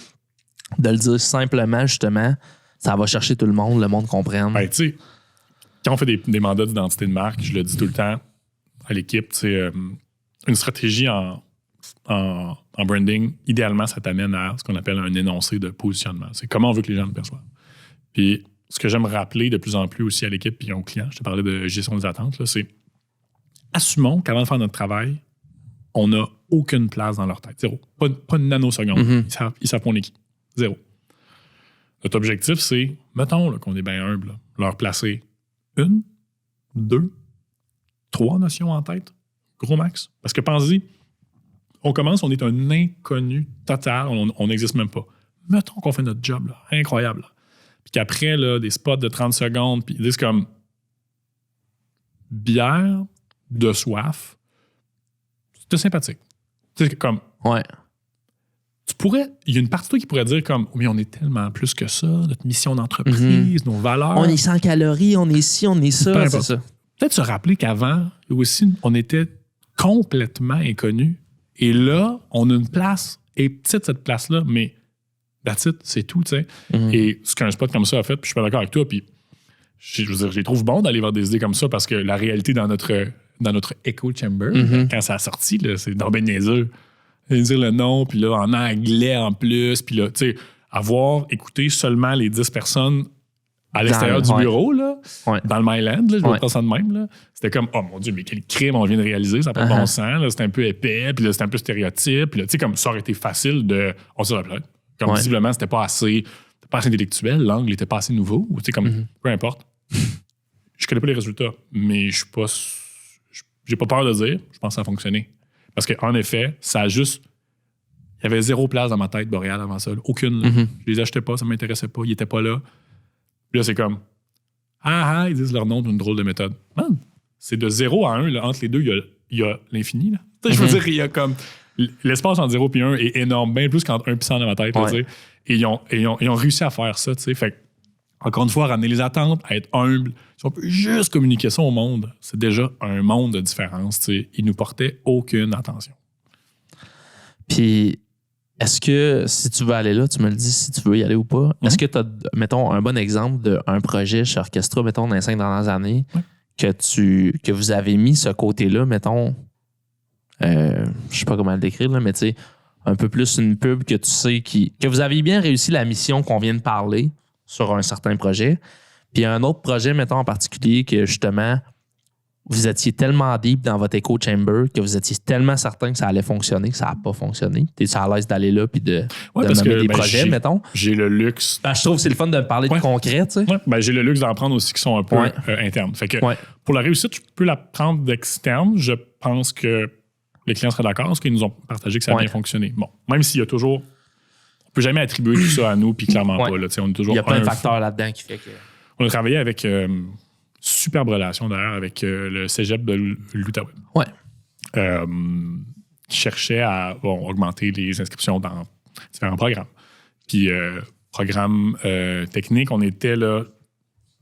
le dire simplement, justement, ça va chercher tout le monde comprenne. Ben, tu sais, quand on fait des mandats d'identité de marque, je le dis tout le temps à l'équipe, c'est une stratégie en branding, idéalement, ça t'amène à ce qu'on appelle un énoncé de positionnement. C'est comment on veut que les gens le perçoivent. Puis, ce que j'aime rappeler de plus en plus aussi à l'équipe et aux clients, je te parlais de gestion des attentes, là, c'est assumons qu'avant de faire notre travail, on n'a aucune place dans leur tête. Zéro. Pas une nanoseconde. Mm-hmm. Ils savent qu'on est qui. Zéro. Notre objectif, c'est, mettons là, qu'on est bien humble, là, leur placer 1, 2, 3 notions en tête, gros max. Parce que pensez-y, on commence, on est un inconnu total, on n'existe même pas. Mettons qu'on fait notre job, là, incroyable. Là. Puis qu'après, là, des spots de 30 secondes, puis ils disent comme bière de soif, c'était sympathique. Tu sais, comme. Ouais. Il y a une partie de toi qui pourrait dire comme, oui, on est tellement plus que ça, notre mission d'entreprise, nos valeurs. On est 100 calories, on est ci, on est ça. C'est ça. Peut-être se rappeler qu'avant, aussi, on était complètement inconnus. Et là, on a une place, et petite cette place-là, mais that's it, c'est tout, tu sais. Et ce qu'un spot comme ça a fait, puis je suis pas d'accord avec toi, puis je veux dire, je les trouve bon d'aller voir des idées comme ça parce que la réalité dans notre echo chamber, quand ça a sorti, là, c'est dans ben niaiseux. Dire le nom, puis là, en anglais en plus, puis là, tu sais, avoir écouté seulement les 10 personnes à l'extérieur du bureau, là, dans le Myland, là, je vais pas ça de même, là. C'était comme, oh mon Dieu, mais quel crime on vient de réaliser, ça n'a pas de bon sens, là, c'était un peu épais, puis là, c'était un peu stéréotype, puis là, tu sais, comme ça aurait été facile de. On se rappelle. Comme visiblement, c'était pas assez intellectuel, l'angle était pas assez nouveau, ou tu sais, comme, peu importe. Je connais pas les résultats, mais je suis pas. J'ai pas peur de dire, je pense que ça a fonctionné. Parce qu'en effet, ça a juste. Il y avait 0 place dans ma tête, Boréal, avant ça. Là. Aucune. Je les achetais pas, ça m'intéressait pas, ils étaient pas là. Puis là, c'est comme. Ils disent leur nom d'une drôle de méthode. Man, c'est de 0 à 1, là, entre les deux, il y a l'infini. Là. Je veux dire, il y a comme. L'espace entre 0 et 1 est énorme, bien plus qu'entre 1 et 100 dans ma tête. Là, et ils ont réussi à faire ça. Fait que, encore une fois, ramener les attentes, à être humble. Si on peut juste communiquer ça au monde, c'est déjà un monde de différence. T'sais. Ils nous portaient aucune attention. Puis, est-ce que, si tu veux aller là, tu me le dis si tu veux y aller ou pas, est-ce que tu as, mettons, un bon exemple d'un projet chez Orchestra, mettons, dans les 5 dernières années, que vous avez mis ce côté-là, mettons, je sais pas comment le décrire, là, mais tu sais, un peu plus une pub que tu sais que vous avez bien réussi la mission qu'on vient de parler sur un certain projet. Puis un autre projet, mettons en particulier, que justement, vous étiez tellement deep dans votre echo chamber que vous étiez tellement certain que ça allait fonctionner, que ça n'a pas fonctionné. T'es à l'aise d'aller là puis de nommer des projets, mettons. J'ai le luxe. Je trouve que c'est le fun de parler de concret, tu sais. J'ai le luxe d'en prendre aussi qui sont un peu internes. Fait que pour la réussite, je peux la prendre d'externe. Je pense que les clients seraient d'accord parce qu'ils nous ont partagé que ça a bien fonctionné. Bon, même s'il y a toujours. On ne peut jamais attribuer tout ça à nous, puis clairement pas. Là, on est toujours. Il y a plein de facteurs là-dedans qui fait que. On a travaillé avec superbe relation d'ailleurs avec le cégep de l'Outaouais. Qui cherchait à augmenter les inscriptions dans différents programmes. Puis, programme technique, on était là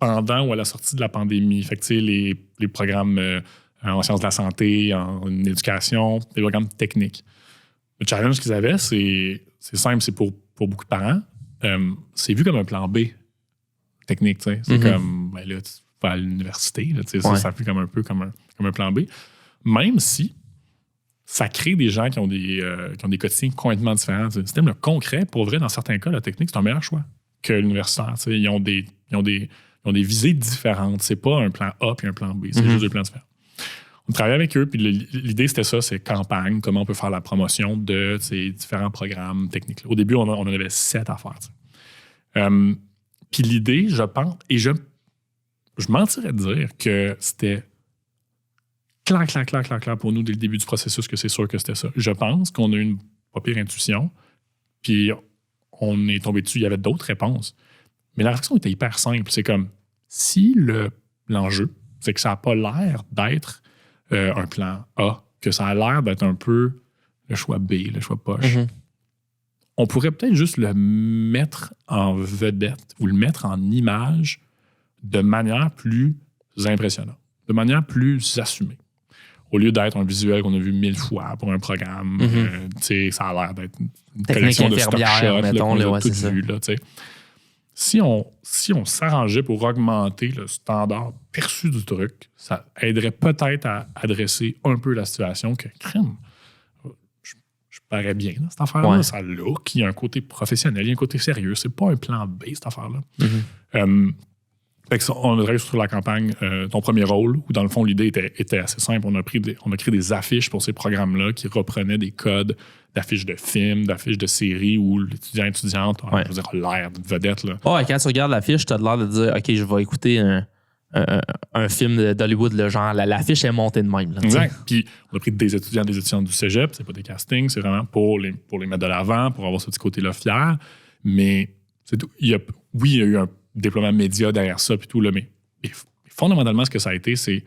pendant ou à la sortie de la pandémie. Fait que, tu sais, les programmes en sciences de la santé, en éducation, des programmes techniques. Le challenge qu'ils avaient, c'est simple, c'est pour beaucoup de parents. C'est vu comme un plan B technique, tu sais. C'est comme, ben là, tu vas à l'université, là, tu sais, ça fait comme un peu comme un plan B. Même si ça crée des gens qui ont des quotidiens complètement différents. C'est même le concret, pour vrai, dans certains cas, la technique, c'est un meilleur choix que l'universitaire. Tu sais. Ils ont des visées différentes. C'est pas un plan A puis un plan B. C'est juste des plans différents. On travaillait avec eux, puis l'idée, c'était ça, c'est campagne, comment on peut faire la promotion de ces différents programmes techniques. Au début, on en avait 7 à faire. Puis l'idée, je pense, et je mentirais de dire que c'était clair pour nous dès le début du processus que c'est sûr que c'était ça. Je pense qu'on a eu une pas pire intuition, puis on est tombé dessus, il y avait d'autres réponses. Mais la réflexion était hyper simple. C'est comme, si l'enjeu, c'est que ça n'a pas l'air d'être un plan A, que ça a l'air d'être un peu le choix B, le choix poche. On pourrait peut-être juste le mettre en vedette ou le mettre en image de manière plus impressionnante, de manière plus assumée. Au lieu d'être un visuel qu'on a vu 1000 fois pour un programme, ça a l'air d'être une collection de stock shots qu'on a toutes vues. Là, si on s'arrangeait pour augmenter le standard perçu du truc, ça aiderait peut-être à adresser un peu la situation que crème. Je parais bien, là, cette affaire-là. Ça look, il y a un côté professionnel, il y a un côté sérieux. C'est pas un plan B, cette affaire-là. Fait que ça, on a travaillé sur la campagne Ton premier rôle, où dans le fond, l'idée était assez simple. On a créé des affiches pour ces programmes-là qui reprenaient des codes d'affiches de films, d'affiches de séries où l'étudiante a l'air d'une vedette. Là. Quand tu regardes l'affiche, tu as l'air de dire OK, je vais écouter un film d'Hollywood, le genre, l'affiche est montée de même. Là, exact. Puis on a pris des étudiantes du cégep, c'est pas des castings, c'est vraiment pour les mettre de l'avant, pour avoir ce petit côté-là fier. Mais c'est tout. Il y a eu un déploiement média derrière ça, puis tout, là, mais fondamentalement, ce que ça a été, c'est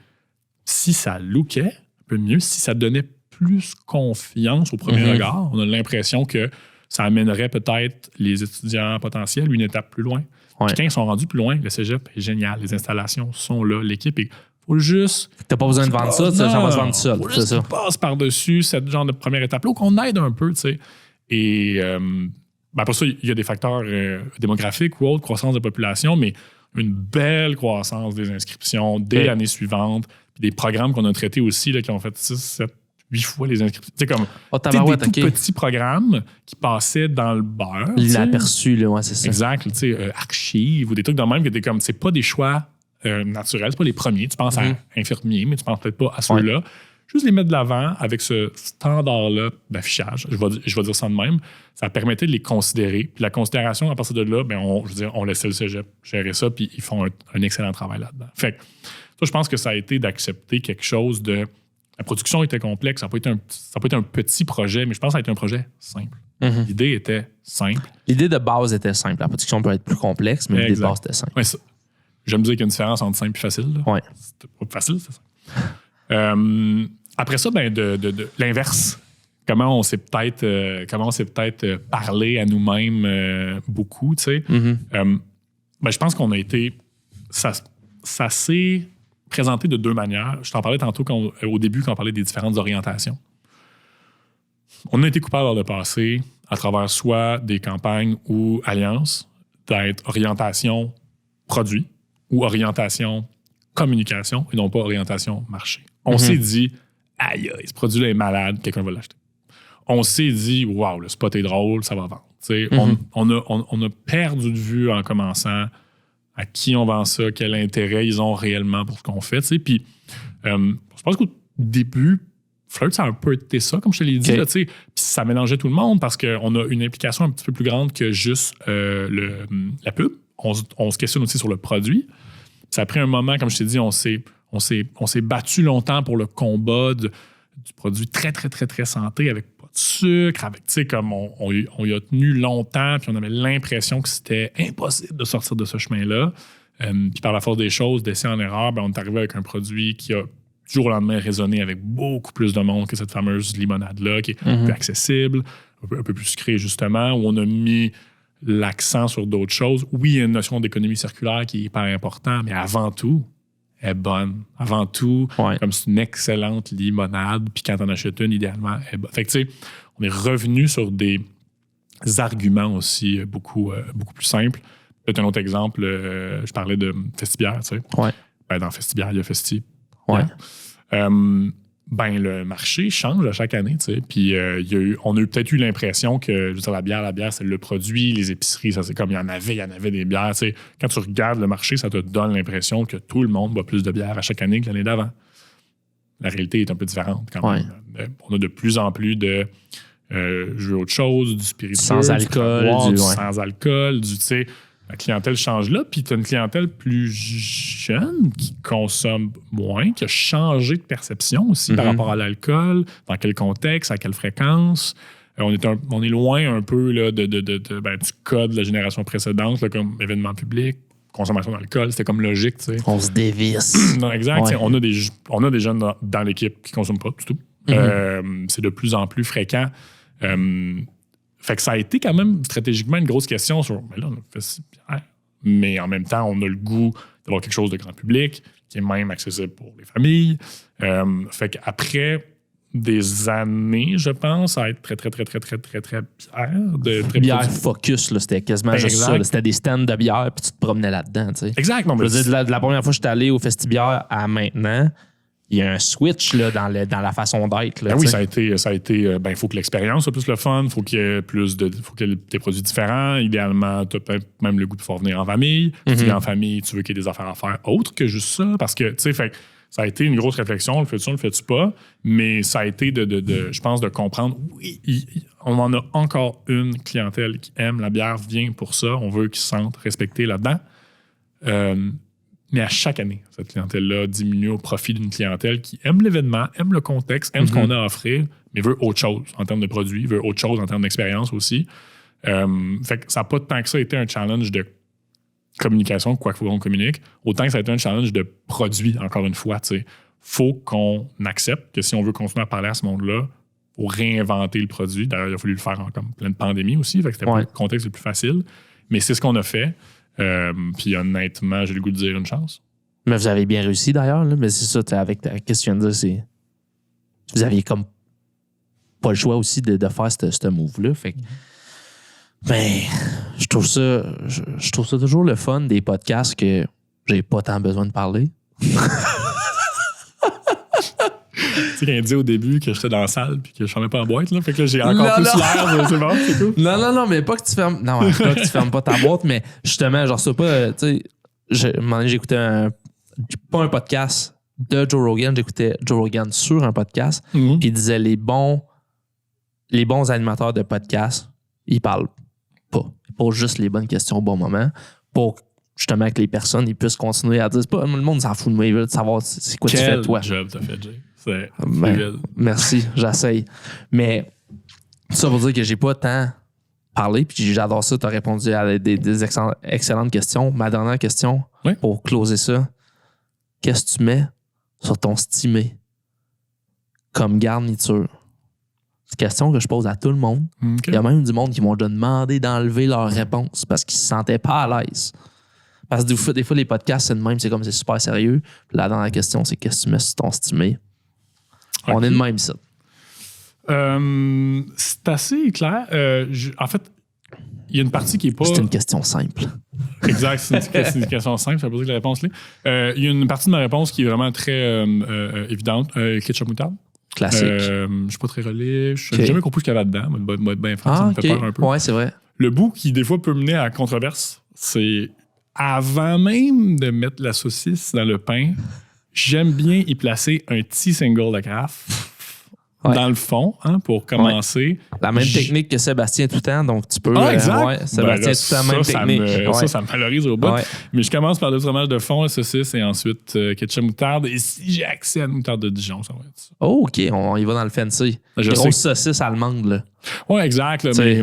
si ça lookait un peu mieux, si ça donnait plus confiance au premier regard, on a l'impression que ça amènerait peut-être les étudiants potentiels une étape plus loin. Puis quand ils sont rendus plus loin, le cégep est génial, les installations sont là, l'équipe est... Faut juste... T'as pas besoin de vendre ça, ça va se vendre tout seul. Faut juste qu'on passe par-dessus cette genre de première étape-là, ou qu'on aide un peu, tu sais. Et après ça, il y a des facteurs démographiques ou autres, croissance de population, mais une belle croissance des inscriptions dès l'année suivante. Puis des programmes qu'on a traités aussi, là, qui ont fait 6, 7, 8 fois les inscriptions. Tu sais, comme des tout petits programmes qui passaient dans le beurre. L'inaperçu, là, c'est ça. Exact. Tu sais, archives ou des trucs de même qui étaient comme, c'est pas des choix naturels, c'est pas les premiers. Tu penses à infirmiers, mais tu penses peut-être pas à ceux-là. Juste les mettre de l'avant avec ce standard-là d'affichage, je vais dire ça de même, ça permettait de les considérer. Puis la considération, à partir de là, on laissait le cégep gérer ça, puis ils font un excellent travail là-dedans. Fait que ça, je pense que ça a été d'accepter quelque chose de... La production était complexe, ça n'a pas été un petit projet, mais je pense que ça a été un projet simple. L'idée était simple. L'idée de base était simple. La production peut être plus complexe, mais l'idée de base était simple. Ouais, j'aime dire qu'il y a une différence entre simple et facile. Ouais. C'était pas facile, c'est ça. Après ça, de l'inverse. Comment on s'est peut-être parlé à nous-mêmes beaucoup, tu sais. Je pense qu'on a été... Ça s'est présenté de deux manières. Je t'en parlais tantôt au début quand on parlait des différentes orientations. On a été coupable dans le passé, à travers soit des campagnes ou alliances, d'être orientation produit ou orientation communication et non pas orientation marché. On s'est dit, aïe, ce produit-là est malade, quelqu'un va l'acheter. On s'est dit, waouh, le spot est drôle, ça va vendre. On a perdu de vue en commençant à qui on vend ça, quel intérêt ils ont réellement pour ce qu'on fait. Puis, je pense qu'au début, Flirt, ça a un peu été ça, comme je te l'ai dit. Puis ça mélangeait tout le monde parce qu'on a une implication un petit peu plus grande que juste la pub. On se questionne aussi sur le produit. Ça a pris un moment, comme je t'ai dit, on s'est battu longtemps pour le combat du produit très, très, très, très santé avec pas de sucre, avec, tu sais, comme on y a tenu longtemps, puis on avait l'impression que c'était impossible de sortir de ce chemin-là. Puis par la force des choses, d'essai en erreur, on est arrivé avec un produit qui a du jour au lendemain résonné avec beaucoup plus de monde que cette fameuse limonade-là, qui est plus accessible, un peu plus sucrée, justement, où on a mis l'accent sur d'autres choses. Oui, il y a une notion d'économie circulaire qui est hyper importante, mais avant tout, elle est bonne. Avant tout, comme c'est une excellente limonade, puis quand on achète une, idéalement, elle est bonne. Fait que, tu sais, on est revenu sur des arguments aussi beaucoup plus simples. Peut-être un autre exemple, je parlais de Festibière, tu sais. Dans Festibière, il y a Festi. Le marché change à chaque année, tu sais. Puis on a peut-être eu l'impression que, je veux dire, la bière, c'est le produit, les épiceries, ça c'est comme il y en avait des bières, tu sais. Quand tu regardes le marché, ça te donne l'impression que tout le monde boit plus de bière à chaque année que l'année d'avant. La réalité est un peu différente quand même. On a de plus en plus de jeux autre chose, du spiritueux, sans alcool, sans alcool, tu sais. La clientèle change là, puis tu as une clientèle plus jeune qui consomme moins, qui a changé de perception aussi par rapport à l'alcool, dans quel contexte, à quelle fréquence. On est loin un peu là, du code de la génération précédente, là, comme événement public, consommation d'alcool, c'était comme logique. Tu sais. On se dévisse. Non, exact. On a des jeunes dans l'équipe qui ne consomment pas du tout. C'est de plus en plus fréquent. Fait que ça a été quand même stratégiquement une grosse question sur, mais là, on a fait 6 bières, mais en même temps, on a le goût d'avoir quelque chose de grand public, qui est même accessible pour les familles. Fait qu'après des années, je pense, à être très bière. Bière focus, là, c'était quasiment Ben, juste exact. ça. Là. C'était des stands de bière, puis tu te promenais là-dedans. Tu sais. Exact. Non, Je mais veux dire, de la première fois que j'étais allé au Festibière à maintenant, il y a un switch là, dans la façon d'être. Là, ben oui, tu sais. ça a été. Ben, il faut que l'expérience soit plus le fun, il faut qu'il y ait faut qu'il y ait des produits différents. Idéalement, tu as peut-être même le goût de pouvoir venir en famille. Si tu viens en famille, tu veux qu'il y ait des affaires à faire autres que juste ça. Parce que, tu sais, fait ça a été une grosse réflexion. Le fais-tu, le fais-tu pas? Mais ça a été je pense, de comprendre, oui, on en a encore une clientèle qui aime la bière, vient pour ça. On veut qu'ils se sentent respectés là-dedans. Mais à chaque année, cette clientèle-là diminue au profit d'une clientèle qui aime l'événement, aime le contexte, aime ce qu'on a à offrir, mais veut autre chose en termes de produits, veut autre chose en termes d'expérience aussi. Fait que ça n'a pas tant que ça été un challenge de communication, quoi qu'il faut qu'on communique, autant que ça a été un challenge de produit, encore une fois. Il faut qu'on accepte que si on veut continuer à parler à ce monde-là, il faut réinventer le produit. D'ailleurs, il a fallu le faire en comme pleine pandémie aussi, fait que c'était pas le contexte le plus facile. Mais c'est ce qu'on a fait. Puis honnêtement, j'ai le goût de dire une chance. Mais vous avez bien réussi d'ailleurs. Là. Mais c'est ça, avec qu'est-ce que tu viens de dire, c'est. Vous aviez comme pas le choix aussi de faire ce move-là. Fait que. Ben, je trouve ça toujours le fun des podcasts que j'ai pas tant besoin de parler. Tu sais, quand il dit au début que j'étais dans la salle puis que je fermais pas la boîte, là, fait que là, j'ai encore plus l'air, c'est bon, c'est cool. Non, mais pas que tu fermes. Non, pas que tu fermes pas ta boîte, mais justement, genre, ça pas. Tu sais, un moment donné, j'écoutais pas un podcast de Joe Rogan, j'écoutais Joe Rogan sur un podcast, puis il disait les bons animateurs de podcast, ils parlent pas. Ils posent juste les bonnes questions au bon moment pour justement que les personnes ils puissent continuer à dire. C'est pas, le monde s'en fout de moi, ils veulent savoir c'est quoi tu fais toi. Quel job t'as fait, Jay. C'est merci, j'essaye. Mais ça veut dire que j'ai pas tant parlé, puis j'adore ça, t'as répondu à des excellentes questions. Ma dernière question, pour closer ça, qu'est-ce que tu mets sur ton stimé comme garniture? C'est une question que je pose à tout le monde. Il y a même du monde qui m'ont déjà demandé d'enlever leur réponse parce qu'ils se sentaient pas à l'aise. Parce que des fois, les podcasts, c'est de même, c'est comme c'est super sérieux. Puis là, dans la question, c'est qu'est-ce que tu mets sur ton stimé? On est de même, ça. C'est assez clair. En fait, il y a une partie qui est pas. C'est une question simple. Exact, c'est une question simple, ça veut dire que la réponse l'est. Il y a une partie de ma réponse qui est vraiment très évidente. Ketchup moutarde. Classique. Je suis pas très religieux. Je n'ai jamais compris ce qu'il y avait dedans. Moi, être bien franc, ça me fait peur un peu. Ouais, c'est vrai. Le bout qui, des fois, peut mener à la controverse, c'est avant même de mettre la saucisse dans le pain, j'aime bien y placer un petit single de craft dans le fond, pour commencer. La même technique que Sébastien Toutan, donc tu peux... exact. Sébastien Toutan, même technique. Ça me valorise au bout. Mais je commence par le fromage de fond, la saucisse, et ensuite ketchup moutarde. Et si j'ai accès à une moutarde de Dijon, ça va être ça. Oh, OK, on y va dans le fancy. Grosse saucisse allemande, là. Oui, exact. Là, mais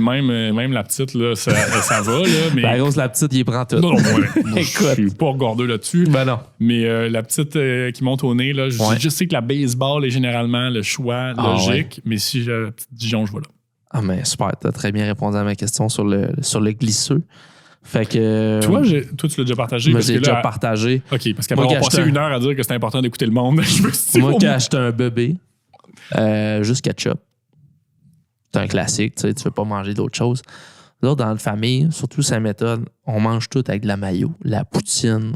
même la petite, là, ça va. Là, mais... La grosse, la petite, il prend tout. Non, moi je suis pas regardeux là-dessus. Ben non. Mais la petite qui monte au nez, là, je sais que la baseball est généralement le choix logique, mais si j'ai la petite Dijon, je vais là. Ah, mais super. Tu as très bien répondu à ma question sur le glisseux. Fait que. Toi, tu l'as déjà partagé? Moi, j'ai déjà partagé. OK, parce qu'après, on va passer 1 heure à dire que c'est important d'écouter le monde. Moi qui ai acheté un bébé, juste ketchup. C'est un classique, tu veux pas manger d'autre chose. Là, dans la famille, surtout sa méthode, on mange tout avec de la mayo, la poutine.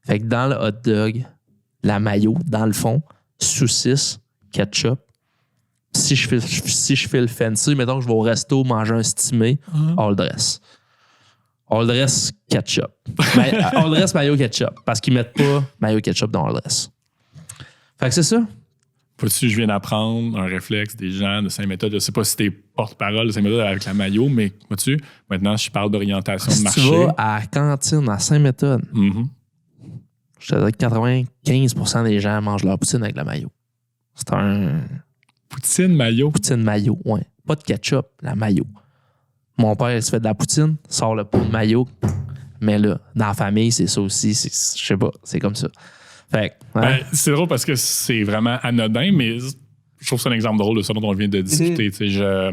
Fait que dans le hot dog, la mayo, dans le fond, saucisse, ketchup. Si je fais le fancy, mettons que je vais au resto manger un stimé, all dress. All dress ketchup. All dress mayo ketchup. Parce qu'ils mettent pas mayo ketchup dans all dress. Fait que c'est ça. Je viens d'apprendre un réflexe des gens de Saint-Méthode. Je ne sais pas si t'es porte-parole de Saint-Méthode avec la maillot, mais vois-tu, maintenant, je parle d'orientation de marché. Si tu vas à la cantine à Saint-Méthode, je te dirais que 95% des gens mangent leur poutine avec la maillot. C'est un... Poutine maillot? Poutine maillot, ouais. Pas de ketchup, la maillot. Mon père, il se fait de la poutine, sort le pot de maillot. Mais là, dans la famille, c'est ça aussi. Je sais pas, c'est comme ça. Fait c'est drôle parce que c'est vraiment anodin, mais je trouve que c'est un exemple drôle de ça dont on vient de discuter. Tu sais,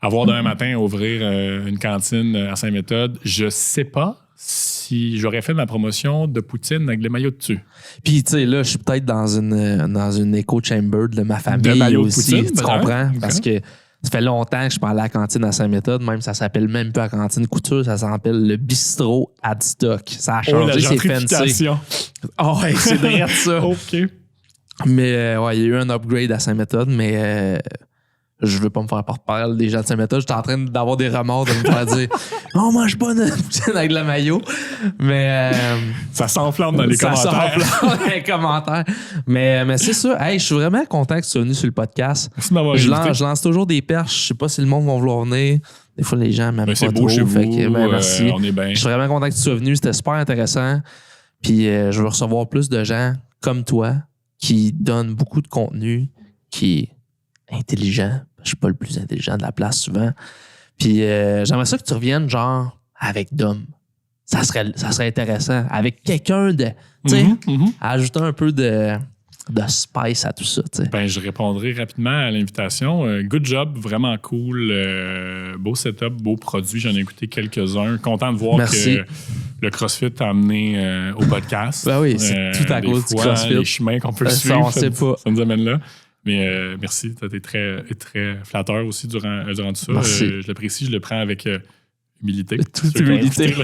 avoir demain matin ouvrir une cantine à Saint-Méthode, je sais pas si j'aurais fait ma promotion de poutine avec le maillot dessus. Puis, tu sais, là, je suis peut-être dans une echo chamber de ma famille De maillot de aussi. poutine, Tu comprends? okay. Parce que ça fait longtemps que je parle à la cantine à Saint-Méthode. Même, ça s'appelle même plus la cantine couture, ça s'appelle le bistrot Adstock. Ça a changé, c'est fancy. Oh, ouais, c'est vrai ça. OK. Mais, ouais, il y a eu un upgrade à Saint-Méthode, mais je veux pas me faire porte-parole des gens de Saint-Méthode. J'étais en train d'avoir des remords de me faire dire on mange pas notre poutine avec le maillot. Mais. Ça s'enflamme dans les commentaires. Ça s'enflamme dans les commentaires. Mais c'est ça. Hey, je suis vraiment content que tu sois venu sur le podcast. Merci de m'avoir invité. Je lance toujours des perches. Je sais pas si le monde va vouloir venir. Des fois, les gens m'aiment pas c'est trop. beau chez vous. Fait que, merci. On est bien. Je suis vraiment content que tu sois venu. C'était super intéressant. Puis je veux recevoir plus de gens comme toi qui donnent beaucoup de contenu, qui est intelligent. Je suis pas le plus intelligent de la place souvent. Puis j'aimerais ça que tu reviennes genre avec Dom. Ça serait intéressant. Avec quelqu'un de... Tu sais, ajouter un peu de spice à tout ça. T'sais. Ben, je répondrai rapidement à l'invitation. Good job, vraiment cool. Beau setup, beau produit. J'en ai écouté quelques-uns. Content de voir Merci. que le CrossFit t'a amené au podcast. Ben oui, c'est tout à cause du CrossFit. Les chemins qu'on peut Ça, suivre, on sait pas. ça nous amène là. Mais merci, tu as été très flatteur aussi durant tout ça. Je l'apprécie, je le prends avec humilité. Toute humilité.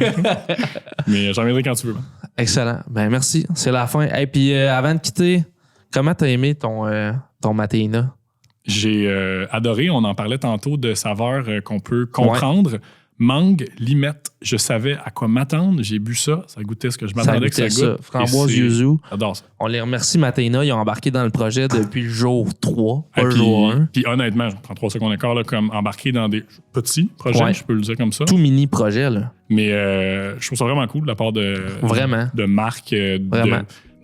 Mais j'en reviendrai quand tu veux. Excellent. Ben merci. C'est la fin. Et puis avant de quitter, comment t'as aimé ton Matéina? J'ai adoré. On en parlait tantôt de saveurs qu'on peut comprendre. Ouais. Mangue, limette, je savais à quoi m'attendre. J'ai bu ça. Ça goûtait ce que je m'attendais que ça goûte. Framboise yuzu. J'adore ça. On les remercie, Matéina. Ils ont embarqué dans le projet depuis le jour 3, pas le jour 1. Puis honnêtement, je prends 3 secondes encore, là, comme embarqué dans des petits projets, je peux le dire comme ça. Tout mini projet, là. Mais je trouve ça vraiment cool de la part de Marc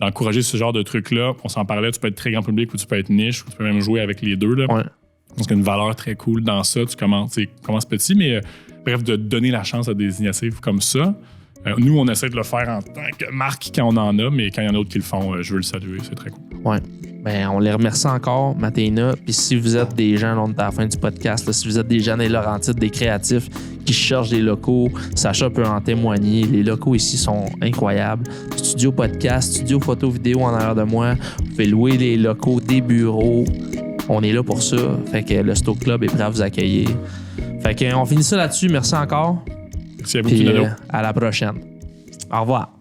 d'encourager ce genre de trucs-là. On s'en parlait, tu peux être très grand public ou tu peux être niche ou tu peux même jouer avec les deux. Là. Ouais. Je pense qu'il y a une valeur très cool dans ça. Tu commences petit, mais bref, de donner la chance à des initiatives comme ça. Nous, on essaie de le faire en tant que marque quand on en a, mais quand il y en a d'autres qui le font, je veux le saluer. C'est très cool. Ouais. Ben, on les remercie encore, Matéina. Puis si vous êtes des gens, on est à la fin du podcast, là, si vous êtes des gens des Laurentides, des créatifs qui cherchent des locaux, Sacha peut en témoigner. Les locaux ici sont incroyables. Studio podcast, studio photo vidéo en arrière de moi. Vous pouvez louer les locaux, des bureaux. On est là pour ça. Fait que le Stoke Club est prêt à vous accueillir. Fait qu'on finit ça là-dessus. Merci encore. Merci à vous. Puis, à la prochaine. Au revoir.